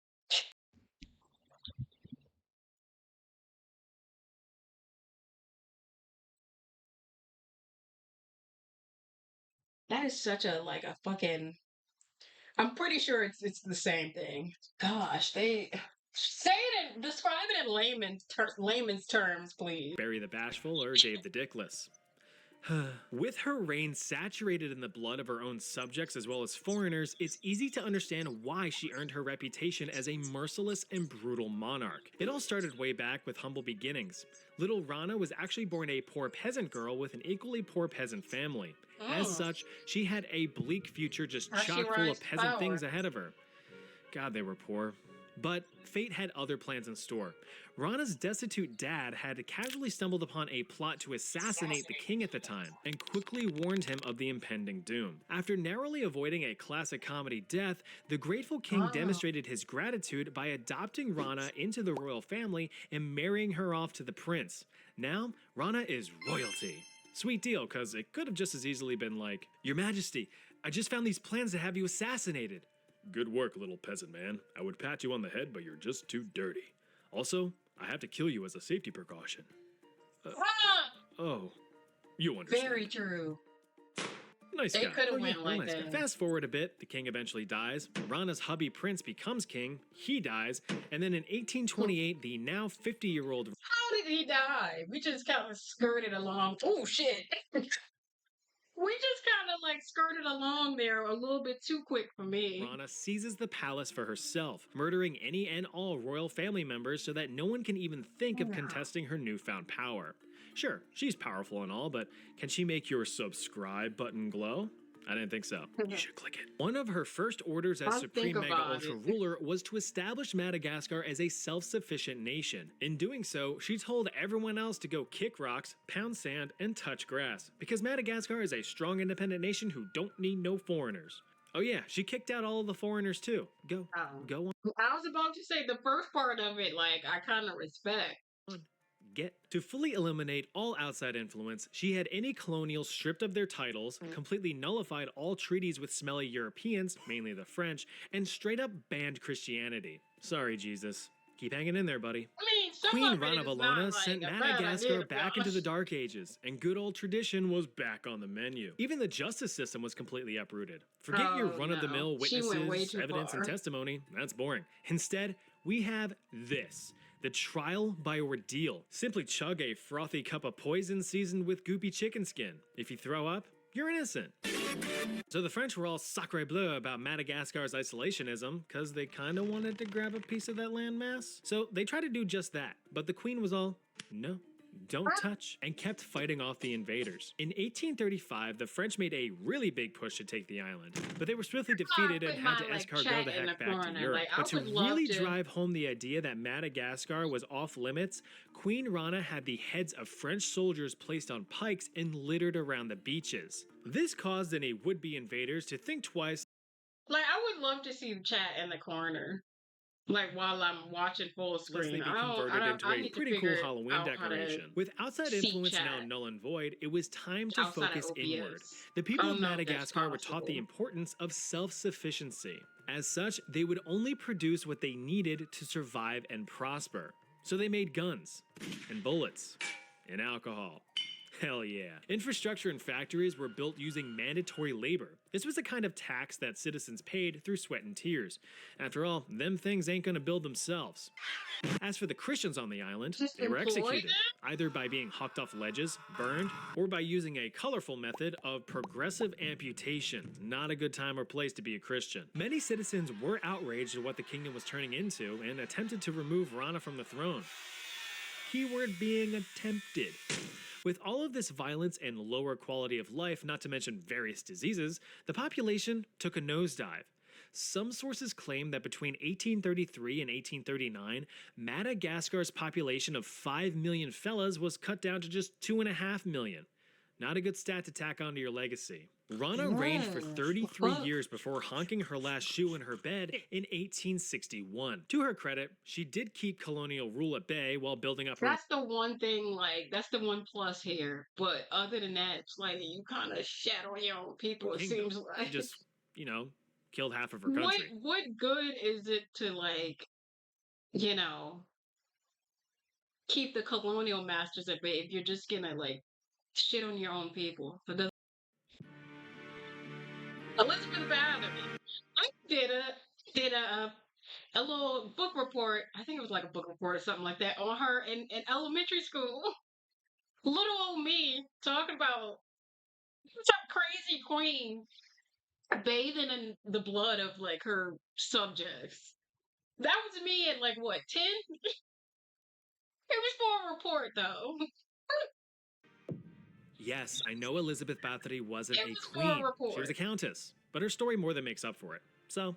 That is such a like a fucking. I'm pretty sure it's the same thing. Gosh, they say it and describe it in layman's terms, please. Barry the Bashful or Dave the Dickless. With her reign saturated in the blood of her own subjects as well as foreigners, it's easy to understand why she earned her reputation as a merciless and brutal monarch. It all started way back with humble beginnings. Little Rana was actually born a poor peasant girl with an equally poor peasant family. As such, she had a bleak future just chock full of peasant things ahead of her. God, they were poor. But fate had other plans in store. Rana's destitute dad had casually stumbled upon a plot to assassinate the king at the time, and quickly warned him of the impending doom. After narrowly avoiding a classic comedy death, the grateful king demonstrated his gratitude by adopting Rana into the royal family and marrying her off to the prince. Now, Rana is royalty. Sweet deal, cause it could have just as easily been like, Your Majesty, I just found these plans to have you assassinated. Good work, little peasant man. I would pat you on the head, but you're just too dirty. Also, I have to kill you as a safety precaution. Oh, you understand. Very true. Nice They guy. could have Oh, yeah, went real like nice guy. that. Fast forward a bit, the king eventually dies. Rana's hubby prince becomes king. He dies. And then in 1828, the now 50-year-old... How did he die? We just kind of skirted along. Oh shit. We just kind of like skirted along there a little bit too quick for me. Rana seizes the palace for herself, murdering any and all royal family members so that no one can even think of contesting her newfound power. Sure, she's powerful and all, but can she make your subscribe button glow? I didn't think so. You should click it. One of her first orders as I'll Supreme think Mega about Ultra it. Ruler was to establish Madagascar as a self-sufficient nation. In doing so, she told everyone else to go kick rocks, pound sand, and touch grass, because Madagascar is a strong independent nation who don't need no foreigners. Oh yeah, she kicked out all of the foreigners too. Go on. I was about to say the first part of it, like I kind of respect. To fully eliminate all outside influence, she had any colonials stripped of their titles, completely nullified all treaties with smelly Europeans, mainly the French, and straight up banned Christianity. Sorry, Jesus. Keep hanging in there, buddy. I mean, some Queen of it is not, Ranavalona like, sent a bad Madagascar idea, back into gosh. the Dark Ages, and good old tradition was back on the menu. Even the justice system was completely uprooted. Forget your Oh, run-of-the-mill no. She went way witnesses, too evidence, and far. testimony. That's boring. Instead, we have this. The trial by ordeal. Simply chug a frothy cup of poison seasoned with goopy chicken skin. If you throw up, you're innocent. So the French were all sacre bleu about Madagascar's isolationism, because they kind of wanted to grab a piece of that landmass. So they tried to do just that, but the Queen was all, no, don't touch, and kept fighting off the invaders. In 1835, the French made a really big push to take the island, but they were swiftly defeated and had to escargot the heck back to Europe. But to really drive home the idea that Madagascar was off limits, Queen Rana had the heads of French soldiers placed on pikes and littered around the beaches. This caused any would-be invaders to think twice. Like I would love to see the chat in the corner, like while I'm watching full Lest they screen. be converted into a pretty cool Halloween decoration. With outside see influence chat. now null and void, it was time to Outside of focus OBS. inward. The people I of don't know if that's Madagascar were taught the possible. importance of self-sufficiency. As such, they would only produce what they needed to survive and prosper. So they made guns, and bullets, and alcohol. Hell yeah. Infrastructure and factories were built using mandatory labor. This was a kind of tax that citizens paid through sweat and tears. After all, them things ain't gonna build themselves. As for the Christians on the island, they were executed, either by being hucked off ledges, burned, or by using a colorful method of progressive amputation. Not a good time or place to be a Christian. Many citizens were outraged at what the kingdom was turning into and attempted to remove Rana from the throne. Keyword being attempted. With all of this violence and lower quality of life, not to mention various diseases, the population took a nosedive. Some sources claim that between 1833 and 1839, Madagascar's population of 5 million fellas was cut down to just 2.5 million. Not a good stat to tack onto your legacy. Rana reigned for 33 years before honking her last shoe in her bed in 1861. To her credit, she did keep colonial rule at bay while building up her... That's the one thing, like, that's the one plus here. But other than that, it's like you kind of shat on your own people, it kingdom. seems like. She just, you know, killed half of her country. What good is it to, like, you know, keep the colonial masters at bay if you're just gonna, like, shit on your own people? So does Elizabeth Bathory. I did a little book report. I think it was like a book report or something like that on her in elementary school. Little old me talking about some crazy queen bathing in the blood of like her subjects. That was me at like what, 10? It was for a report though. Yes, I know Elizabeth Bathory wasn't It a was for a queen. She report. was a countess, but her story more than makes up for it. So,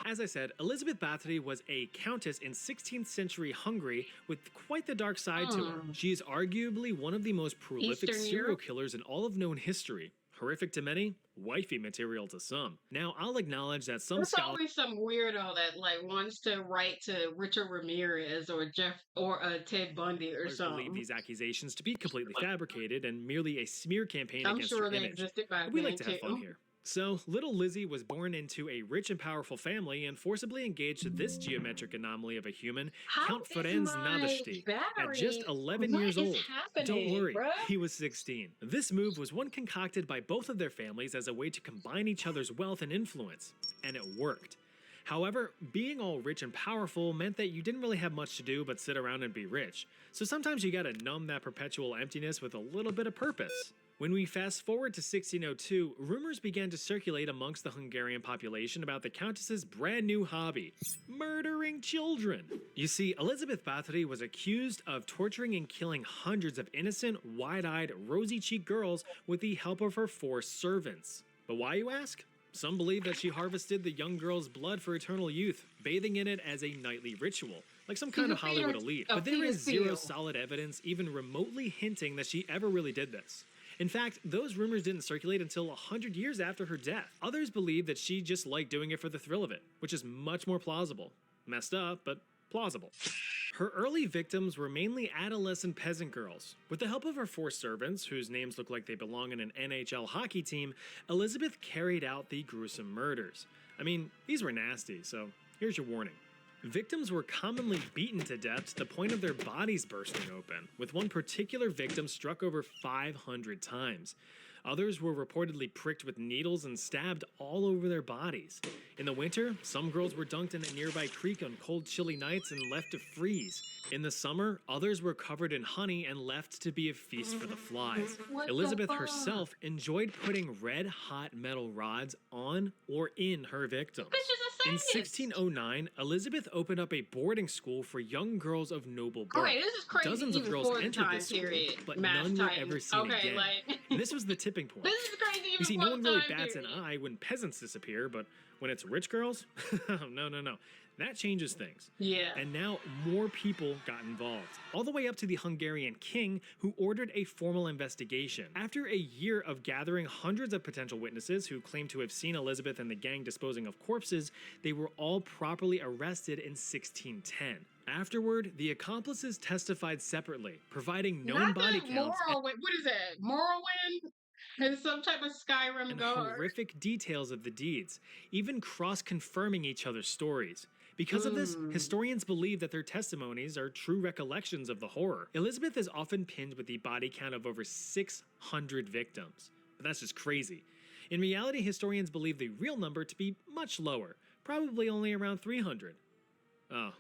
as I said, Elizabeth Bathory was a countess in 16th century Hungary with quite the dark side to her. She is arguably one of the most prolific Eastern serial Europe? killers in all of known history. Horrific to many, wifey material to some. Now, I'll acknowledge that some There's scholars always some weirdo that like wants to write to Richard Ramirez or Ted Bundy or believe something. these accusations to be completely fabricated and merely a smear campaign I'm against sure her they image. existed back But we then like to have fun too. here. So, little Lizzie was born into a rich and powerful family and forcibly engaged to this geometric anomaly of a human, How Count is Ferenc my Nadashti, at just battery? 11 What years is old. Don't happening, worry, bruh? he was 16. This move was one concocted by both of their families as a way to combine each other's wealth and influence, and it worked. However, being all rich and powerful meant that you didn't really have much to do but sit around and be rich. So sometimes you gotta numb that perpetual emptiness with a little bit of purpose. When we fast forward to 1602, rumors began to circulate amongst the Hungarian population about the Countess's brand new hobby, murdering children. You see, Elizabeth Bathory was accused of torturing and killing hundreds of innocent, wide-eyed, rosy-cheeked girls with the help of her 4 servants. But why, you ask? Some believe that she harvested the young girl's blood for eternal youth, bathing in it as a nightly ritual, like some kind of Hollywood elite. But there is zero solid evidence even remotely hinting that she ever really did this. In fact, those rumors didn't circulate until 100 years after her death. Others believe that she just liked doing it for the thrill of it, which is much more plausible. Messed up, but plausible. Her early victims were mainly adolescent peasant girls. With the help of her 4 servants, whose names look like they belong in an NHL hockey team, Elizabeth carried out the gruesome murders. I mean, these were nasty, so here's your warning. Victims were commonly beaten to death to the point of their bodies bursting open, with one particular victim struck over 500 times. Others were reportedly pricked with needles and stabbed all over their bodies. In the winter, some girls were dunked in a nearby creek on cold, chilly nights and left to freeze. In the summer, others were covered in honey and left to be a feast for the flies. Elizabeth herself enjoyed putting red-hot metal rods on or in her victims. In 1609, Elizabeth opened up a boarding school for young girls of noble birth. Okay, this is crazy. Dozens of even girls for the entered time this school, period. but Mass none were Titan. ever seen Okay, again. like And this was the tipping point. this is crazy. Even You see, for no one the really time bats an period. eye when peasants disappear, but when it's rich girls, no. That changes things. Yeah. And now more people got involved, all the way up to the Hungarian king, who ordered a formal investigation. After a year of gathering hundreds of potential witnesses who claimed to have seen Elizabeth and the gang disposing of corpses, they were all properly arrested in 1610. Afterward, the accomplices testified separately, providing known Not body the counts Morrowind. What is that? Morrowind? It's some type of Skyrim and guard. horrific details of the deeds, even cross-confirming each other's stories. Because of this, historians believe that their testimonies are true recollections of the horror. Elizabeth is often pinned with the body count of over 600 victims. But that's just crazy. In reality, historians believe the real number to be much lower, probably only around 300. Oh,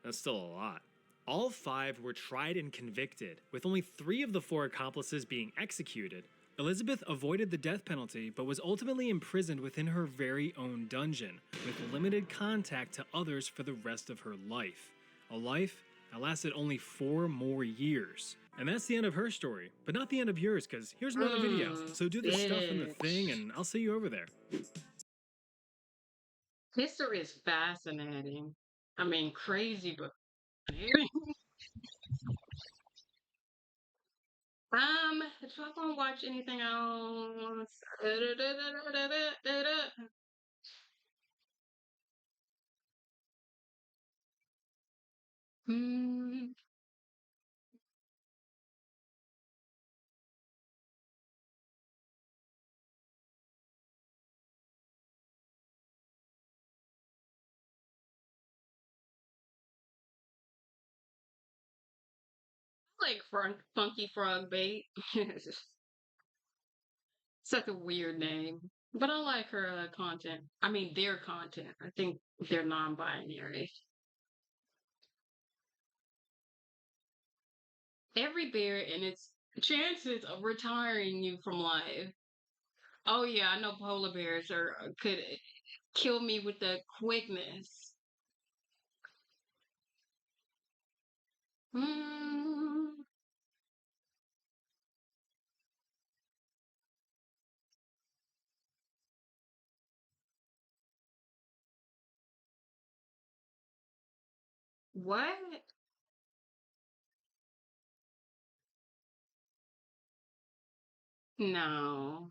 that's still a lot. All 5 were tried and convicted, with only 3 of the 4 accomplices being executed. Elizabeth avoided the death penalty, but was ultimately imprisoned within her very own dungeon, with limited contact to others for the rest of her life. A life that lasted only 4 more years. And that's the end of her story, but not the end of yours, because here's another video. So do the stuff in the thing, and I'll see you over there. History is fascinating. I mean, crazy, but if I want to watch anything else, hmm, like Funky Frog Bait. Such a weird name, but I like her content. I mean, their content. I think they're non-binary. Every bear and its chances of retiring you from life. Oh yeah, I know polar bears are could kill me with the quickness. Mm, what? No,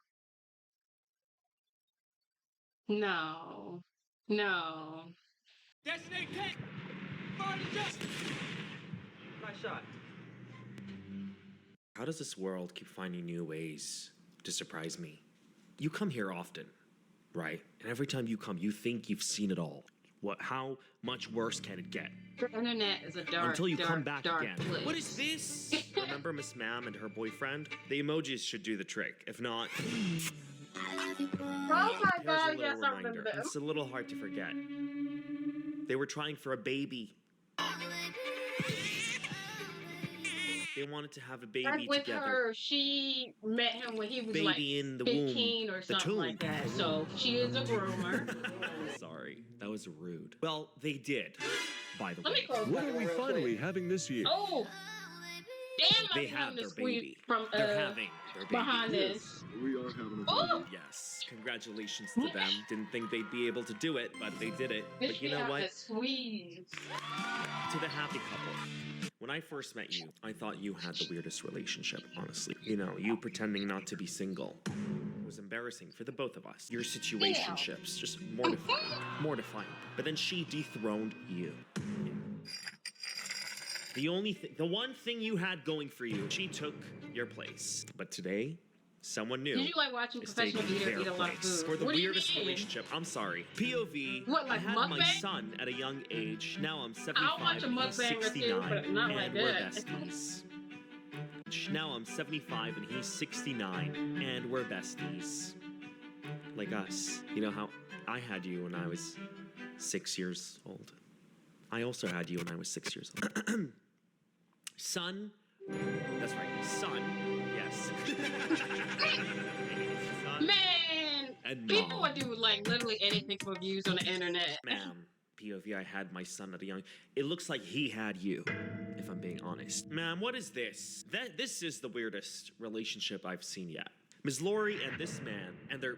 no, no. Destiny Kate! Fire the justice! Nice shot. How does this world keep finding new ways to surprise me? You come here often, right? And every time you come, you think you've seen it all. What? How much worse can it get? The internet is a dark, Until you dark, come back dark again. place. What is this? Remember Miss Ma'am and her boyfriend? The emojis should do the trick. If not, Oh my here's a god, little yes, I remember reminder. them. It's a little hard to forget. They were trying for a baby. They wanted to have a baby Like with together. her, she met him when he was Baby like in the 15 womb. or The something like tomb. that. So she is a groomer. Sorry, that was rude. Well, they did, by the Let me way. close What that are we real finally quick. having this year? Oh, damn! They I'm have having their to squeeze baby. from They're having their baby. behind this. We are having a Oh, Yes, congratulations to them. Didn't think they'd be able to do it, but they did it. this But you shit know have what? to squeeze. To the happy couple. When I first met you, I thought you had the weirdest relationship, honestly. You know, you pretending not to be single. It was embarrassing for the both of us. Your situationships, just mortifying. Mortifying. But then she dethroned you. The one thing you had going for you, she took your place. But today, someone new Did you like watching is professional taking eaters their eat a lot of place. food? For the What do you weirdest mean? relationship, I'm sorry. POV, What, like I had my mukbang? son at a young age. Now I'm I'll watch 75 a and he's mukbang or two, 69. but not and like we're that. besties. Now I'm 75 and he's 69 and we're besties. Like us. You know how I had you when I was 6 years old. I also had you when I was 6 years old. Son. That's right. Son. Yes. Son Man, and people mom. would do like literally anything for views on the internet. Ma'am, POV, I had my son at a young. It looks like he had you, if I'm being honest. Ma'am, what is this? This is the weirdest relationship I've seen yet. Ms. Lori and this man and their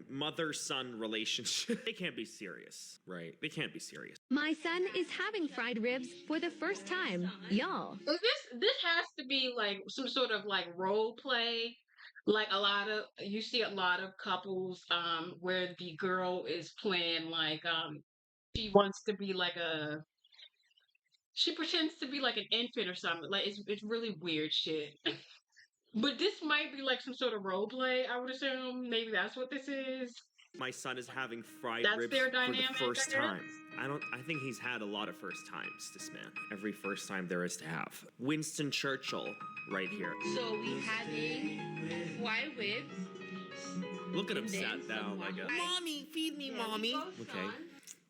mother-son relationship. They can't be serious, right? They can't be serious. My son is having fried ribs for the first time. Y'all. This has to be like some sort of like role play. Like you see a lot of couples where the girl is playing like she wants to be like she pretends to be like an infant or something. Like it's really weird shit. But this might be like some sort of role play, I would assume. Maybe that's what this is. My son is having fried That's ribs their for dynamic, the first I guess? time. I think he's had a lot of first times, this man. Every first time there is to have. Winston Churchill, right here. So we having fried ribs. Look at him And then sat down like a. Mommy, feed me, mommy. Okay.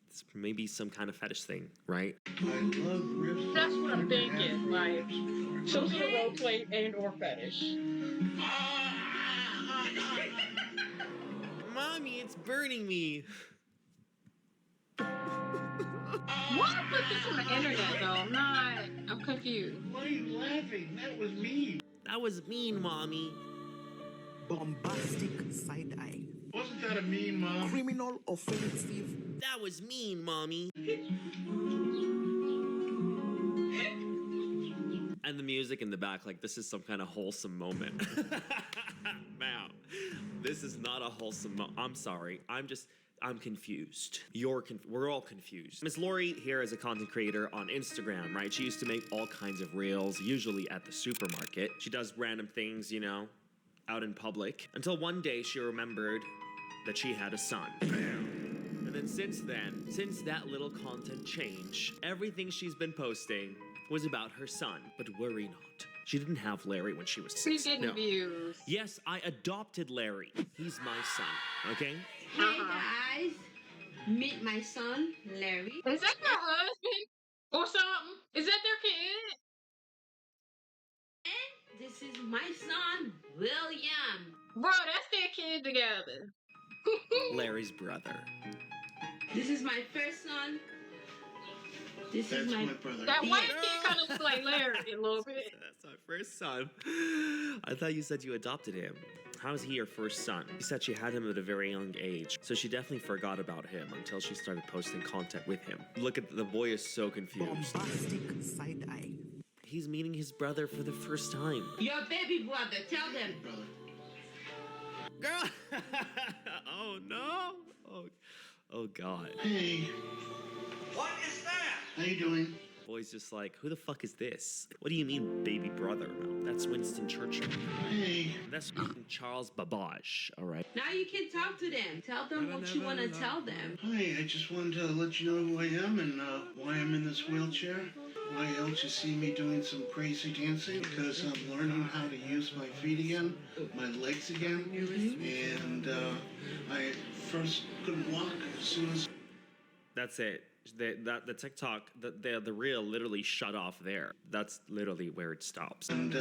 It's maybe some kind of fetish thing, right? That's what I'm thinking. Like some sort of role play and or fetish. Mommy, it's burning me. Why put this on the internet though? I'm confused. Why are you laughing? That was mean. That was mean, Mommy. Bombastic side eye. Wasn't that got a mean mom. Criminal offensive. That was mean, mommy. And the music in the back, like this is some kind of wholesome moment. Ma'am, this is not a wholesome I'm sorry. I'm confused. We're all confused. Miss Lori here is a content creator on Instagram, right? She used to make all kinds of reels, usually at the supermarket. She does random things, you know, out in public. Until one day she remembered that she had a son. And then since that little content change, everything she's been posting was about her son. But worry not. She didn't have Larry when she was 6. She's getting views. Yes, I adopted Larry. He's my son, okay? Hey guys, meet my son, Larry. Is that your husband or something? Is that their kid? And this is my son, William. Bro, that's their kid together. Larry's brother. This is my first son. This That's is my brother. That white kid kind of looks like Larry a little bit. That's my first son. I thought you said you adopted him. How is he your first son? She said she had him at a very young age, so she definitely forgot about him until she started posting content with him. Look at the boy is so confused. bombastic side eye. He's meeting his brother for the first time. Your baby brother, tell them. Girl! Oh no! Oh God. Hey. What is that? How you doing? Boy's just like, who the fuck is this? What do you mean, baby brother? No, that's Winston Churchill. Hey. That's Charles Babbage, all right? Now you can talk to them. Tell them what you want to tell them. Hi, I just wanted to let you know who I am and why I'm in this wheelchair. Why else you see me doing some crazy dancing? Because I'm learning how to use my feet again, my legs again, and I first couldn't walk as soon as. That's it. The TikTok, the reel literally shut off there. That's literally where it stops. And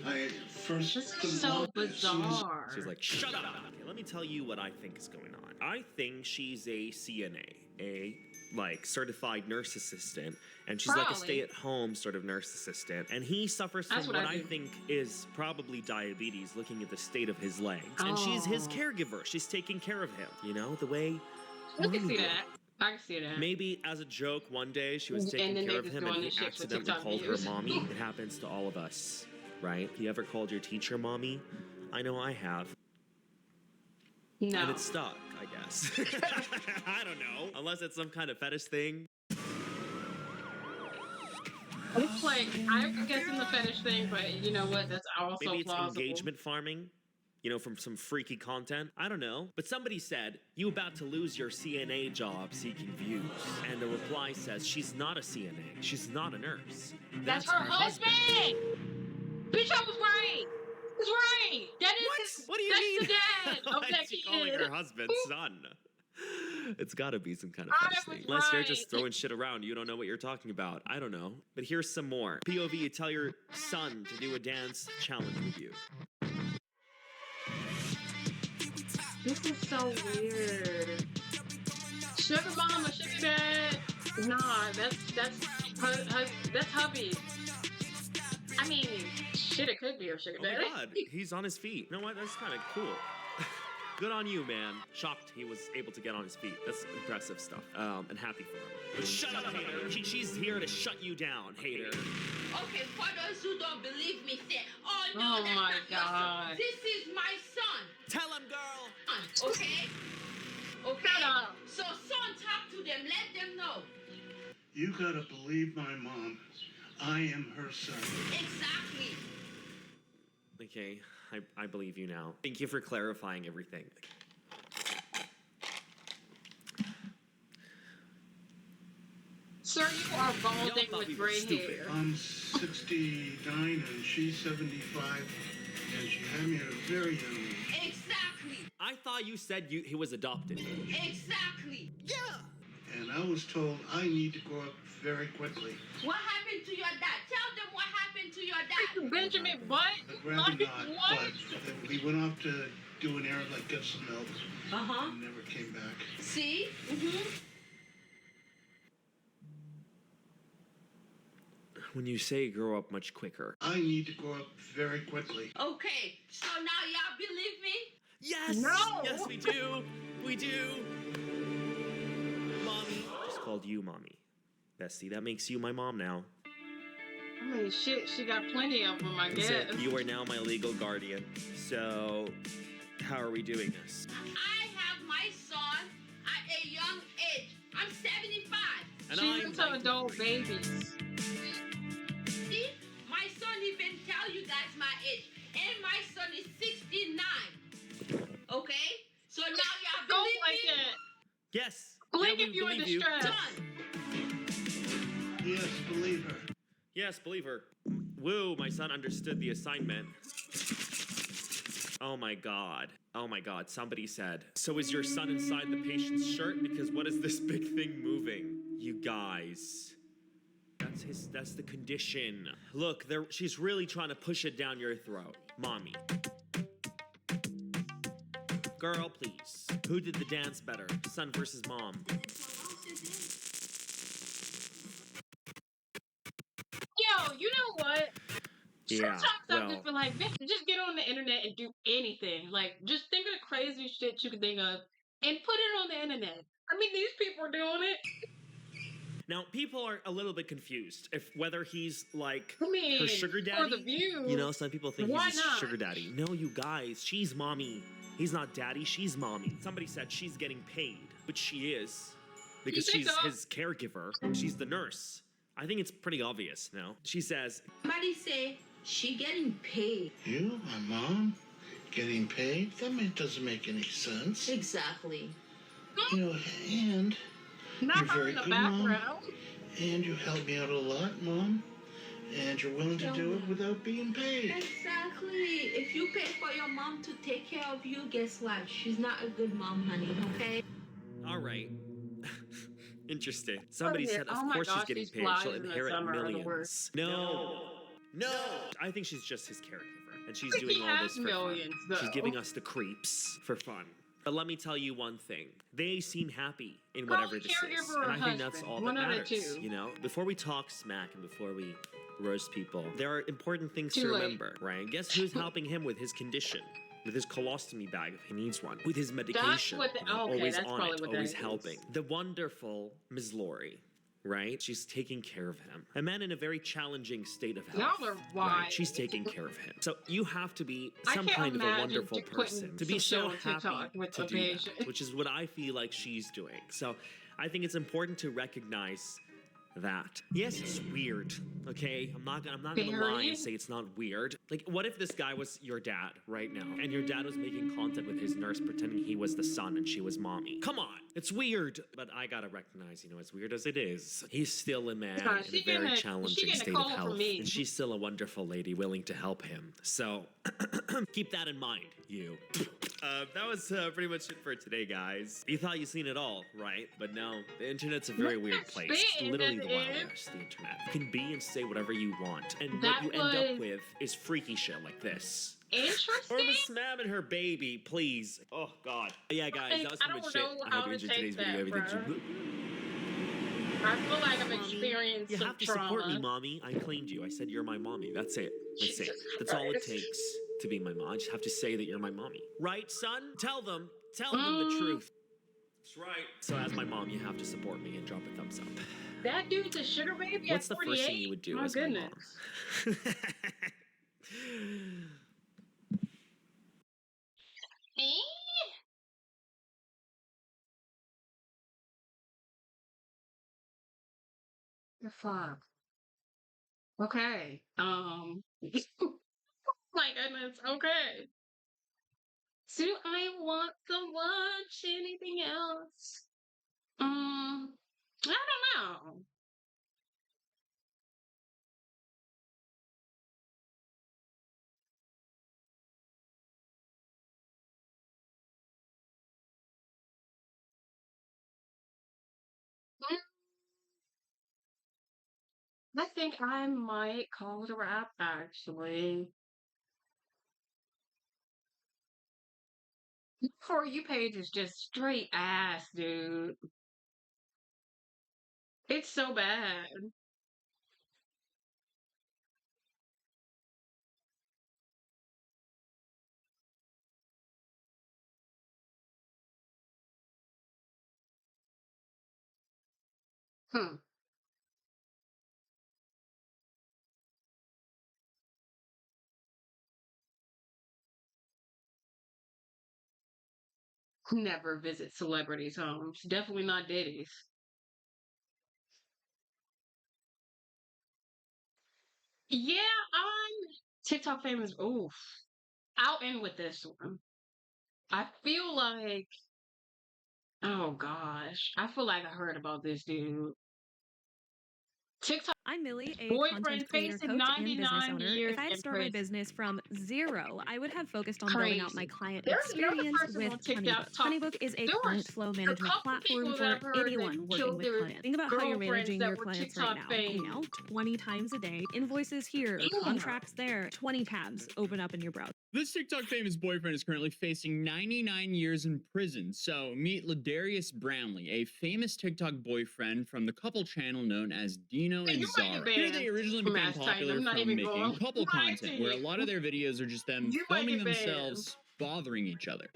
I first This couldn't is so walk as soon as. bizarre. She's like, shut up! Okay, let me tell you what I think is going on. I think she's a CNA, a like certified nurse assistant, and she's like a Probably. stay-at-home sort of nurse assistant. And he suffers from That's what what I I do. think is probably diabetes, looking at the state of his legs. And she's his Oh. caregiver. She's taking care of him, you know, the way I can mommy see would. that. I can see that. Maybe as a joke, one day she was And taking then care they of just him doing and he this shit for accidentally TikTok called her views. mommy. It happens to all of us, right? You ever called your teacher mommy? I know I have. No. And it's stuck, I guess. I don't know. Unless it's some kind of fetish thing. It's like, I guess in the fetish thing, but you know what? That's also Maybe it's plausible. engagement farming. You know, from some freaky content. I don't know. But somebody said, you about to lose your CNA job seeking views. And the reply says, she's not a CNA. She's not a nurse. That's her husband! Bitch, I was right! I was right! That is his, What do you that's mean? the dad of Why that is she kid. calling her husband son? It's gotta be some kind of I fetish was thing. Unless you're just right. throwing shit around, you don't know what you're talking about. I don't know. But here's some more. POV, you tell your son to do a dance challenge with you. This is so weird. Sugar mama, sugar dad. Nah, that's hubby. I mean, shit, it could be her sugar Oh my daddy. god, he's on his feet. You know what? That's kind of cool. Good on you, man. Shocked he was able to get on his feet. That's impressive stuff. And happy for him. But shut up, hater. She's here to shut you down, hater. Okay, for those who don't believe me, say, oh no, Oh that's my not your son. God. This is my son. Tell him, girl. Okay? Okay. Shut up. So, son, talk to them. Let them know. You gotta believe my mom. I am her son. Exactly. Okay, I believe you now. Thank you for clarifying everything. Sir, you are balding thought we with were gray stupid. hair. I'm 69 and she's 75, and she had me at a very young age. Exactly. I thought you said he was adopted. Exactly. Yeah. And I was told I need to grow up very quickly. What happened to your dad? Tell them what happened to your dad. Benjamin Button? I'd rather Like, not, what? but we went off to do an errand like get some milk. Uh-huh. And never came back. See? Mm-hmm. When you say grow up much quicker. I need to grow up very quickly. Okay, so now y'all believe me? Yes! No! Yes, we do! We do! Mommy. Just called you mommy. Bestie, that makes you my mom now. I mean, shit, she got plenty of them, I That's guess. it. You are now my legal guardian. So, how are we doing this? I have my son at a young age. I'm 75. And She's I'm into adult babies. See? My son even tell you that's my age. And my son is 69. Okay? So now y'all Don't believe like me? it. Yes. Blink yeah, if we you're in believe you. distress. Done. Yes, believe her. Yes, believe her. Woo, my son understood the assignment. Oh my god. Oh my god, somebody said. So is your son inside the patient's shirt? Because what is this big thing moving? You guys. That's the condition. Look, she's really trying to push it down your throat. Mommy. Girl, please. Who did the dance better? Son versus mom. Yo, you know what? Yeah, Sometimes I well, just feel like, bitch, just get on the internet and do anything. Like, just think of the crazy shit you can think of and put it on the internet. I mean, these people are doing it. now people are a little bit confused if whether he's like I mean, her sugar for daddy. the view. You know, some people think why he's a not? sugar daddy. No, you guys, she's mommy. He's not daddy, she's mommy. Somebody said she's getting paid, which she is, because think she's so? his caregiver. She's the nurse. I think it's pretty obvious now. She says, Somebody say she getting paid. You, my mom, getting paid? That doesn't make any sense. Exactly. You know, and Not you're her very in the good, Mom. background. And you help me out a lot, Mom. And you're willing to do it without being paid. Exactly. If you pay for your mom to take care of you, guess what? She's not a good mom, honey, okay? all right. Interesting. Somebody yeah. said, of Oh my course gosh, she's getting these paid. flies She'll in the inherit summer are the millions. worst. No. I think she's just his caregiver. And she's But doing he all has this for millions, fun. She's though. giving us the creeps for fun. But let me tell you one thing. They seem happy in whatever this is. caregiver or And I think that's husband, all that one of the matters. two. You know? Before we talk smack and before we roast people, there are important things Too to late. remember, right? Guess who's helping him with his condition? With his colostomy bag if he needs one. With his medication. what the- you know, okay, always that's on probably it, what that always is. helping. The wonderful Ms. Lori. Right? She's taking care of him. A man in a very challenging state of health. Y'all are Right? wild. She's taking care of him. So you have to be I some can't kind of a imagine wonderful you putting person to be some so shit on TikTok happy with to a do patient. that, which is what I feel like she's doing. So I think it's important to recognize that. Yes, it's weird. Okay, I'm not gonna lie Very. and say it's not weird. Like, what if this guy was your dad right now, and your dad was making content with his nurse, pretending he was the son and she was mommy? Come on, it's weird. But I gotta recognize, you know, as weird as it is, he's still a man Nah, in she a very getting a- challenging she getting a state of call from health, me. and she's still a wonderful lady willing to help him. So keep that in mind, you. That was pretty much it for today, guys. You thought you'd seen it all, right? But no, the internet's a very weird place. It's spitting, literally that's the Wild it. West, the internet. You can be and say whatever you want. And That what you end up was- with is freaky shit like this. Interesting. Or Miss Mab and her baby, please. Oh, God. Yeah, guys, that was I pretty much don't it. know I how hope you to enjoyed today's take video. that, Everything. I feel like I've experienced You some have to trauma. support me, mommy. I claimed you. I said you're my mommy. That's it. That's it. That's all it Christ. takes to be my mom. I just have to say that you're my mommy. Right, son? Tell them the truth. That's right. So as my mom, you have to support me and drop a thumbs up. That dude's a sugar baby What's at the 48? first thing you would do My as goodness. my mom? The fuck? Okay. My goodness. Okay. Do I want to watch anything else? I don't know. Mm, I think I might call it a wrap, actually. For You page is just straight ass, dude. It's so bad. Hmm. Never visit celebrities' homes. Definitely not Diddy's. Yeah, I'm TikTok famous. Oof. I'll end with this one. I feel like, oh gosh, I feel like I heard about this dude. TikTok I'm Millie, a boyfriend content creator, facing coach, and business 99 owner. years If I had in started my prison. business from zero, I would have focused on building out my Crazy. client There's another experience person with on TikTok HoneyBook. HoneyBook is a there were client flow a management couple platform people for that I've heard that anyone working killed with their clients. Think about how you're girlfriends managing that your were clients right TikTok now. Booking famous. out 20 times a day, invoices here, Damn. contracts there, 20 tabs open up in your browser. This TikTok famous boyfriend is currently facing 99 years in prison. So meet Ladarius Brownlee, a famous TikTok boyfriend from the couple channel known as Dino and You might have Zara. Here they been originally became Mass Titan. popular I'm not from even making going. couple Lying content, to where a you. lot of their videos are just them You might filming have been. themselves bothering each other.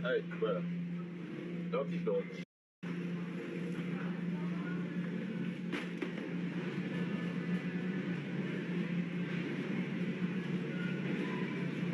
Hey, bro. Don't keep doing this.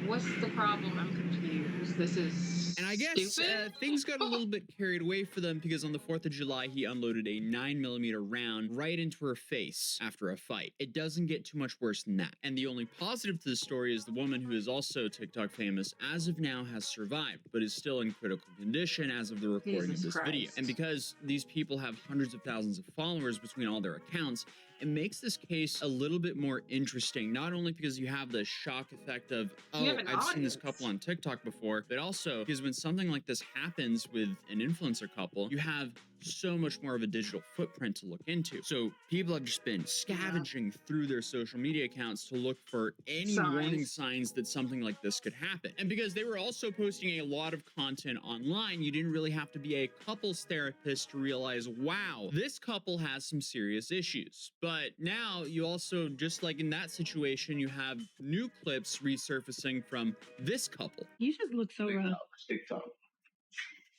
What's the problem? I'm confused. This is And I guess stupid. things got a little bit carried away for them because on the 4th of July, he unloaded a 9mm round right into her face after a fight. It doesn't get too much worse than that. And the only positive to the story is the woman, who is also TikTok famous, as of now has survived, but is still in critical condition as of the recording of this video. And because these people have hundreds of thousands of followers between all their accounts, it makes this case a little bit more interesting, not only because you have the shock effect of, oh, I've seen this couple on TikTok before, but also because when something like this happens with an influencer couple, you have so much more of a digital footprint to look into. So people have just been scavenging through their social media accounts to look for any warning signs that something like this could happen. And because they were also posting a lot of content online, you didn't really have to be a couples therapist to realize, wow, this couple has some serious issues. But now you also, just like in that situation, you have new clips resurfacing from this couple. You just look so rough. TikTok.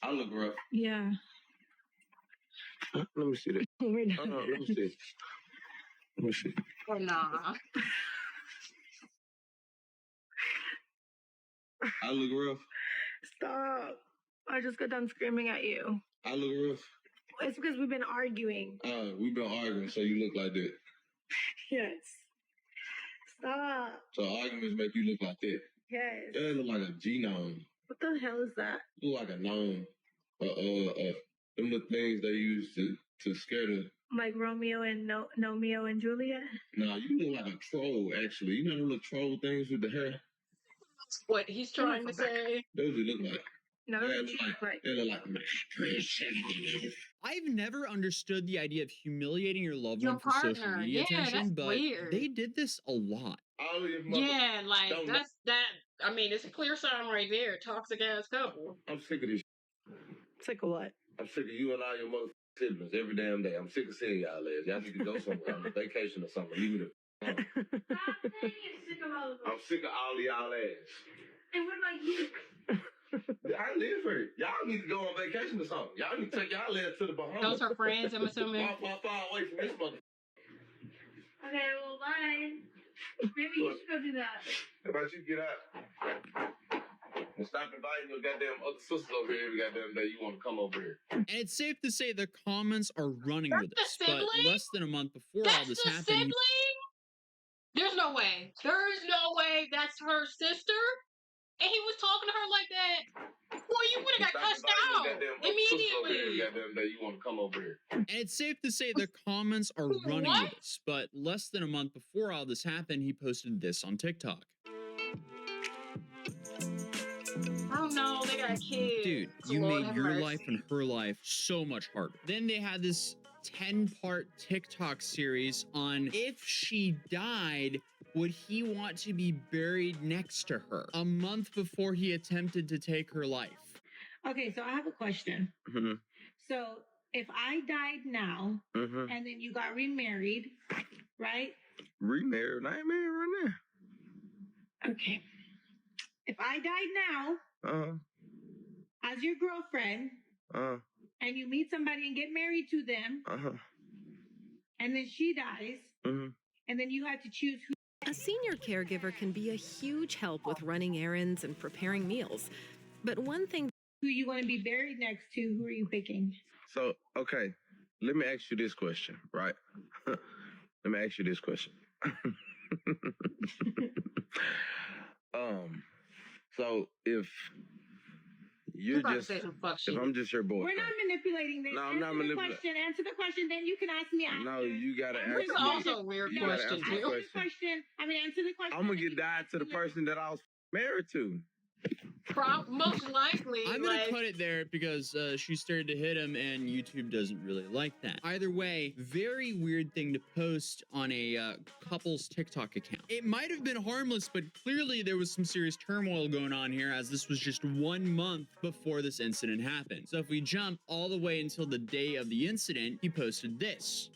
I look rough. Yeah. Huh? Let me see that. We're done. Let me see. Let me see. Oh, nah. I look rough. Stop. I just got done screaming at you. I look rough. It's because we've been arguing. We've been arguing, so you look like that. Yes. Stop. So arguments make you look like that. Yes. Yeah, look like a genome. What the hell is that? You look like a gnome. Them the things they use to scare the. Like Romeo and Nomeo and Juliet? Nah, you look like a troll, actually. You know them little troll things with the hair? What he's trying to say. Those you look like. No, They that's look what like. They look like. I've never understood the idea of humiliating your loved Your one for social partner. media Yeah, attention, that's but weird. they did this a lot. All of your mother. Yeah, like Don't- that's that. I mean, it's a clear sign right there. Toxic ass couple. I'm sick of this. Sick of what? I'm sick of you and all your mother siblings every damn day. I'm sick of seeing y'all ass. Y'all need to go somewhere on a vacation or something. Leave me the. I'm sick of all of y'all ass. And what about you? I live here. Y'all need to go on vacation or something. Y'all need to take y'all ass to the Bahamas. Those are friends, I'm assuming. Far away from this mother. Okay, well, bye. Maybe you should go do that. How about you get out? And stop inviting your goddamn other sisters over here every goddamn day you want to come over here. And it's safe to say the comments are running with this, but sibling? less than a month before all That's this the happened, sibling? There's no way. There is no way that's her sister. And he was talking to her like that. Boy, you would have got cussed out immediately. Goddamn day you want to come over here. and it's safe to say the comments are running What? with this, but less than a month before all this happened, he posted this on TikTok. I don't know. They got kids. Dude, you Lord made have your mercy. life and her life so much harder. Then they had this 10-part TikTok series on if she died, would he want to be buried next to her? A month before he attempted to take her life. Okay, so I have a question. Mm-hmm. So if I died now Mm-hmm. and then you got remarried, right? Remarried. I ain't married right now. Okay. If I died now as your girlfriend and you meet somebody and get married to them and then she dies and then you have to choose who. A senior caregiver can be a huge help with running errands and preparing meals. But one thing Who you want to be buried next to, who are you picking? So, okay, let me ask you this question, right? Let me ask you this question. So if you're just, if I'm just your boyfriend. We're not manipulating this. No, I'm not manipulating. Answer the question, then you can ask me after. No, you gotta Answer ask the me. question. Also a weird You gotta question, answer too. the question. Answer the question. I'm gonna get died to the person that I was married to. Most likely. I'm gonna like, cut it there because she started to hit him and YouTube doesn't really like that. Either way, very weird thing to post on a couple's TikTok account. It might have been harmless, but clearly there was some serious turmoil going on here as this was just 1 month before this incident happened. So if we jump all the way until the day of the incident, he posted this.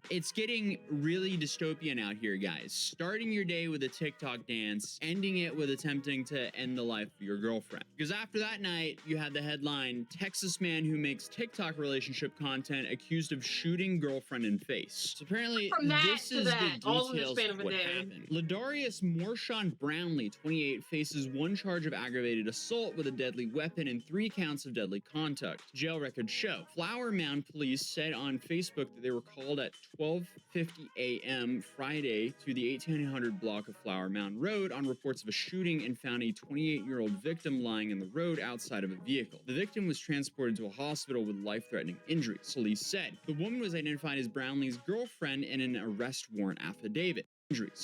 It's getting really dystopian out here, guys. Starting your day with a TikTok dance, ending it with attempting to end the life of your girlfriend. Because after that night, you had the headline, Texas man who makes TikTok relationship content accused of shooting girlfriend in face. So apparently, From that this to is that, the all in the details span of of a what day. happened. Ladarius Morshawn Brownlee, 28, faces 1 charge of aggravated assault with a deadly weapon and 3 counts of deadly conduct. Jail records show. Flower Mound police said on Facebook that they were called at 12:50 a.m. Friday to the 1800 block of Flower Mound Road on reports of a shooting and found a 28-year-old victim lying in the road outside of a vehicle. The victim was transported to a hospital with life-threatening injuries, police said. The woman was identified as Brownlee's girlfriend in an arrest warrant affidavit.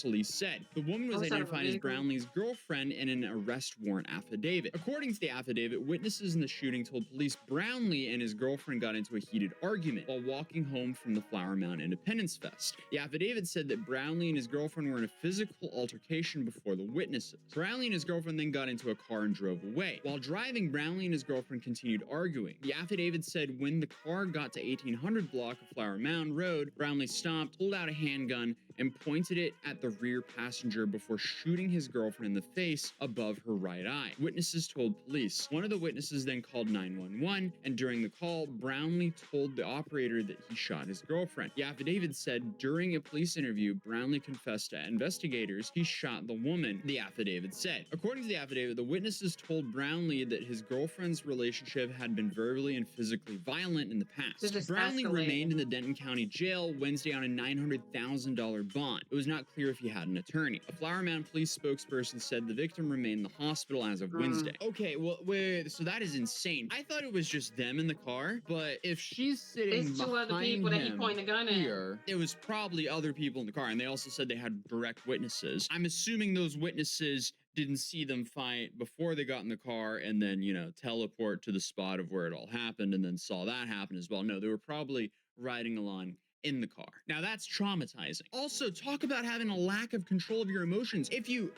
Police said. The woman was identified as Brownlee's girlfriend in an arrest warrant affidavit. According to the affidavit, witnesses in the shooting told police Brownlee and his girlfriend got into a heated argument while walking home from the Flower Mound Independence Fest. The affidavit said that Brownlee and his girlfriend were in a physical altercation before the witnesses. Brownlee and his girlfriend then got into a car and drove away. While driving, Brownlee and his girlfriend continued arguing. The affidavit said when the car got to 1800 block of Flower Mound Road, Brownlee stopped, pulled out a handgun, and pointed it at the rear passenger before shooting his girlfriend in the face above her right eye. Witnesses told police. One of the witnesses then called 911, and during the call, Brownlee told the operator that he shot his girlfriend. The affidavit said during a police interview, Brownlee confessed to investigators he shot the woman, the affidavit said. According to the affidavit, the witnesses told Brownlee that his girlfriend's relationship had been verbally and physically violent in the past. Brownlee remained in the Denton County Jail Wednesday on a $900,000 bond. It was not clear if he had an attorney. A Flower Mound police spokesperson said the victim remained in the hospital as of Wednesday. Okay, well, wait, so that is insane. I thought it was just them in the car, but if she's sitting It's 2 other behind people that he him pointed the gun at. here, it was probably other people in the car, and they also said they had direct witnesses. I'm assuming those witnesses didn't see them fight before they got in the car and then, teleport to the spot of where it all happened and then saw that happen as well. No, they were probably riding along in the car. Now that's traumatizing. Also, talk about having a lack of control of your emotions. If you,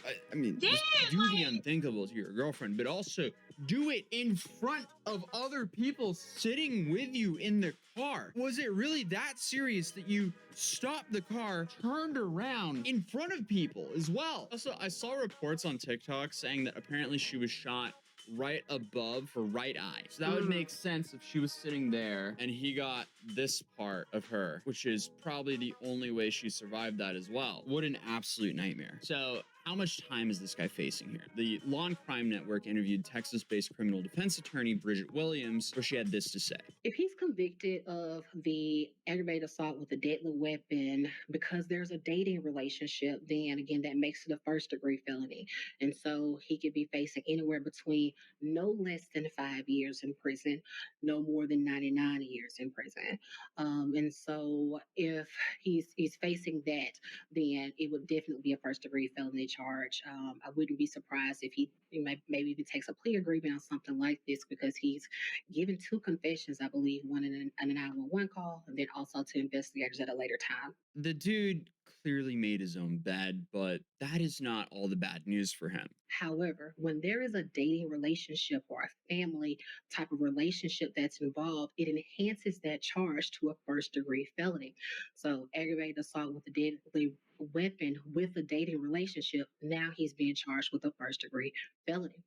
just do the unthinkable to your girlfriend, but also do it in front of other people sitting with you in the car. Was it really that serious that you stopped the car, turned around in front of people as well? Also, I saw reports on TikTok saying that apparently she was shot right above her right eye. So that would make sense if she was sitting there and he got this part of her, which is probably the only way she survived that as well. What an absolute nightmare. So how much time is this guy facing here? The Law and Crime Network interviewed Texas-based criminal defense attorney Bridget Williams, where she had this to say. If he's convicted of the aggravated assault with a deadly weapon because there's a dating relationship, then again, that makes it a first-degree felony. And so he could be facing anywhere between no less than 5 years in prison, no more than 99 years in prison. And so if he's facing that, then it would definitely be a first-degree felony charge. I wouldn't be surprised if he maybe even takes a plea agreement on something like this because he's given 2 confessions, I believe, one in a 911 call and then also to investigators at a later time. The dude clearly made his own bed, but that is not all the bad news for him. However, when there is a dating relationship or a family type of relationship that's involved, it enhances that charge to a first degree felony. So, aggravated assault with a deadly weapon with a dating relationship, now he's being charged with a first degree felony.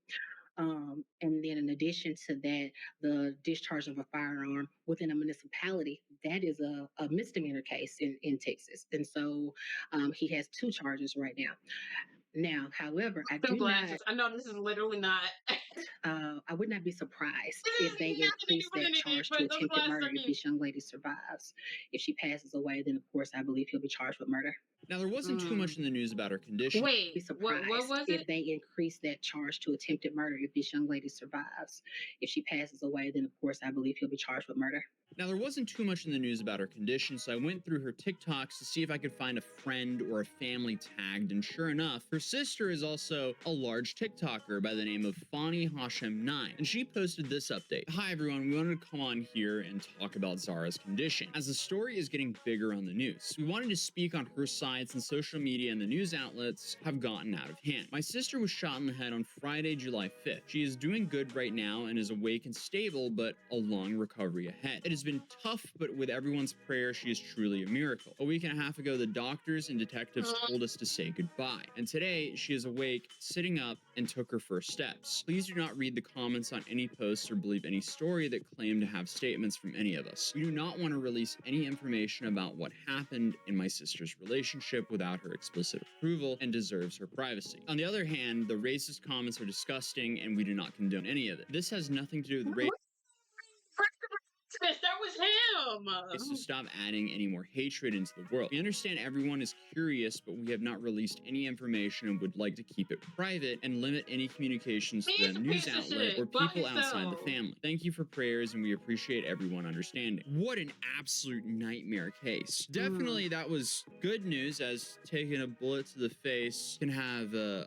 And then in addition to that, the discharge of a firearm within a municipality, that is a misdemeanor case in Texas. And so he has two charges right now. Now, however, I Some do not, glasses. I know this is literally not. I would not be surprised This if is they nothing to increase do with that anything, charge but to those attempted glasses murder are if cute. this young lady survives. If she passes away, then of course I believe he'll be charged with murder. Now, there wasn't too much in the news about her condition. Be Wait, surprised what was if it? they increase that charge to attempted murder if this young lady survives. If she passes away, then of course I believe he'll be charged with murder. Now, there wasn't too much in the news about her condition, so I went through her TikToks to see if I could find a friend or a family tagged, and sure enough, her sister is also a large TikToker by the name of Fani Hashem9, and she posted this update. Hi everyone, we wanted to come on here and talk about Zara's condition, as the story is getting bigger on the news. We wanted to speak on her side since social media and the news outlets have gotten out of hand. My sister was shot in the head on Friday, July 5th. She is doing good right now and is awake and stable, but a long recovery ahead. It has been tough, but with everyone's prayer, she is truly a miracle. A week and a half ago, the doctors and detectives told us to say goodbye. And today, she is awake, sitting up, and took her first steps. Please do not read the comments on any posts or believe any story that claim to have statements from any of us. We do not want to release any information about what happened in my sister's relationship without her explicit approval and deserves her privacy. On the other hand, the racist comments are disgusting and we do not condone any of it. This has nothing to do with race. That was him. Is to stop adding any more hatred into the world. We understand everyone is curious, but we have not released any information and would like to keep it private and limit any communications to the news outlet or people outside the family. Thank you for prayers and we appreciate everyone understanding. What an absolute nightmare case. Definitely that was good news, as taking a bullet to the face can have a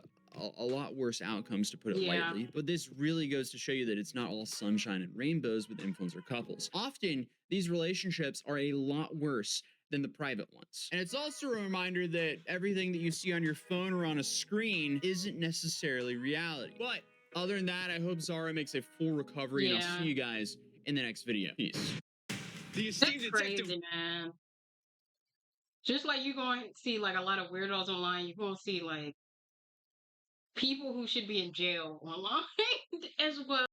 lot worse outcomes, to put it lightly, but this really goes to show you that it's not all sunshine and rainbows with influencer couples. Often, these relationships are a lot worse than the private ones. And it's also a reminder that everything that you see on your phone or on a screen isn't necessarily reality. But other than that, I hope Zara makes a full recovery, and I'll see you guys in the next video. Peace. The esteemed detective, crazy, man. Just like you're going to see like a lot of weirdos online, you're going to see like people who should be in jail online as well.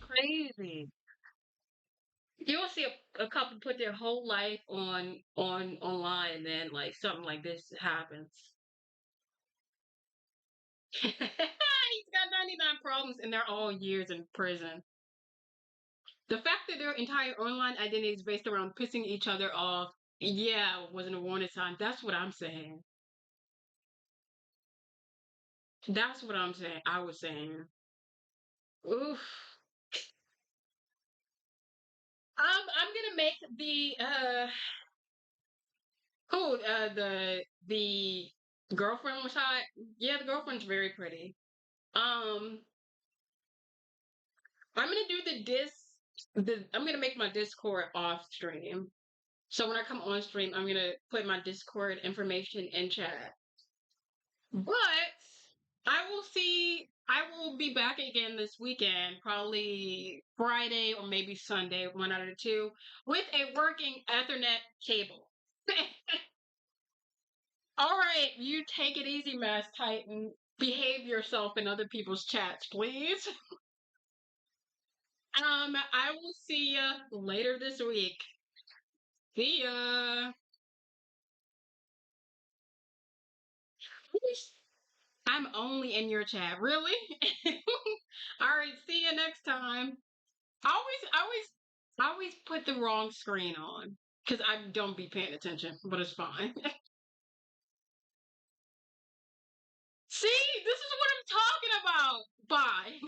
Crazy. You'll see a couple put their whole life on online, and then like something like this happens. He's got 99 problems, and they're all years in prison. The fact that their entire online identity is based around pissing each other off, yeah, wasn't a warning sign. That's what I'm saying. That's what I'm saying. I was saying. Oof. I'm gonna make the girlfriend was hot. Yeah, the girlfriend's very pretty. I'm gonna do I'm gonna make my Discord off stream. So when I come on stream, I'm gonna put my Discord information in chat. But I will be back again this weekend, probably Friday or maybe Sunday, one out of the two, with a working Ethernet cable. All right, you take it easy, Mass Titan. Behave yourself in other people's chats, please. I will see ya later this week. See ya. I'm only in your chat, really? All right, see you next time. I always put the wrong screen on because I don't be paying attention, but it's fine. See, this is what I'm talking about. Bye.